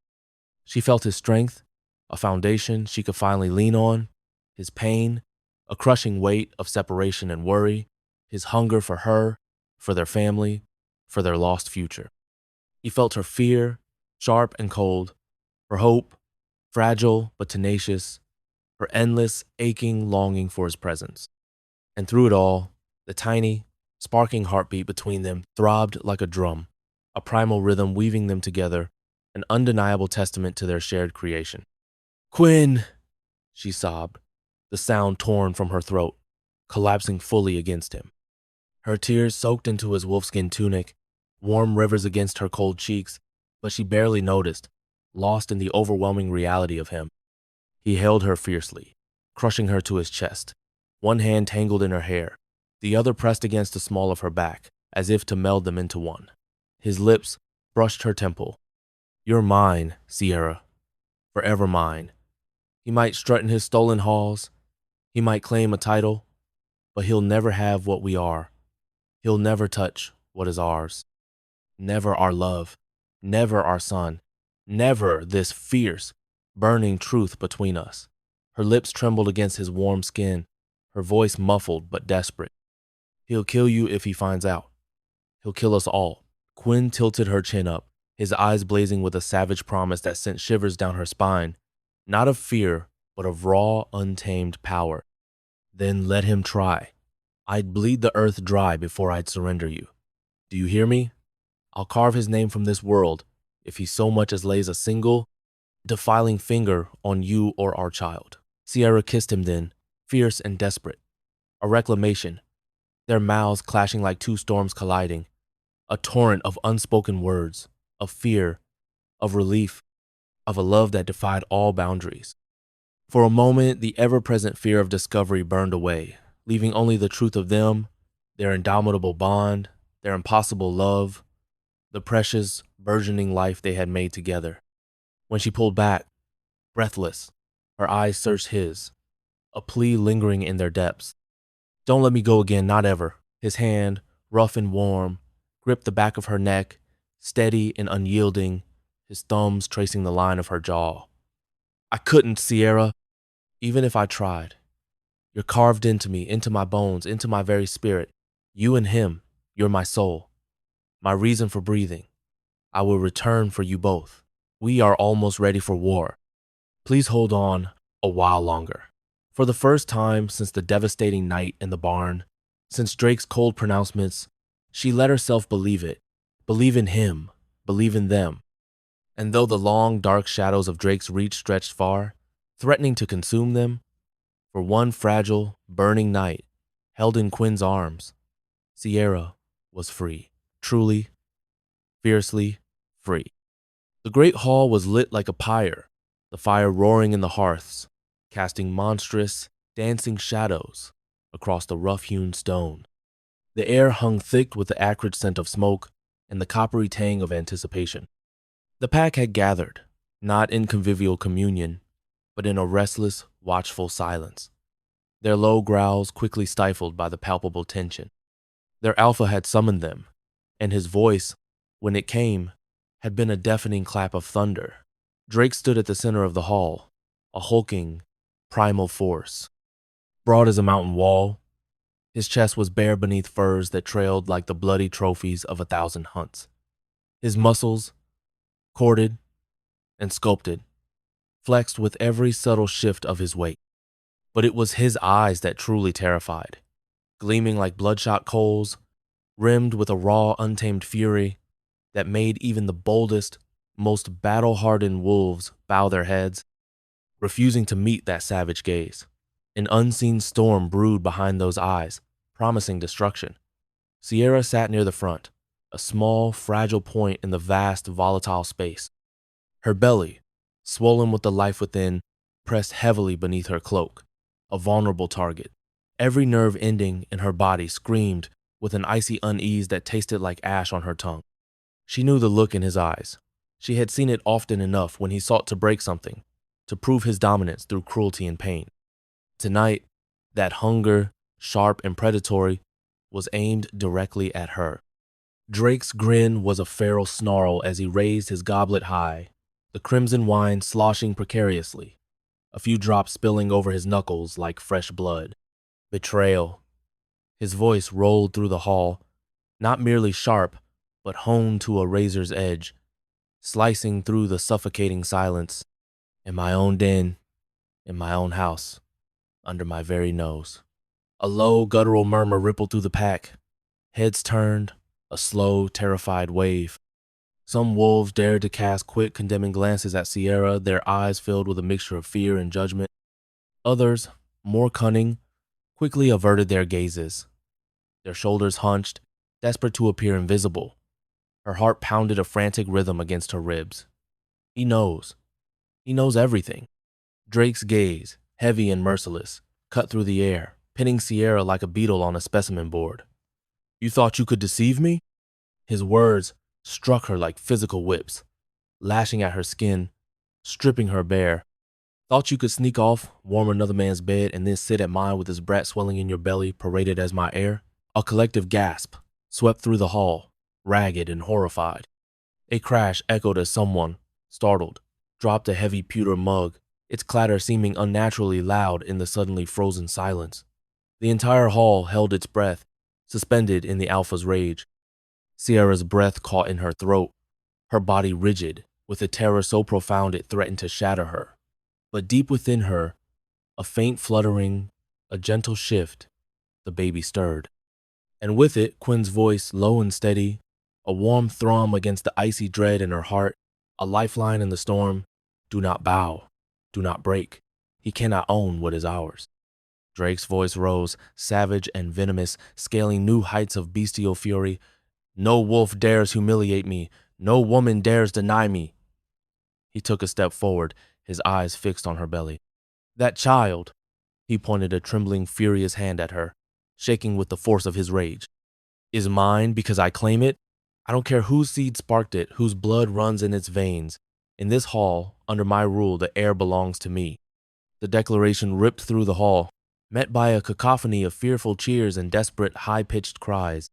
She felt his strength, a foundation she could finally lean on, his pain, a crushing weight of separation and worry, his hunger for her, for their family, for their lost future. He felt her fear, sharp and cold, her hope, fragile but tenacious, her endless, aching longing for his presence. And through it all, the tiny, sparking heartbeat between them throbbed like a drum, a primal rhythm weaving them together, an undeniable testament to their shared creation. "Quinn!" she sobbed, the sound torn from her throat, collapsing fully against him. Her tears soaked into his wolfskin tunic, warm rivers against her cold cheeks, but she barely noticed, lost in the overwhelming reality of him. He held her fiercely, crushing her to his chest, one hand tangled in her hair, the other pressed against the small of her back, as if to meld them into one. His lips brushed her temple. "You're mine, Sierra, forever mine." He might strut in his stolen halls, he might claim a title, but he'll never have what we are. He'll never touch what is ours. Never our love, never our son, never this fierce, burning truth between us. Her lips trembled against his warm skin, her voice muffled but desperate. "He'll kill you if he finds out. He'll kill us all." Quinn tilted her chin up, his eyes blazing with a savage promise that sent shivers down her spine, not of fear, but of raw, untamed power. "Then let him try. I'd bleed the earth dry before I'd surrender you. Do you hear me? I'll carve his name from this world if he so much as lays a single, defiling finger on you or our child." Sierra kissed him then, fierce and desperate. A reclamation, their mouths clashing like two storms colliding, a torrent of unspoken words, of fear, of relief, of a love that defied all boundaries. For a moment, the ever-present fear of discovery burned away, leaving only the truth of them, their indomitable bond, their impossible love. the precious, burgeoning life they had made together. When she pulled back, breathless, her eyes searched his, a plea lingering in their depths. "Don't let me go again, not ever." His hand, rough and warm, gripped the back of her neck, steady and unyielding, his thumbs tracing the line of her jaw. "I couldn't, Sierra, even if I tried. You're carved into me, into my bones, into my very spirit. You and him, you're my soul, my reason for breathing. I will return for you both. We are almost ready for war. Please hold on a while longer." For the first time since the devastating night in the barn, since Drake's cold pronouncements, she let herself believe it, believe in him, believe in them. And though the long, dark shadows of Drake's reach stretched far, threatening to consume them, for one fragile, burning night, held in Quinn's arms, Sierra was free, truly, fiercely free. The great hall was lit like a pyre, the fire roaring in the hearths, casting monstrous, dancing shadows across the rough-hewn stone. The air hung thick with the acrid scent of smoke and the coppery tang of anticipation. The pack had gathered, not in convivial communion, but in a restless, watchful silence, their low growls quickly stifled by the palpable tension. Their alpha had summoned them, and his voice, when it came, had been a deafening clap of thunder. Drake stood at the center of the hall, a hulking, primal force. Broad as a mountain wall, his chest was bare beneath furs that trailed like the bloody trophies of 1,000 hunts. His muscles, corded and sculpted, flexed with every subtle shift of his weight. But it was his eyes that truly terrified, gleaming like bloodshot coals, rimmed with a raw, untamed fury that made even the boldest, most battle-hardened wolves bow their heads, refusing to meet that savage gaze. An unseen storm brewed behind those eyes, promising destruction. Sierra sat near the front, a small, fragile point in the vast, volatile space. Her belly, swollen with the life within, pressed heavily beneath her cloak, a vulnerable target. Every nerve ending in her body screamed with an icy unease that tasted like ash on her tongue. She knew the look in his eyes. She had seen it often enough when he sought to break something, to prove his dominance through cruelty and pain. Tonight, that hunger, sharp and predatory, was aimed directly at her. Drake's grin was a feral snarl as he raised his goblet high, the crimson wine sloshing precariously, a few drops spilling over his knuckles like fresh blood. Betrayal. His voice rolled through the hall, not merely sharp, but honed to a razor's edge, slicing through the suffocating silence. In my own den, in my own house, under my very nose. A low, guttural murmur rippled through the pack. Heads turned, a slow, terrified wave. Some wolves dared to cast quick, condemning glances at Sierra, their eyes filled with a mixture of fear and judgment. Others, more cunning, quickly averted their gazes, their shoulders hunched, desperate to appear invisible. Her heart pounded a frantic rhythm against her ribs. He knows. He knows everything. Drake's gaze, heavy and merciless, cut through the air, pinning Sierra like a beetle on a specimen board. "You thought you could deceive me?" His words struck her like physical whips, lashing at her skin, stripping her bare. "Thought you could sneak off, warm another man's bed, and then sit at mine with his brat swelling in your belly, paraded as my heir?" A collective gasp swept through the hall, ragged and horrified. A crash echoed as someone, startled, dropped a heavy pewter mug, its clatter seeming unnaturally loud in the suddenly frozen silence. The entire hall held its breath, suspended in the alpha's rage. Sierra's breath caught in her throat, her body rigid, with a terror so profound it threatened to shatter her. But deep within her, a faint fluttering, a gentle shift, the baby stirred. And with it, Quinn's voice, low and steady, a warm thrum against the icy dread in her heart, a lifeline in the storm. "Do not bow. Do not break. He cannot own what is ours." Drake's voice rose, savage and venomous, scaling new heights of bestial fury. "No wolf dares humiliate me. No woman dares deny me." He took a step forward, his eyes fixed on her belly. "That child," he pointed a trembling, furious hand at her, shaking with the force of his rage, "is mine because I claim it, I don't care whose seed sparked it, whose blood runs in its veins. In this hall, under my rule, the heir belongs to me. The declaration ripped through the hall, met by a cacophony of fearful cheers and desperate, high-pitched cries.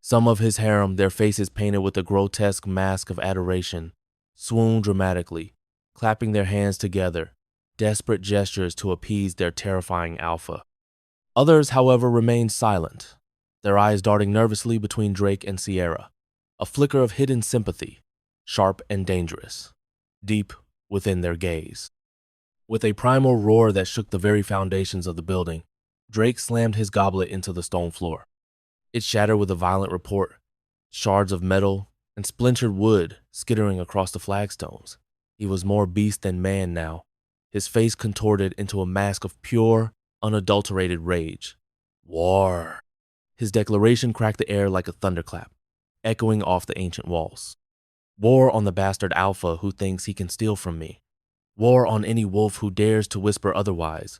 Some of his harem, their faces painted with a grotesque mask of adoration, swooned dramatically, clapping their hands together, desperate gestures to appease their terrifying alpha. Others, however, remained silent, their eyes darting nervously between Drake and Sierra, a flicker of hidden sympathy, sharp and dangerous, deep within their gaze. With a primal roar that shook the very foundations of the building, Drake slammed his goblet into the stone floor. It shattered with a violent report, shards of metal and splintered wood skittering across the flagstones. He was more beast than man now, his face contorted into a mask of pure, unadulterated rage. War. His declaration cracked the air like a thunderclap, echoing off the ancient walls. War on the bastard alpha who thinks he can steal from me. War on any wolf who dares to whisper otherwise,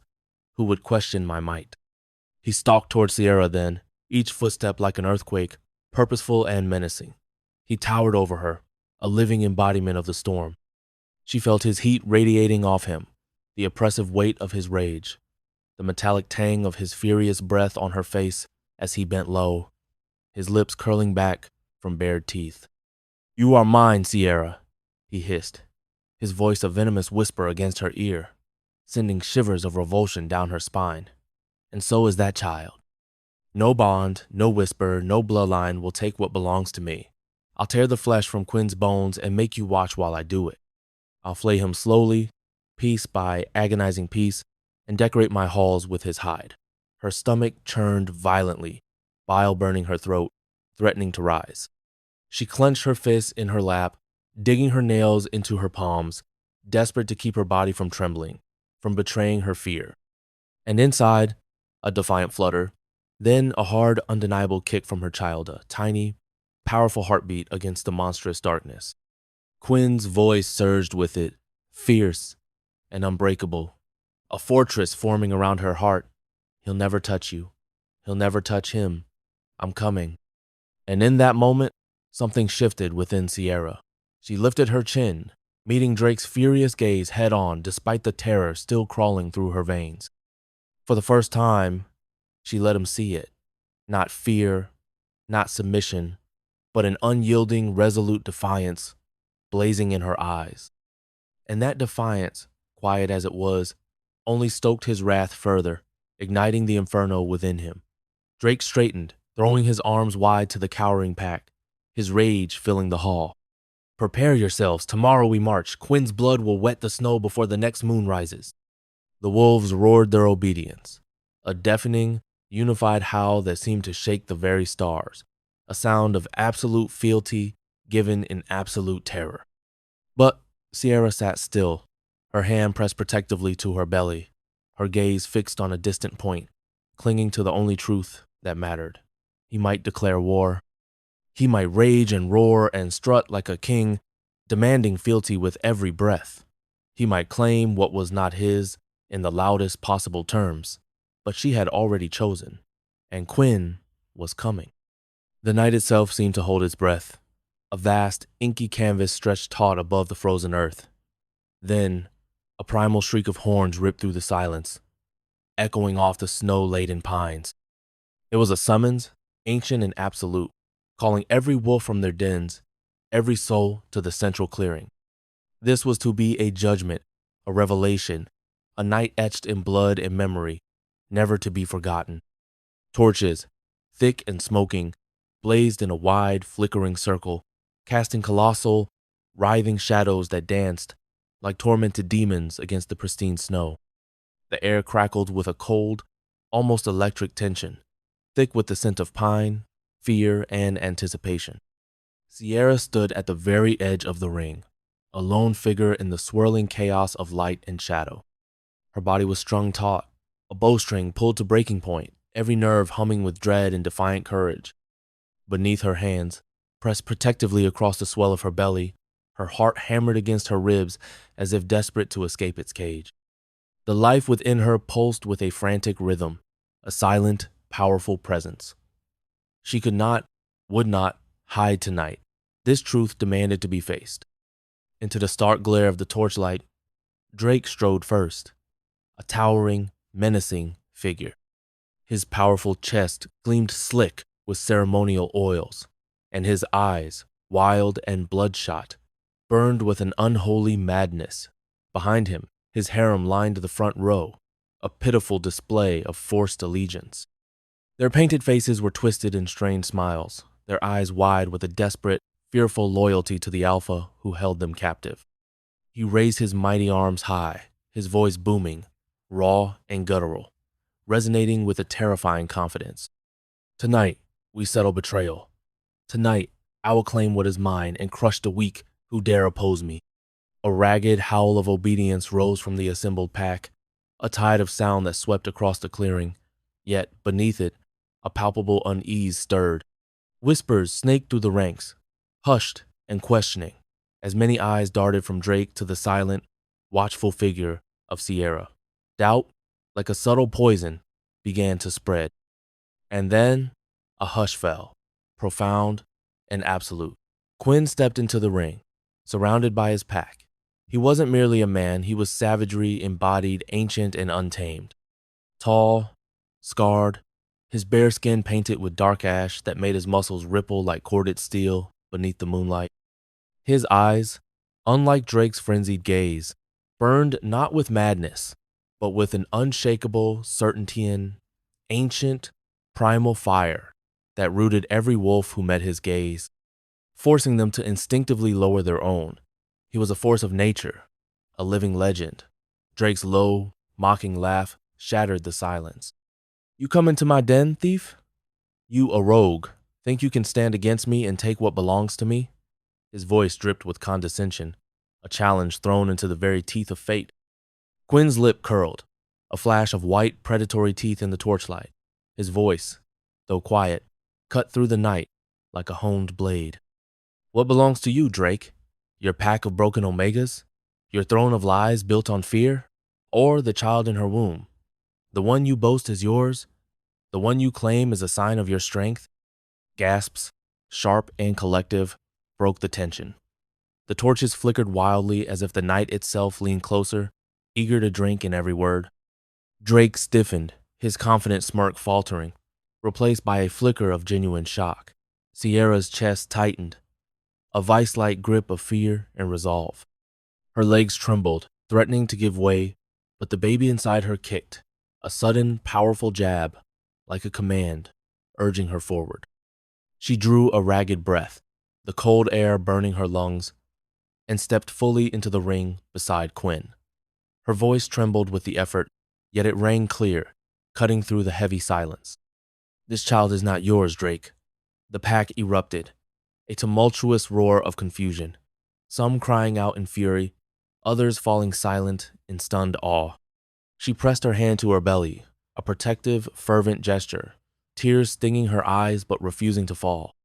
who would question my might. He stalked toward Sierra then, each footstep like an earthquake, purposeful and menacing. He towered over her, a living embodiment of the storm. She felt his heat radiating off him, the oppressive weight of his rage, the metallic tang of his furious breath on her face as he bent low, his lips curling back from bared teeth. "You are mine, Sierra," he hissed, his voice a venomous whisper against her ear, sending shivers of revulsion down her spine. "And so is that child. No bond, no whisper, no bloodline will take what belongs to me. I'll tear the flesh from Quinn's bones and make you watch while I do it. I'll flay him slowly, piece by agonizing piece, and decorate my halls with his hide." Her stomach churned violently, bile burning her throat, threatening to rise. She clenched her fists in her lap, digging her nails into her palms, desperate to keep her body from trembling, from betraying her fear. And inside, a defiant flutter, then a hard, undeniable kick from her child, a tiny, powerful heartbeat against the monstrous darkness. Quinn's voice surged with it, fierce and unbreakable, a fortress forming around her heart. "He'll never touch you. He'll never touch him. I'm coming." And in that moment, something shifted within Sierra. She lifted her chin, meeting Drake's furious gaze head-on despite the terror still crawling through her veins. For the first time, she let him see it. Not fear, not submission, but an unyielding, resolute defiance blazing in her eyes. And that defiance, quiet as it was, only stoked his wrath further, igniting the inferno within him. Drake straightened, throwing his arms wide to the cowering pack, his rage filling the hall. "Prepare yourselves, tomorrow we march. Quinn's blood will wet the snow before the next moon rises." The wolves roared their obedience, a deafening, unified howl that seemed to shake the very stars, a sound of absolute fealty given in absolute terror. But Sierra sat still, her hand pressed protectively to her belly, her gaze fixed on a distant point, clinging to the only truth that mattered. He might declare war. He might rage and roar and strut like a king, demanding fealty with every breath. He might claim what was not his in the loudest possible terms, but she had already chosen, and Quinn was coming. The night itself seemed to hold its breath, a vast, inky canvas stretched taut above the frozen earth. Then, a primal shriek of horns ripped through the silence, echoing off the snow-laden pines. It was a summons, ancient and absolute, calling every wolf from their dens, every soul to the central clearing. This was to be a judgment, a revelation, a night etched in blood and memory, never to be forgotten. Torches, thick and smoking, blazed in a wide, flickering circle, casting colossal, writhing shadows that danced like tormented demons against the pristine snow. The air crackled with a cold, almost electric tension, thick with the scent of pine, fear, and anticipation. Sierra stood at the very edge of the ring, a lone figure in the swirling chaos of light and shadow. Her body was strung taut, a bowstring pulled to breaking point, every nerve humming with dread and defiant courage. Beneath her hands, pressed protectively across the swell of her belly, her heart hammered against her ribs as if desperate to escape its cage. The life within her pulsed with a frantic rhythm, a silent, powerful presence. She could not, would not, Hide tonight. This truth demanded to be faced. Into the stark glare of the torchlight, Drake strode first, a towering, menacing figure. His powerful chest gleamed slick with ceremonial oils, and his eyes, wild and bloodshot, burned with an unholy madness. Behind him, his harem lined the front row, a pitiful display of forced allegiance. Their painted faces were twisted in strained smiles, their eyes wide with a desperate, fearful loyalty to the alpha who held them captive. He raised his mighty arms high, his voice booming, raw and guttural, resonating with a terrifying confidence. Tonight, we settle betrayal. Tonight, I will claim what is mine and crush the weak who dare oppose me. A ragged howl of obedience rose from the assembled pack, a tide of sound that swept across the clearing, yet beneath it, a palpable unease stirred. Whispers snaked through the ranks, hushed and questioning, as many eyes darted from Drake to the silent, watchful figure of Sierra. Doubt, like a subtle poison, began to spread. And then a hush fell, profound and absolute. Quinn stepped into the ring, surrounded by his pack. He wasn't merely a man, he was savagery embodied, ancient and untamed. Tall, scarred, his bare skin painted with dark ash that made his muscles ripple like corded steel beneath the moonlight. His eyes, unlike Drake's frenzied gaze, burned not with madness, but with an unshakable certainty in ancient, primal fire that rooted every wolf who met his gaze, forcing them to instinctively lower their own. He was a force of nature, a living legend. Drake's low, mocking laugh shattered the silence. You come into my den, thief? You, a rogue, think you can stand against me and take what belongs to me? His voice dripped with condescension, a challenge thrown into the very teeth of fate. Quinn's lip curled, a flash of white, predatory teeth in the torchlight. His voice, though quiet, cut through the night like a honed blade. What belongs to you, Drake? Your pack of broken omegas? Your throne of lies built on fear? Or the child in her womb? The one you boast is yours? The one you claim is a sign of your strength? Gasps, sharp and collective, broke the tension. The torches flickered wildly as if the night itself leaned closer, eager to drink in every word. Drake stiffened, his confident smirk faltering, replaced by a flicker of genuine shock. Sierra's chest tightened, a vice-like grip of fear and resolve. Her legs trembled, threatening to give way, but the baby inside her kicked, a sudden, powerful jab, like a command, urging her forward. She drew a ragged breath, the cold air burning her lungs, and stepped fully into the ring beside Quinn. Her voice trembled with the effort, yet it rang clear, cutting through the heavy silence. This child is not yours, Drake. The pack erupted, a tumultuous roar of confusion, some crying out in fury, others falling silent in stunned awe. She pressed her hand to her belly, a protective, fervent gesture, tears stinging her eyes but refusing to fall.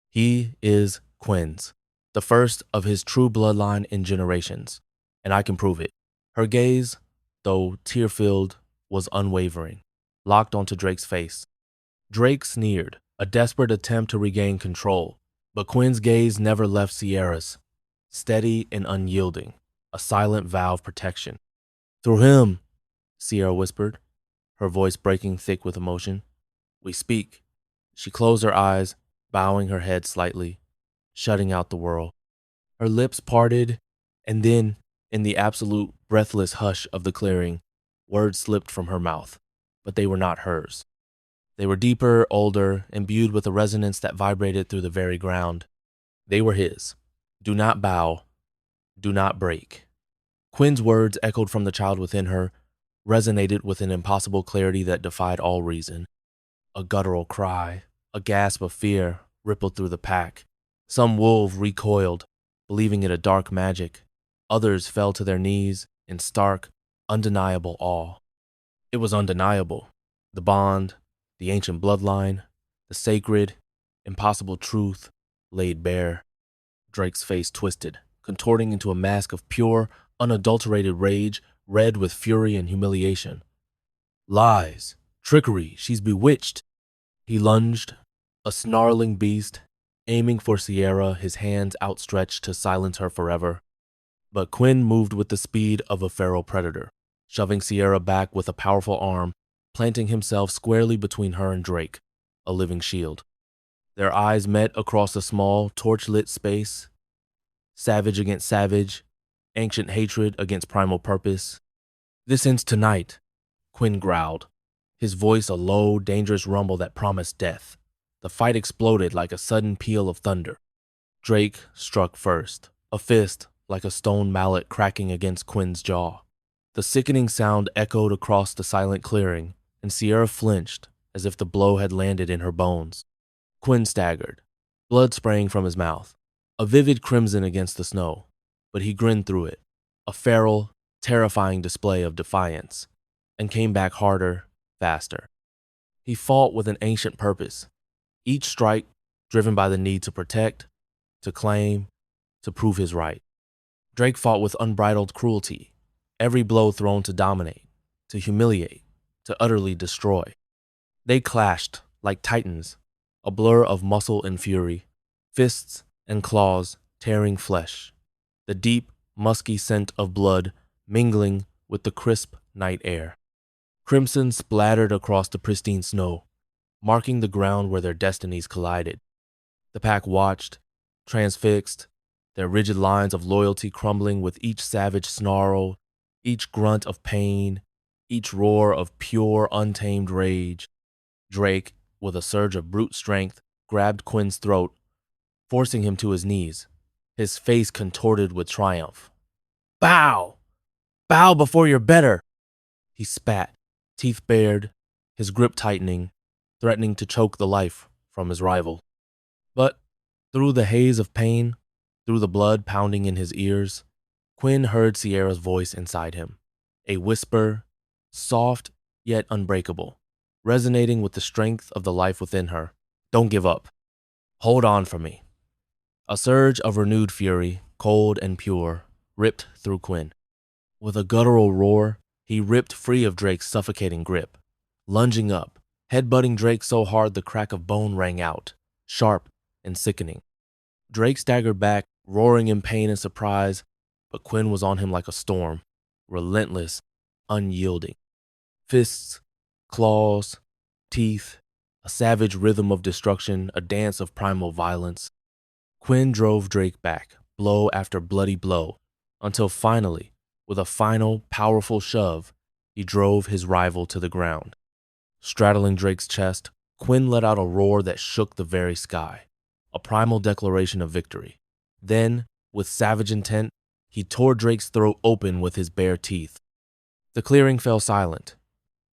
He is Quinn's, the first of his true bloodline in generations, and I can prove it. Her gaze, though tear-filled, was unwavering, locked onto Drake's face. Drake sneered, a desperate attempt to regain control, but Quinn's gaze never left Sierra's, steady and unyielding, a silent vow of protection. Through him, Sierra whispered, her voice breaking thick with emotion. We speak. She closed her eyes, bowing her head slightly, shutting out the world. Her lips parted, and then, in the absolute breathless hush of the clearing, words slipped from her mouth, but they were not hers. They were deeper, older, imbued with a resonance that vibrated through the very ground. They were his. Do not bow. Do not break. Quinn's words echoed from the child within her, resonated with an impossible clarity that defied all reason. A guttural cry, a gasp of fear, rippled through the pack. Some wolves recoiled, believing it a dark magic. Others fell to their knees in stark, undeniable awe. It was undeniable. The bond, the ancient bloodline, the sacred, impossible truth laid bare. Drake's face twisted, contorting into a mask of pure, unadulterated rage, red with fury and humiliation. Lies, trickery, she's bewitched. He lunged, a snarling beast, aiming for Sierra, his hands outstretched to silence her forever. But Quinn moved with the speed of a feral predator, shoving Sierra back with a powerful arm, planting himself squarely between her and Drake, a living shield. Their eyes met across a small, torch-lit space, savage against savage, ancient hatred against primal purpose. "This ends tonight," Quinn growled, his voice a low, dangerous rumble that promised death. The fight exploded like a sudden peal of thunder. Drake struck first, a fist like a stone mallet cracking against Quinn's jaw. The sickening sound echoed across the silent clearing, and Sierra flinched as if the blow had landed in her bones. Quinn staggered, blood spraying from his mouth, a vivid crimson against the snow, but he grinned through it, a feral, terrifying display of defiance, and came back harder, faster. He fought with an ancient purpose, each strike driven by the need to protect, to claim, to prove his right. Drake fought with unbridled cruelty, every blow thrown to dominate, to humiliate, to utterly destroy. They clashed like titans, a blur of muscle and fury, fists and claws tearing flesh, the deep, musky scent of blood mingling with the crisp night air. Crimson splattered across the pristine snow, marking the ground where their destinies collided. The pack watched, transfixed, their rigid lines of loyalty crumbling with each savage snarl, each grunt of pain, each roar of pure, untamed rage. Drake, with a surge of brute strength, grabbed Quinn's throat, forcing him to his knees, his face contorted with triumph. "Bow! Bow before you're better!" He spat, teeth bared, his grip tightening, threatening to choke the life from his rival. But through the haze of pain, through the blood pounding in his ears, Quinn heard Sierra's voice inside him, a whisper, soft yet unbreakable, resonating with the strength of the life within her. "Don't give up. Hold on for me." A surge of renewed fury, cold and pure, ripped through Quinn. With a guttural roar, he ripped free of Drake's suffocating grip, lunging up, headbutting Drake so hard the crack of bone rang out, sharp and sickening. Drake staggered back, roaring in pain and surprise, but Quinn was on him like a storm, relentless, unyielding. Fists, claws, teeth, a savage rhythm of destruction, a dance of primal violence. Quinn drove Drake back, blow after bloody blow, until finally, with a final, powerful shove, he drove his rival to the ground. Straddling Drake's chest, Quinn let out a roar that shook the very sky, a primal declaration of victory. Then, with savage intent, he tore Drake's throat open with his bare teeth. The clearing fell silent,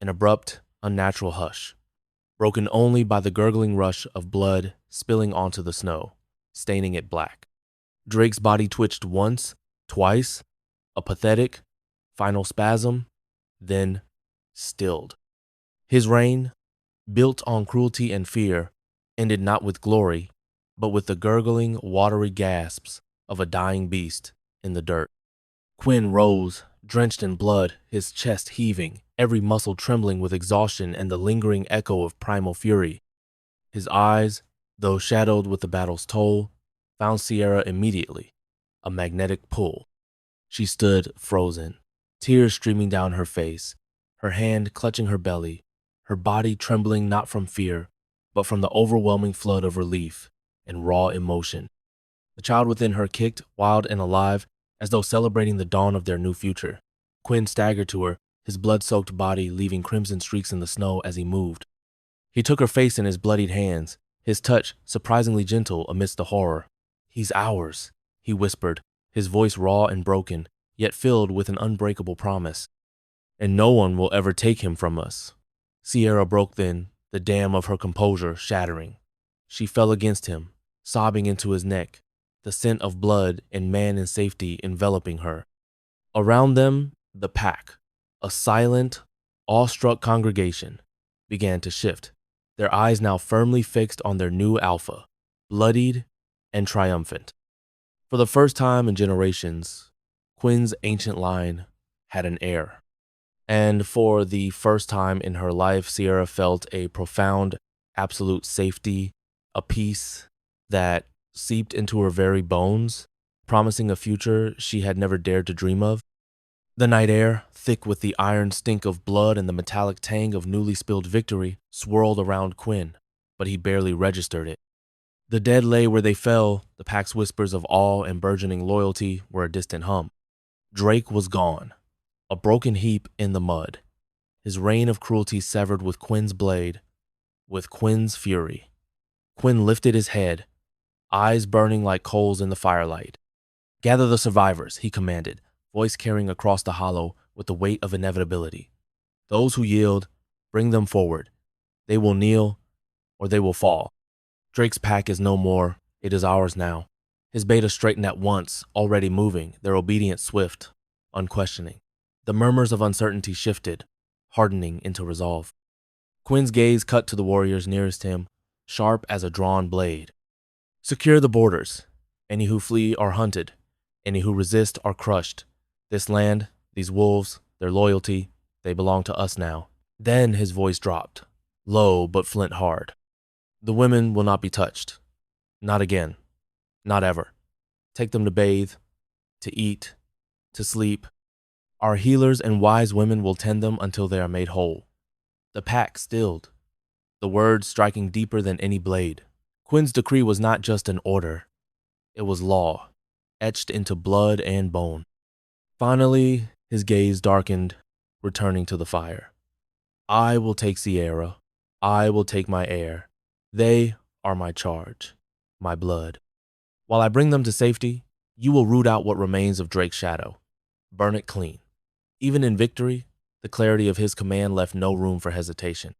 an abrupt, unnatural hush, broken only by the gurgling rush of blood spilling onto the snow, staining it black. Drake's body twitched once, twice, a pathetic, final spasm, then stilled. His reign, built on cruelty and fear, ended not with glory, but with the gurgling, watery gasps of a dying beast in the dirt. Quinn rose, drenched in blood, his chest heaving, every muscle trembling with exhaustion and the lingering echo of primal fury. His eyes, though shadowed with the battle's toll, found Sierra immediately, a magnetic pull. She stood frozen, tears streaming down her face, her hand clutching her belly, her body trembling not from fear, but from the overwhelming flood of relief and raw emotion. The child within her kicked, wild and alive, as though celebrating the dawn of their new future. Quinn staggered to her, his blood-soaked body leaving crimson streaks in the snow as he moved. He took her face in his bloodied hands, his touch surprisingly gentle amidst the horror. "He's ours," he whispered, his voice raw and broken, yet filled with an unbreakable promise. "And no one will ever take him from us." Sierra broke then, the dam of her composure shattering. She fell against him, sobbing into his neck, the scent of blood and man in safety enveloping her. Around them, the pack, a silent, awestruck congregation, began to shift, their eyes now firmly fixed on their new alpha, bloodied and triumphant. For the first time in generations, Quinn's ancient line had an heir. And for the first time in her life, Sierra felt a profound, absolute safety, a peace that seeped into her very bones, promising a future she had never dared to dream of. The night air, thick with the iron stink of blood and the metallic tang of newly spilled victory, swirled around Quinn, but he barely registered it. The dead lay where they fell, the pack's whispers of awe and burgeoning loyalty were a distant hum. Drake was gone, a broken heap in the mud, his reign of cruelty severed with Quinn's blade, with Quinn's fury. Quinn lifted his head, eyes burning like coals in the firelight. "Gather the survivors," he commanded, voice carrying across the hollow with the weight of inevitability. "Those who yield, bring them forward. They will kneel, or they will fall. Drake's pack is no more, it is ours now." His beta straightened at once, already moving, their obedience swift, unquestioning. The murmurs of uncertainty shifted, hardening into resolve. Quinn's gaze cut to the warriors nearest him, sharp as a drawn blade. "Secure the borders. Any who flee are hunted. Any who resist are crushed. This land, these wolves, their loyalty, they belong to us now." Then his voice dropped, low but flint hard. "The women will not be touched. Not again. Not ever. Take them to bathe, to eat, to sleep. Our healers and wise women will tend them until they are made whole." The pack stilled, the words striking deeper than any blade. Quinn's decree was not just an order. It was law, etched into blood and bone. Finally, his gaze darkened, returning to the fire. "I will take Sierra. I will take my heir. They are my charge, my blood. While I bring them to safety, you will root out what remains of Drake's shadow. Burn it clean." Even in victory, the clarity of his command left no room for hesitation.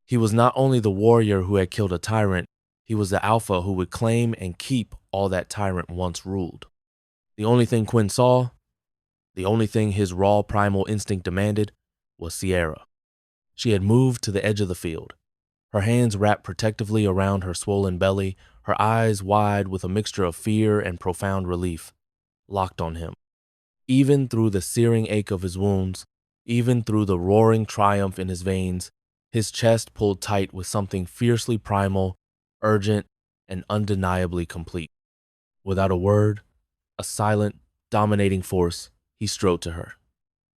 He was not only the warrior who had killed a tyrant, he was the alpha who would claim and keep all that tyrant once ruled. The only thing Quinn saw, the only thing his raw primal instinct demanded, was Sierra. She had moved to the edge of the field, her hands wrapped protectively around her swollen belly, her eyes wide with a mixture of fear and profound relief, locked on him. Even through the searing ache of his wounds, even through the roaring triumph in his veins, his chest pulled tight with something fiercely primal, urgent, and undeniably complete. Without a word, a silent, dominating force, he strode to her.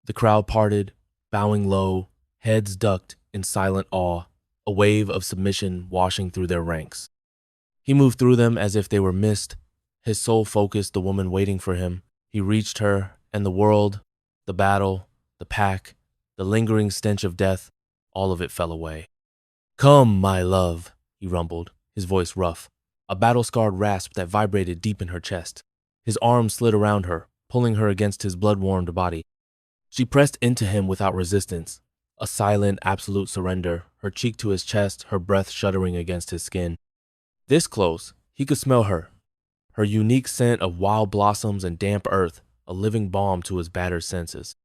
The crowd parted, bowing low, heads ducked in silent awe, a wave of submission washing through their ranks. He moved through them as if they were mist, his soul focused the woman waiting for him. He reached her, and the world, the battle, the pack, the lingering stench of death, all of it fell away. "Come, my love," he rumbled, his voice rough, a battle-scarred rasp that vibrated deep in her chest. His arms slid around her, pulling her against his blood-warmed body. She pressed into him without resistance, a silent, absolute surrender, her cheek to his chest, her breath shuddering against his skin. This close, he could smell her unique scent of wild blossoms and damp earth, a living balm to his battered senses.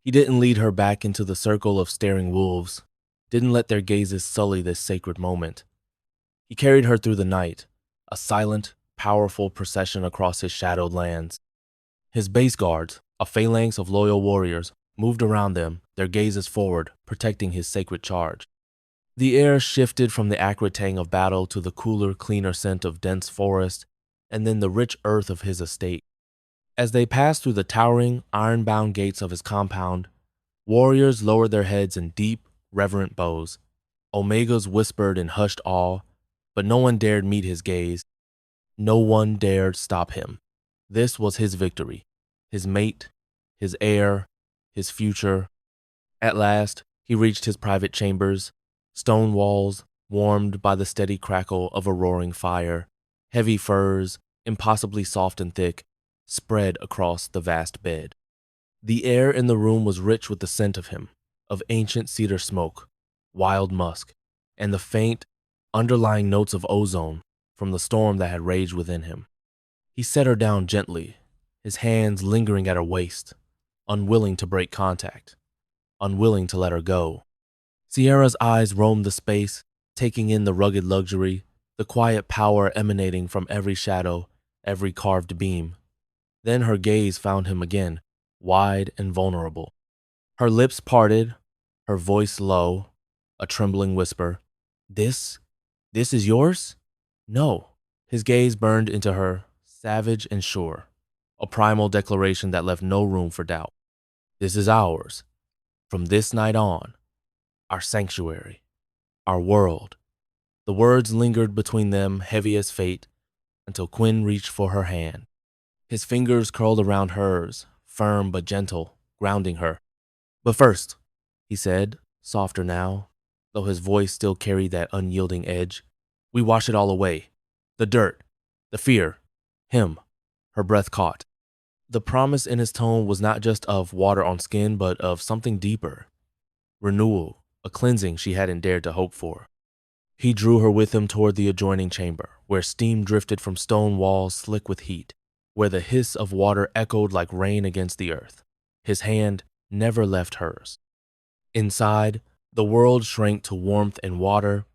He didn't lead her back into the circle of staring wolves, didn't let their gazes sully this sacred moment. He carried her through the night, a silent, powerful procession across his shadowed lands. His base guards, a phalanx of loyal warriors, moved around them, their gazes forward, protecting his sacred charge. The air shifted from the acrid tang of battle to the cooler, cleaner scent of dense forest, and then the rich earth of his estate. As they passed through the towering, iron-bound gates of his compound, warriors lowered their heads in deep, reverent bows. Omegas whispered in hushed awe, but no one dared meet his gaze. No one dared stop him. This was his victory, his mate, his heir, his future. At last, he reached his private chambers, stone walls warmed by the steady crackle of a roaring fire, heavy furs, impossibly soft and thick, spread across the vast bed. The air in the room was rich with the scent of him, of ancient cedar smoke, wild musk, and the faint, underlying notes of ozone from the storm that had raged within him. He set her down gently, his hands lingering at her waist, unwilling to break contact, unwilling to let her go. Sierra's eyes roamed the space, taking in the rugged luxury, the quiet power emanating from every shadow, every carved beam. Then her gaze found him again, wide and vulnerable. Her lips parted, her voice low, a trembling whisper. This is yours? No, His gaze burned into her, savage and sure, a primal declaration that left no room for doubt. This is ours. From this night on, our sanctuary, our world. The words lingered between them, heavy as fate, until Quinn reached for her hand. His fingers curled around hers, firm but gentle, grounding her. But first, he said, softer now, though his voice still carried that unyielding edge, we wash it all away. The dirt, the fear, him. Her breath caught. The promise in his tone was not just of water on skin, but of something deeper. Renewal, a cleansing she hadn't dared to hope for. He drew her with him toward the adjoining chamber, where steam drifted from stone walls slick with heat, where the hiss of water echoed like rain against the earth. His hand never left hers. Inside, the world shrank to warmth and water,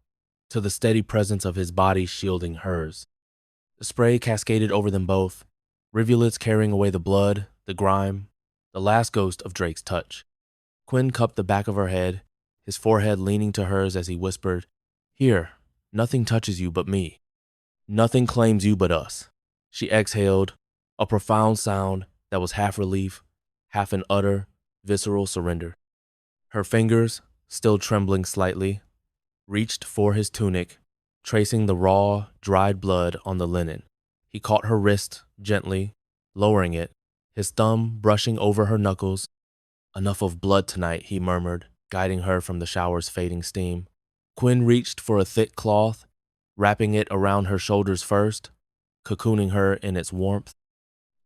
to the steady presence of his body shielding hers. The spray cascaded over them both, rivulets carrying away the blood, the grime, the last ghost of Drake's touch. Quinn cupped the back of her head, his forehead leaning to hers as he whispered, "Here, nothing touches you but me. Nothing claims you but us." She exhaled, a profound sound that was half relief, half an utter, visceral surrender. Her fingers, still trembling slightly, reached for his tunic, tracing the raw, dried blood on the linen. He caught her wrist gently, lowering it, his thumb brushing over her knuckles. "Enough of blood tonight," he murmured, guiding her from the shower's fading steam. Quinn reached for a thick cloth, wrapping it around her shoulders first, cocooning her in its warmth.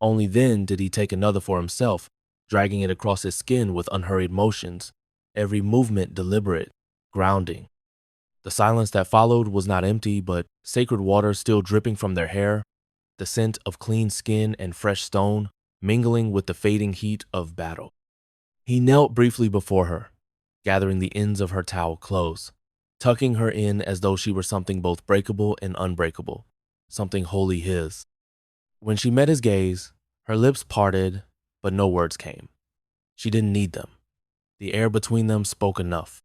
Only then did he take another for himself, dragging it across his skin with unhurried motions, every movement deliberate, grounding. The silence that followed was not empty, but sacred water still dripping from their hair, the scent of clean skin and fresh stone mingling with the fading heat of battle. He knelt briefly before her, gathering the ends of her towel close, tucking her in as though she were something both breakable and unbreakable, something wholly his. When she met his gaze, her lips parted, but no words came. She didn't need them. The air between them spoke enough.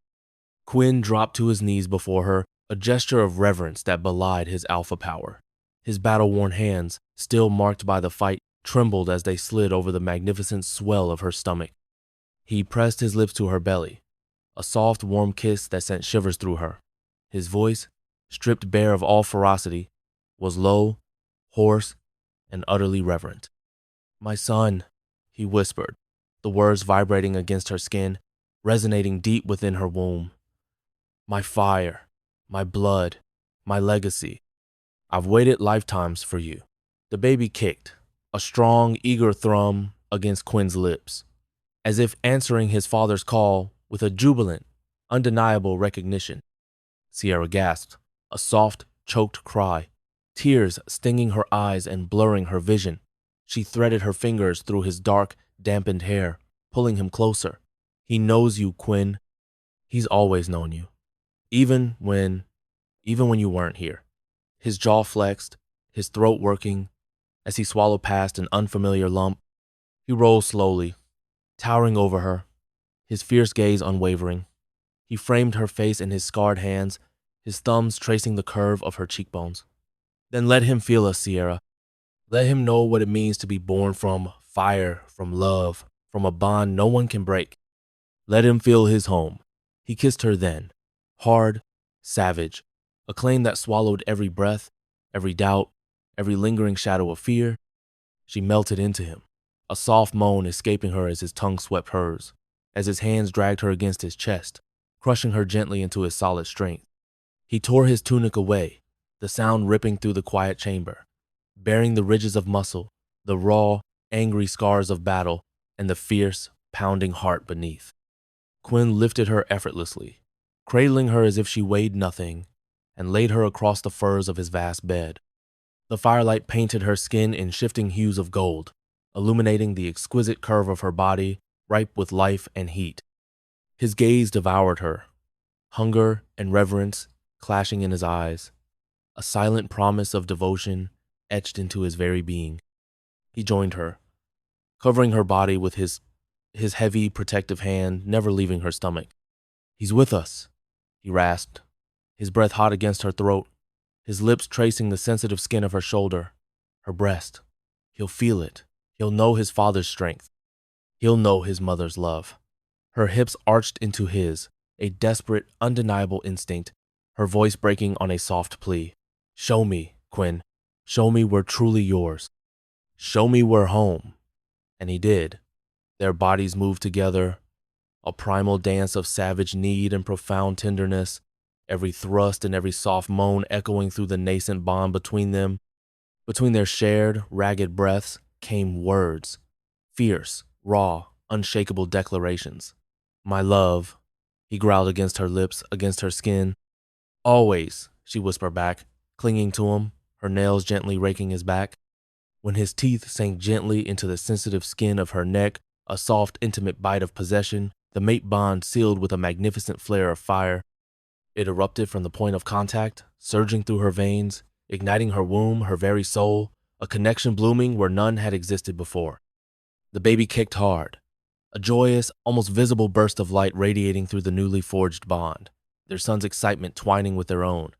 Quinn dropped to his knees before her, a gesture of reverence that belied his alpha power. His battle-worn hands, still marked by the fight, trembled as they slid over the magnificent swell of her stomach. He pressed his lips to her belly, a soft, warm kiss that sent shivers through her. His voice, stripped bare of all ferocity, was low, hoarse, and utterly reverent. "My son," he whispered, the words vibrating against her skin, resonating deep within her womb. "My fire, my blood, my legacy. I've waited lifetimes for you." The baby kicked, a strong, eager thrum against Quinn's lips, as if answering his father's call with a jubilant, undeniable recognition. Sierra gasped, a soft, choked cry, tears stinging her eyes and blurring her vision. She threaded her fingers through his dark, dampened hair, pulling him closer. "He knows you, Quinn. He's always known you. Even when you weren't here." His jaw flexed, his throat working. As he swallowed past an unfamiliar lump, he rose slowly, towering over her, his fierce gaze unwavering. He framed her face in his scarred hands, his thumbs tracing the curve of her cheekbones. "Then let him feel us, Sierra. Let him know what it means to be born from fire, from love, from a bond no one can break. Let him feel his home." He kissed her then, hard, savage, a claim that swallowed every breath, every doubt, every lingering shadow of fear. She melted into him, a soft moan escaping her as his tongue swept hers, as his hands dragged her against his chest, crushing her gently into his solid strength. He tore his tunic away, the sound ripping through the quiet chamber, bearing the ridges of muscle, the raw, angry scars of battle, and the fierce, pounding heart beneath. Quinn lifted her effortlessly, cradling her as if she weighed nothing, and laid her across the furs of his vast bed. The firelight painted her skin in shifting hues of gold, illuminating the exquisite curve of her body, ripe with life and heat. His gaze devoured her, hunger and reverence clashing in his eyes, a silent promise of devotion etched into his very being. He joined her, covering her body with his heavy, protective hand, never leaving her stomach. "He's with us," he rasped, his breath hot against her throat. his lips tracing the sensitive skin of her shoulder, her breast. He'll feel it. He'll know his father's strength. He'll know his mother's love. Her hips arched into his, a desperate, undeniable instinct, her voice breaking on a soft plea. Show me, Quinn. Show me we're truly yours. Show me we're home. And he did. Their bodies moved together, a primal dance of savage need and profound tenderness, every thrust and every soft moan echoing through the nascent bond between them. Between their shared, ragged breaths came words, fierce, raw, unshakable declarations. My love, he growled against her lips, against her skin. Always, she whispered back, clinging to him, her nails gently raking his back. When his teeth sank gently into the sensitive skin of her neck, a soft, intimate bite of possession, the mate bond sealed with a magnificent flare of fire. It erupted from the point of contact, surging through her veins, igniting her womb, her very soul, a connection blooming where none had existed before. The baby kicked hard, a joyous, almost visible burst of light radiating through the newly forged bond, their son's excitement twining with their own,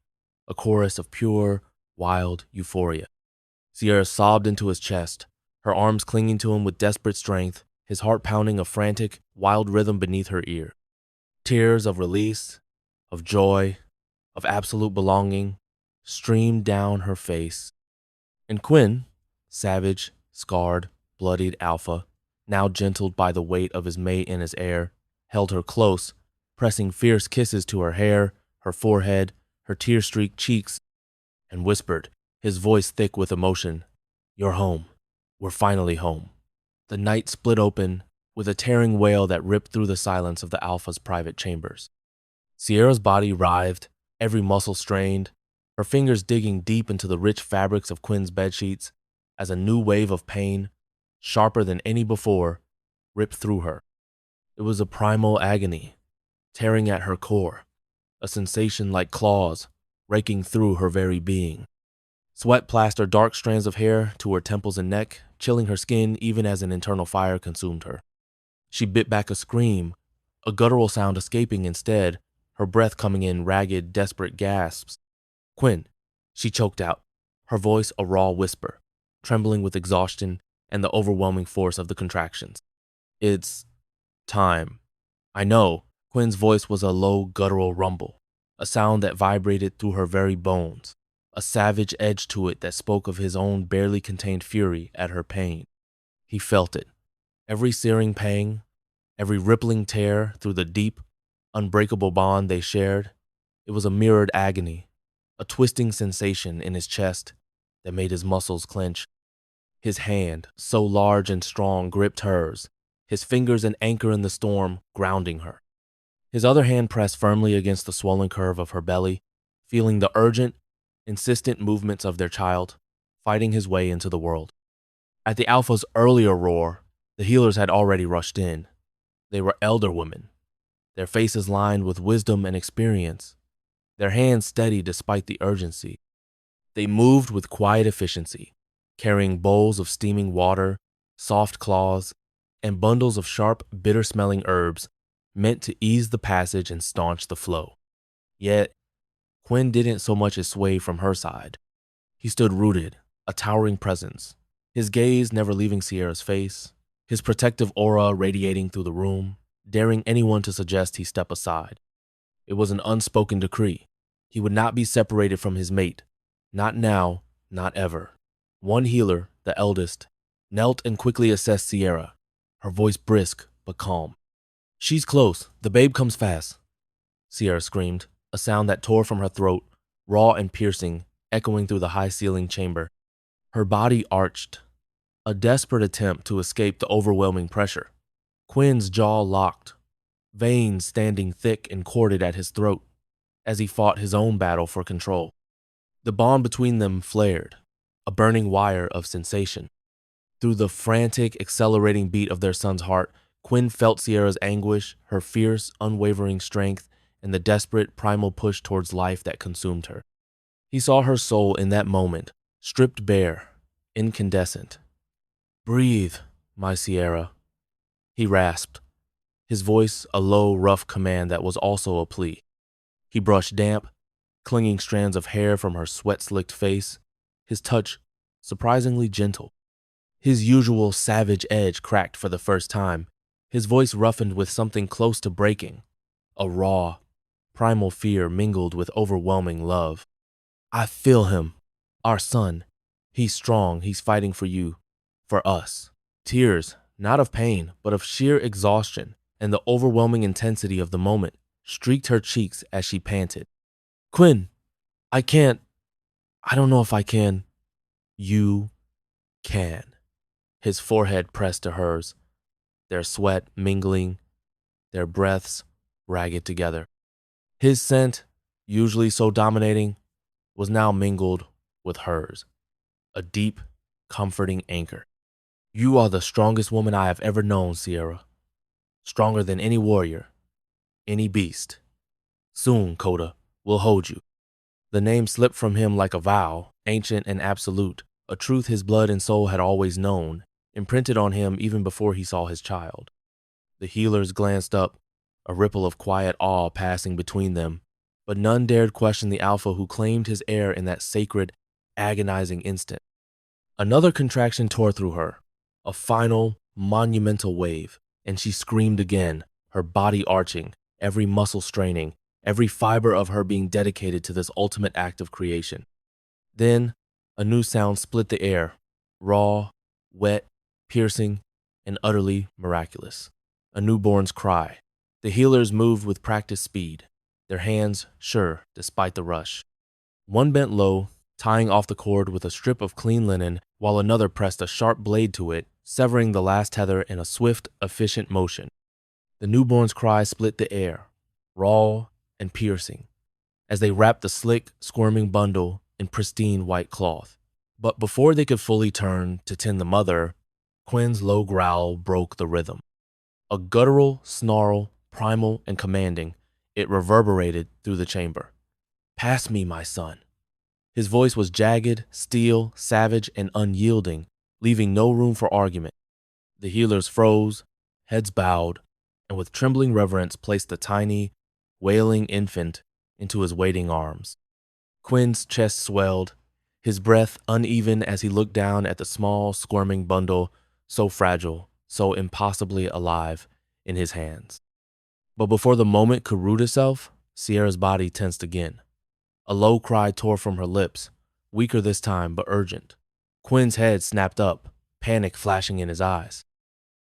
a chorus of pure, wild euphoria. Sierra sobbed into his chest, her arms clinging to him with desperate strength, his heart pounding a frantic, wild rhythm beneath her ear. Tears of release, of joy, of absolute belonging streamed down her face. And Quinn, savage, scarred, bloodied alpha, now gentled by the weight of his mate and his heir, held her close, pressing fierce kisses to her hair, her forehead, her tear-streaked cheeks, and whispered, his voice thick with emotion, "You're home. We're finally home." The night split open with a tearing wail that ripped through the silence of the alpha's private chambers. Sierra's body writhed, every muscle strained, her fingers digging deep into the rich fabrics of Quinn's bedsheets as a new wave of pain, sharper than any before, ripped through her. It was a primal agony, tearing at her core, a sensation like claws raking through her very being. Sweat plastered dark strands of hair to her temples and neck, chilling her skin even as an internal fire consumed her. She bit back a scream, a guttural sound escaping instead, her breath coming in ragged, desperate gasps. "Quinn," she choked out, her voice a raw whisper, trembling with exhaustion and the overwhelming force of the contractions. "It's time." "I know." Quinn's voice was a low, guttural rumble, a sound that vibrated through her very bones, a savage edge to it that spoke of his own barely contained fury at her pain. He felt it, every searing pang, every rippling tear through the deep, unbreakable bond they shared. It was a mirrored agony, a twisting sensation in his chest that made his muscles clench. His hand, so large and strong, gripped hers, his fingers an anchor in the storm, grounding her. His other hand pressed firmly against the swollen curve of her belly, feeling the urgent, insistent movements of their child, fighting his way into the world. At the alpha's earlier roar, the healers had already rushed in. They were elder women, their faces lined with wisdom and experience, their hands steady despite the urgency. They moved with quiet efficiency, carrying bowls of steaming water, soft claws, and bundles of sharp, bitter-smelling herbs meant to ease the passage and staunch the flow. Yet, Quinn didn't so much as sway from her side. He stood rooted, a towering presence, his gaze never leaving Sierra's face, his protective aura radiating through the room, daring anyone to suggest he step aside. It was an unspoken decree. He would not be separated from his mate. Not now, not ever. One healer, the eldest, knelt and quickly assessed Sierra, her voice brisk but calm. "She's close. The babe comes fast," Sierra screamed, a sound that tore from her throat, raw and piercing, echoing through the high-ceilinged chamber. Her body arched, a desperate attempt to escape the overwhelming pressure. Quinn's jaw locked, veins standing thick and corded at his throat as he fought his own battle for control. The bond between them flared, a burning wire of sensation. Through the frantic, accelerating beat of their son's heart, Quinn felt Sierra's anguish, her fierce, unwavering strength, and the desperate, primal push towards life that consumed her. He saw her soul in that moment, stripped bare, incandescent. "Breathe, my Sierra," he rasped, his voice a low, rough command that was also a plea. He brushed damp, clinging strands of hair from her sweat-slicked face, his touch surprisingly gentle. His usual savage edge cracked for the first time, his voice roughened with something close to breaking, a raw, primal fear mingled with overwhelming love. I feel him, our son. He's strong, he's fighting for you, for us. Tears, not of pain, but of sheer exhaustion and the overwhelming intensity of the moment, streaked her cheeks as she panted. Quinn, I don't know if I can. You can. His forehead pressed to hers, their sweat mingling, their breaths ragged together. His scent, usually so dominating, was now mingled with hers, a deep, comforting anchor. You are the strongest woman I have ever known, Sierra. Stronger than any warrior, any beast. Soon, Coda, we'll hold you. The name slipped from him like a vow, ancient and absolute, a truth his blood and soul had always known, imprinted on him even before he saw his child. The healers glanced up, a ripple of quiet awe passing between them, but none dared question the alpha who claimed his heir in that sacred, agonizing instant. Another contraction tore through her, a final, monumental wave, and she screamed again, her body arching, every muscle straining, every fiber of her being dedicated to this ultimate act of creation. Then, a new sound split the air, raw, wet, piercing, and utterly miraculous. A newborn's cry. The healers moved with practiced speed, their hands sure despite the rush. One bent low, tying off the cord with a strip of clean linen, while another pressed a sharp blade to it, severing the last tether in a swift, efficient motion. The newborn's cry split the air, raw and piercing, as they wrapped the slick, squirming bundle in pristine white cloth. But before they could fully turn to tend the mother, Quinn's low growl broke the rhythm. A guttural snarl, primal and commanding, it reverberated through the chamber. Pass me, my son. His voice was jagged, steel, savage, and unyielding, leaving no room for argument. The healers froze, heads bowed, and with trembling reverence placed the tiny, wailing infant into his waiting arms. Quinn's chest swelled, his breath uneven as he looked down at the small, squirming bundle, so fragile, so impossibly alive, in his hands. But before the moment could root itself, Sierra's body tensed again. A low cry tore from her lips, weaker this time but urgent. Quinn's head snapped up, panic flashing in his eyes.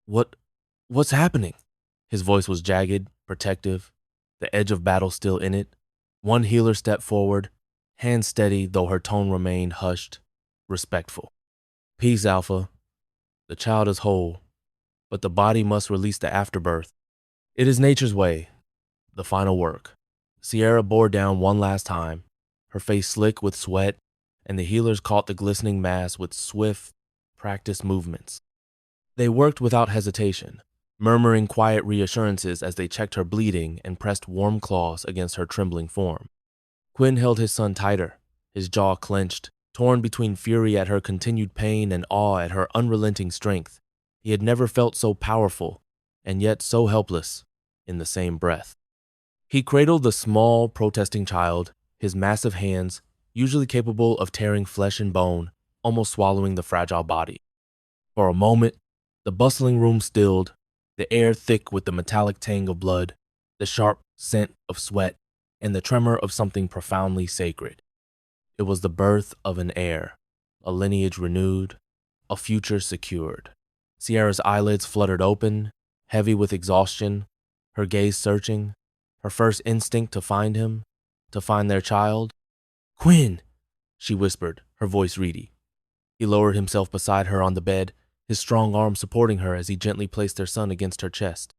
What's happening? His voice was jagged, protective, the edge of battle still in it. One healer stepped forward, hand steady though her tone remained hushed, respectful. Peace, Alpha. The child is whole, but the body must release the afterbirth. It is nature's way, the final work. Sierra bore down one last time, her face slick with sweat, and the healers caught the glistening mass with swift, practiced movements. They worked without hesitation, murmuring quiet reassurances as they checked her bleeding and pressed warm claws against her trembling form. Quinn held his son tighter, his jaw clenched, torn between fury at her continued pain and awe at her unrelenting strength. He had never felt so powerful, and yet so helpless, in the same breath. He cradled the small, protesting child, his massive hands, usually capable of tearing flesh and bone, almost swallowing the fragile body. For a moment, the bustling room stilled, the air thick with the metallic tang of blood, the sharp scent of sweat, and the tremor of something profoundly sacred. It was the birth of an heir, a lineage renewed, a future secured. Sierra's eyelids fluttered open, heavy with exhaustion, her gaze searching, her first instinct to find him, to find their child. Quinn, she whispered, her voice reedy. He lowered himself beside her on the bed, his strong arm supporting her as he gently placed their son against her chest.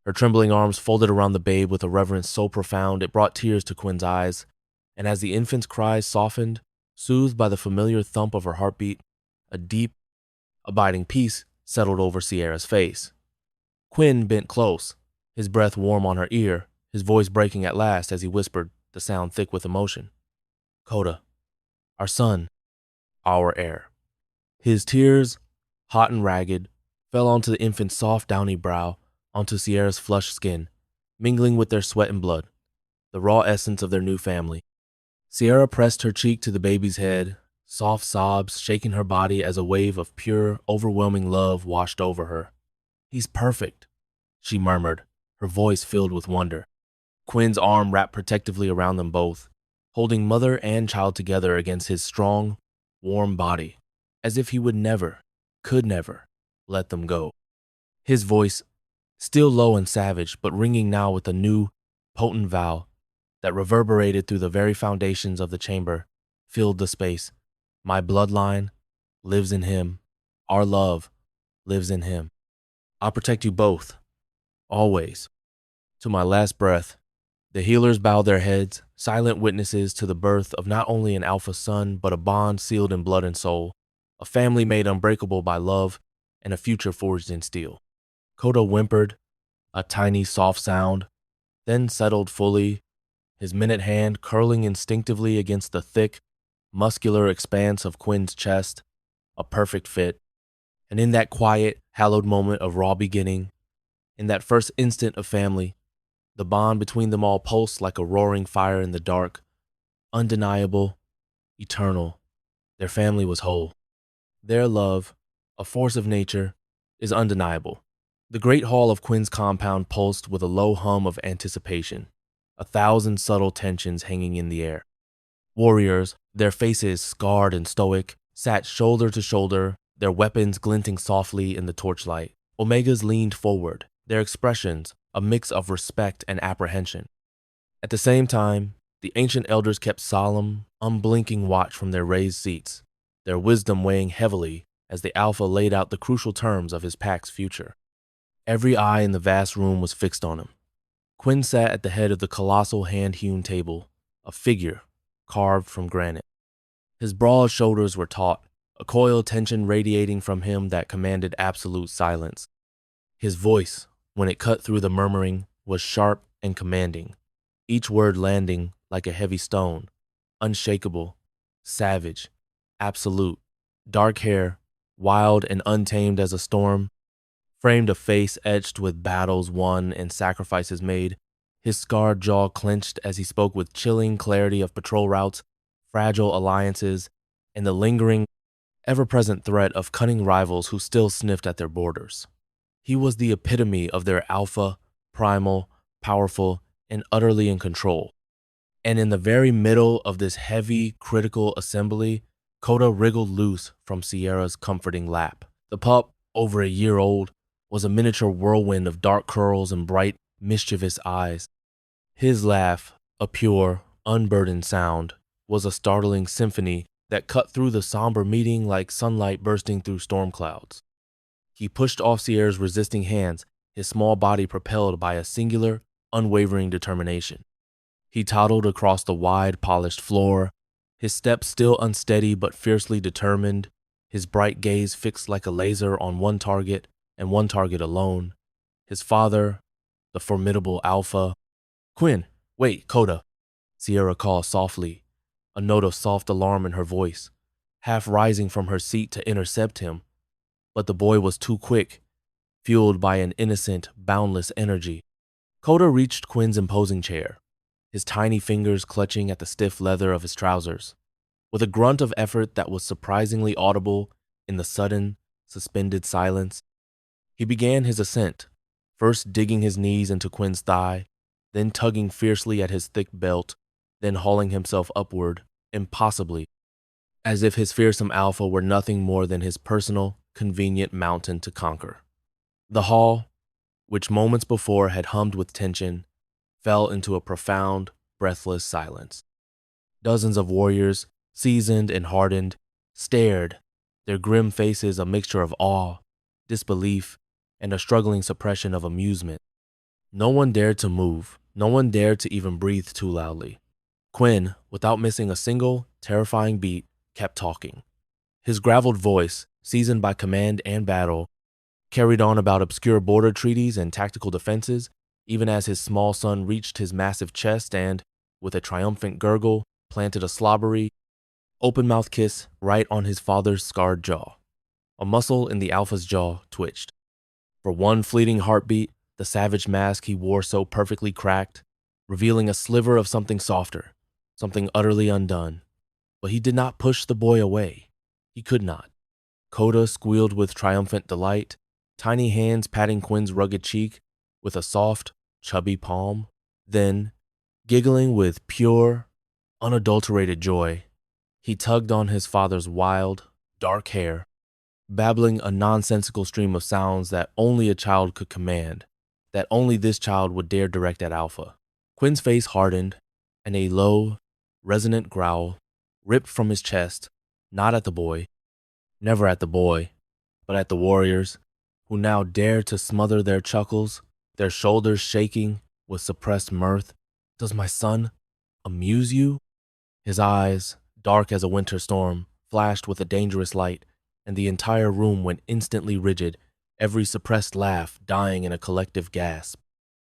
Her trembling arms folded around the babe with a reverence so profound it brought tears to Quinn's eyes, and as the infant's cries softened, soothed by the familiar thump of her heartbeat, a deep, abiding peace settled over Sierra's face. Quinn bent close, his breath warm on her ear, his voice breaking at last as he whispered, the sound thick with emotion. Coda, our son, our heir. His tears, hot and ragged, fell onto the infant's soft, downy brow, onto Sierra's flushed skin, mingling with their sweat and blood, the raw essence of their new family. Sierra pressed her cheek to the baby's head, soft sobs shaking her body as a wave of pure, overwhelming love washed over her. "He's perfect," she murmured, her voice filled with wonder. Quinn's arm wrapped protectively around them both, holding mother and child together against his strong, warm body, as if he would never, could never, let them go. His voice, still low and savage, but ringing now with a new, potent vow that reverberated through the very foundations of the chamber, filled the space. "My bloodline lives in him. Our love lives in him. I'll protect you both, always, to my last breath." The healers bowed their heads, silent witnesses to the birth of not only an alpha son, but a bond sealed in blood and soul, a family made unbreakable by love, and a future forged in steel. Koda whimpered, a tiny soft sound, then settled fully, his minute hand curling instinctively against the thick, muscular expanse of Quinn's chest, a perfect fit. And in that quiet, hallowed moment of raw beginning, in that first instant of family, the bond between them all pulsed like a roaring fire in the dark, undeniable, eternal. Their family was whole. Their love, a force of nature, is undeniable. The great hall of Quinn's compound pulsed with a low hum of anticipation, 1,000 subtle tensions hanging in the air. Warriors, their faces scarred and stoic, sat shoulder to shoulder, their weapons glinting softly in the torchlight. Omegas leaned forward, their expressions a mix of respect and apprehension. At the same time, the ancient elders kept solemn, unblinking watch from their raised seats, their wisdom weighing heavily as the Alpha laid out the crucial terms of his pack's future. Every eye in the vast room was fixed on him. Quinn sat at the head of the colossal hand-hewn table, a figure carved from granite. His broad shoulders were taut, a coiled tension radiating from him that commanded absolute silence. His voice, when it cut through the murmuring, was sharp and commanding, each word landing like a heavy stone, unshakable, savage, absolute. Dark hair, wild and untamed as a storm, framed a face etched with battles won and sacrifices made. His scarred jaw clenched as he spoke with chilling clarity of patrol routes, fragile alliances, and the lingering, ever-present threat of cunning rivals who still sniffed at their borders. He was the epitome of their alpha, primal, powerful, and utterly in control. And in the very middle of this heavy, critical assembly, Koda wriggled loose from Sierra's comforting lap. The pup, over a year old, was a miniature whirlwind of dark curls and bright, mischievous eyes. His laugh, a pure, unburdened sound, was a startling symphony that cut through the somber meeting like sunlight bursting through storm clouds. He pushed off Sierra's resisting hands, his small body propelled by a singular, unwavering determination. He toddled across the wide, polished floor, his steps still unsteady but fiercely determined, his bright gaze fixed like a laser on one target and one target alone. His father, the formidable Alpha. "Quinn, wait, Koda," Sierra called softly, a note of soft alarm in her voice, half rising from her seat to intercept him. But the boy was too quick, fueled by an innocent, boundless energy. Koda reached Quinn's imposing chair, his tiny fingers clutching at the stiff leather of his trousers. With a grunt of effort that was surprisingly audible in the sudden, suspended silence, he began his ascent, first digging his knees into Quinn's thigh, then tugging fiercely at his thick belt, then hauling himself upward, impossibly, as if his fearsome alpha were nothing more than his personal, convenient mountain to conquer. The hall, which moments before had hummed with tension, fell into a profound, breathless silence. Dozens of warriors, seasoned and hardened, stared, their grim faces a mixture of awe, disbelief, and a struggling suppression of amusement. No one dared to move, no one dared to even breathe too loudly. Quinn, without missing a single, terrifying beat, kept talking. His graveled voice, seasoned by command and battle, carried on about obscure border treaties and tactical defenses, even as his small son reached his massive chest and, with a triumphant gurgle, planted a slobbery, open-mouthed kiss right on his father's scarred jaw. A muscle in the Alpha's jaw twitched. For one fleeting heartbeat, the savage mask he wore so perfectly cracked, revealing a sliver of something softer, something utterly undone. But he did not push the boy away. He could not. Coda squealed with triumphant delight, tiny hands patting Quinn's rugged cheek with a soft, chubby palm. Then, giggling with pure, unadulterated joy, he tugged on his father's wild, dark hair, babbling a nonsensical stream of sounds that only a child could command, that only this child would dare direct at Alpha. Quinn's face hardened, and a low, resonant growl ripped from his chest, not at the boy, never at the boy, but at the warriors, who now dared to smother their chuckles, their shoulders shaking with suppressed mirth. "Does my son amuse you?" His eyes, dark as a winter storm, flashed with a dangerous light, and the entire room went instantly rigid, every suppressed laugh dying in a collective gasp.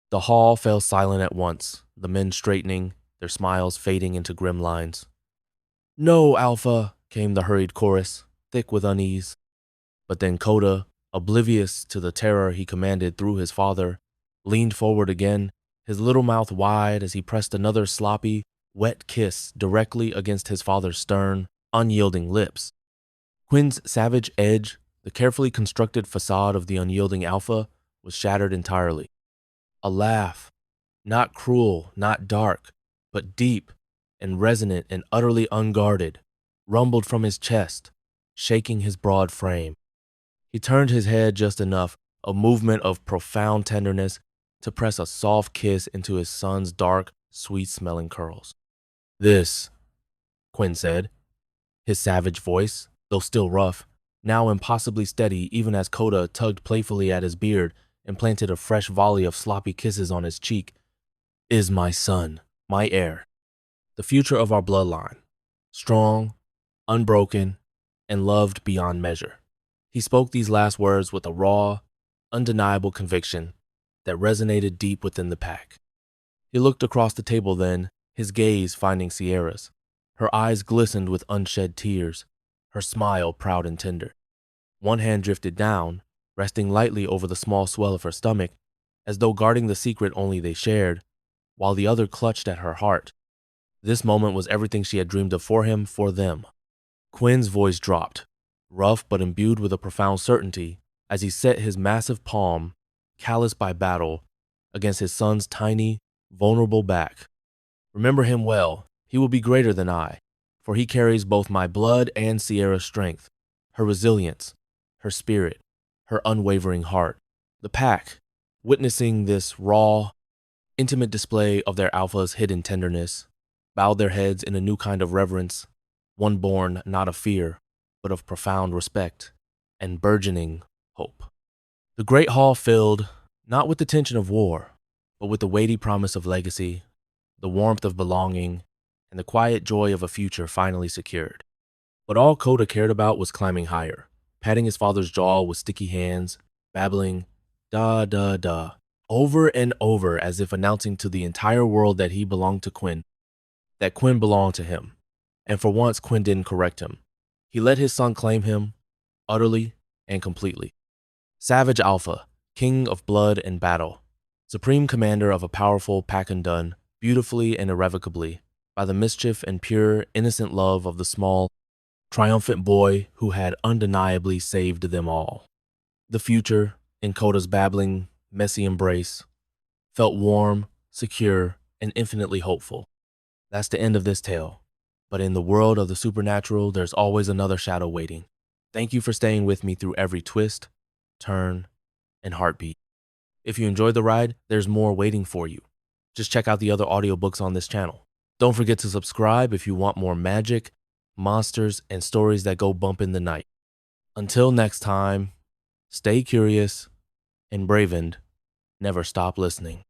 The hall fell silent at once, the men straightening, their smiles fading into grim lines. "No, Alpha," came the hurried chorus, thick with unease. But then Coda, oblivious to the terror he commanded through his father, leaned forward again, his little mouth wide as he pressed another sloppy, wet kiss directly against his father's stern, unyielding lips. Quinn's savage edge, the carefully constructed facade of the unyielding Alpha, was shattered entirely. A laugh, not cruel, not dark, but deep and resonant and utterly unguarded, rumbled from his chest, shaking his broad frame. He turned his head just enough, a movement of profound tenderness, to press a soft kiss into his son's dark, sweet-smelling curls. "This," Quinn said, his savage voice, though still rough, now impossibly steady even as Coda tugged playfully at his beard and planted a fresh volley of sloppy kisses on his cheek, "is my son, my heir, the future of our bloodline, strong, unbroken, and loved beyond measure." He spoke these last words with a raw, undeniable conviction that resonated deep within the pack. He looked across the table then, his gaze finding Sierra's. Her eyes glistened with unshed tears, her smile proud and tender. One hand drifted down, resting lightly over the small swell of her stomach, as though guarding the secret only they shared, while the other clutched at her heart. This moment was everything she had dreamed of for him, for them. Quinn's voice dropped, rough but imbued with a profound certainty, as he set his massive palm, calloused by battle, against his son's tiny, vulnerable back. "Remember him well. He will be greater than I, for he carries both my blood and Sierra's strength, her resilience, her spirit, her unwavering heart." The pack, witnessing this raw, intimate display of their alpha's hidden tenderness, bowed their heads in a new kind of reverence, one born not of fear, but of profound respect and burgeoning hope. The great hall filled, not with the tension of war, but with the weighty promise of legacy, the warmth of belonging, and the quiet joy of a future finally secured. But all Coda cared about was climbing higher, patting his father's jaw with sticky hands, babbling, "Da da da," over and over as if announcing to the entire world that he belonged to Quinn, that Quinn belonged to him. And for once, Quinn didn't correct him. He let his son claim him, utterly and completely. Savage Alpha, king of blood and battle, supreme commander of a powerful pack undone, beautifully and irrevocably, by the mischief and pure, innocent love of the small, triumphant boy who had undeniably saved them all. The future, in Coda's babbling, messy embrace, felt warm, secure, and infinitely hopeful. That's the end of this tale. But in the world of the supernatural, there's always another shadow waiting. Thank you for staying with me through every twist, turn, and heartbeat. If you enjoyed the ride, there's more waiting for you. Just check out the other audiobooks on this channel. Don't forget to subscribe if you want more magic, monsters, and stories that go bump in the night. Until next time, stay curious and Bravened, never stop listening.